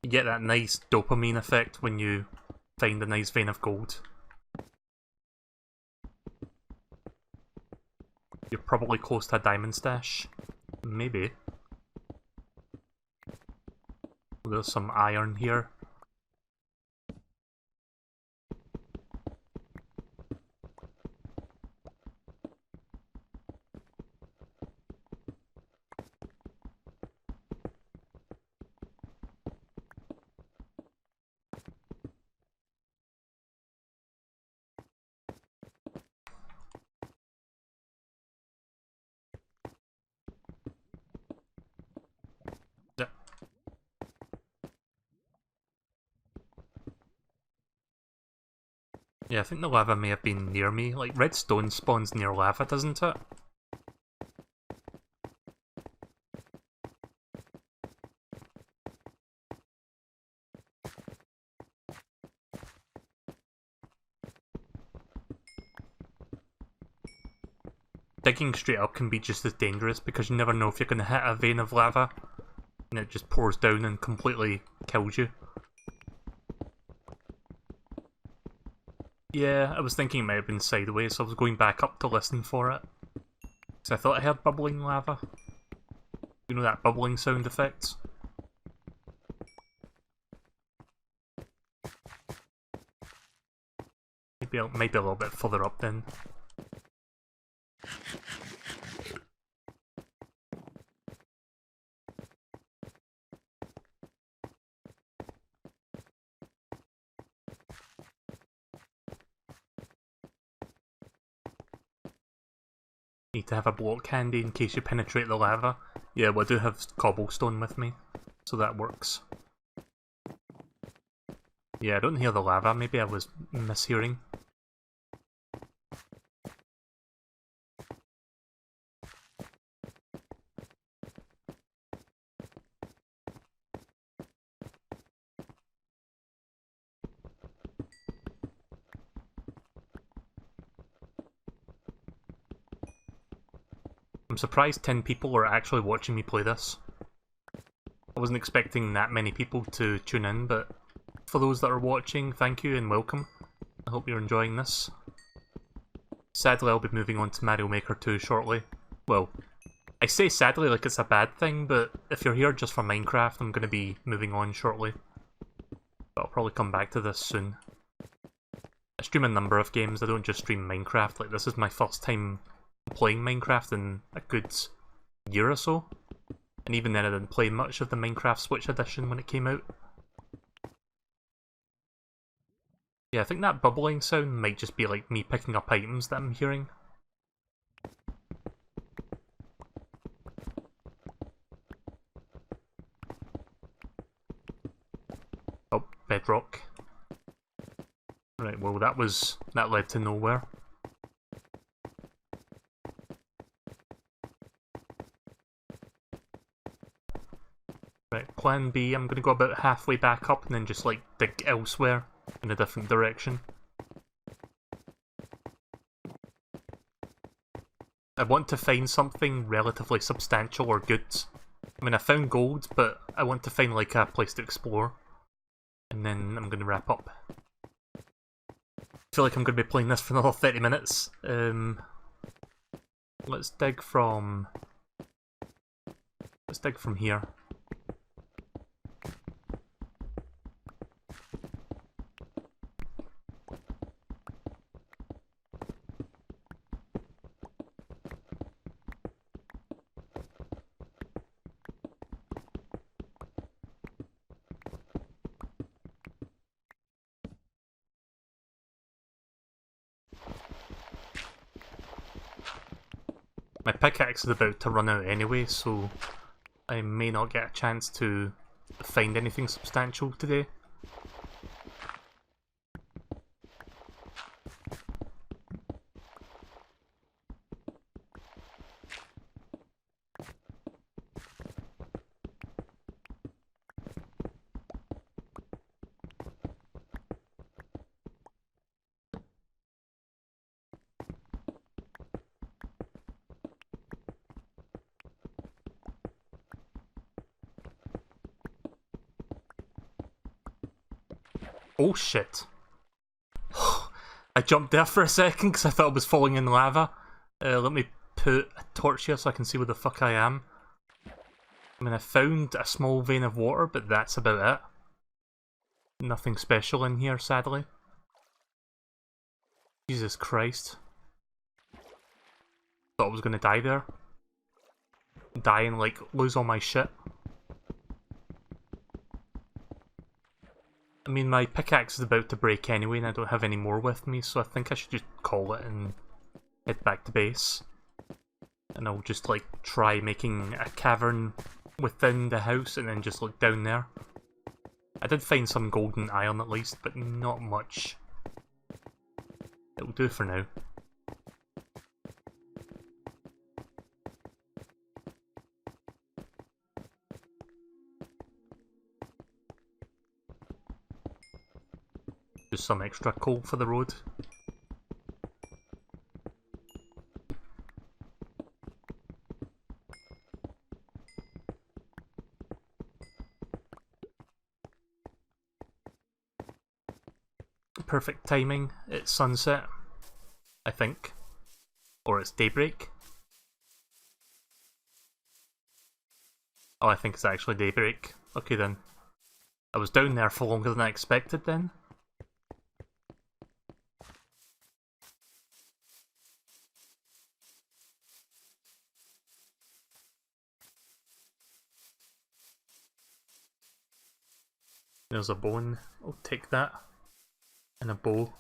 You get that nice dopamine effect when you find a nice vein of gold. You're probably close to a diamond stash. Maybe. There's some iron here. Yeah, I think the lava may have been near me. Like, redstone spawns near lava, doesn't it? Digging straight up can be just as dangerous because you never know if you're going to hit a vein of lava and it just pours down and completely kills you. Yeah, I was thinking it might have been sideways, so I was going back up to listen for it. So I thought I heard bubbling lava. You know that bubbling sound effect? Maybe a little bit further up then. Need to have a block handy in case you penetrate the lava. Yeah, well, I do have cobblestone with me, so that works. Yeah, I don't hear the lava, maybe I was mishearing. I'm surprised 10 people are actually watching me play this. I wasn't expecting that many people to tune in, but for those that are watching, thank you and welcome. I hope you're enjoying this. Sadly, I'll be moving on to Mario Maker 2 shortly. Well, I say sadly like it's a bad thing, but if you're here just for Minecraft, I'm going to be moving on shortly. But I'll probably come back to this soon. I stream a number of games, I don't just stream Minecraft. Like, this is my first time playing Minecraft in a good year or so. And even then I didn't play much of the Minecraft Switch edition when it came out. Yeah, I think that bubbling sound might just be like me picking up items that I'm hearing. Oh, bedrock. Right, well that led to nowhere. Right, plan B, I'm gonna go about halfway back up and then just like dig elsewhere in a different direction. I want to find something relatively substantial or good. I mean, I found gold, but I want to find like a place to explore. And then I'm gonna wrap up. feel like I'm going to be playing this for another 30 minutes. Let's dig from here. My pickaxe is about to run out anyway, so I may not get a chance to find anything substantial today. Oh shit. I jumped there for a second because I thought I was falling in lava. Let me put a torch here so I can see where the fuck I am. I mean, I found a small vein of water, but that's about it. Nothing special in here, sadly. Jesus Christ. Thought I was gonna die there. Die and, like, lose all my shit. I mean, my pickaxe is about to break anyway, and I don't have any more with me, so I think I should just call it and head back to base. And I'll just, like, try making a cavern within the house and then just look down there. I did find some golden iron at least, but not much. It'll do for now. Just some extra coal for the road. Perfect timing. It's sunset, I think. Or it's daybreak. Oh, I think it's actually daybreak. Okay then. I was down there for longer than I expected then. There's a bone. I'll take that. And a bow.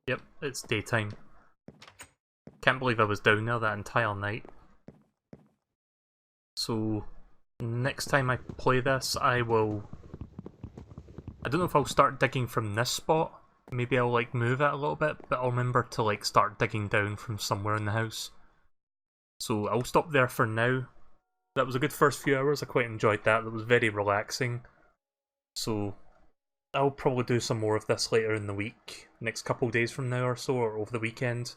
Yep, it's daytime. Can't believe I was down there that entire night. So, next time I play this, I don't know if I'll start digging from this spot. Maybe I'll, like, move it a little bit, but I'll remember to, like, start digging down from somewhere in the house. So, I'll stop there for now. That was a good first few hours, I quite enjoyed that. That was very relaxing. So, I'll probably do some more of this later in the week. Next couple days from now or so, or over the weekend.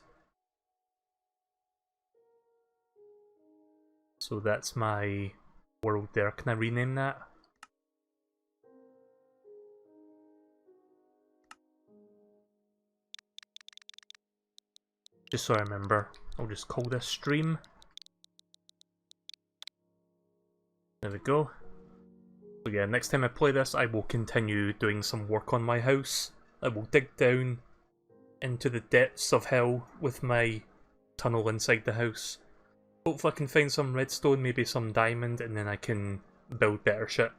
So that's my world there. Can I rename that? Just so I remember, I'll just call this stream. There we go. So yeah, next time I play this, I will continue doing some work on my house. I will dig down into the depths of hell with my tunnel inside the house. Hopefully I can find some redstone, maybe some diamond, and then I can build better shit.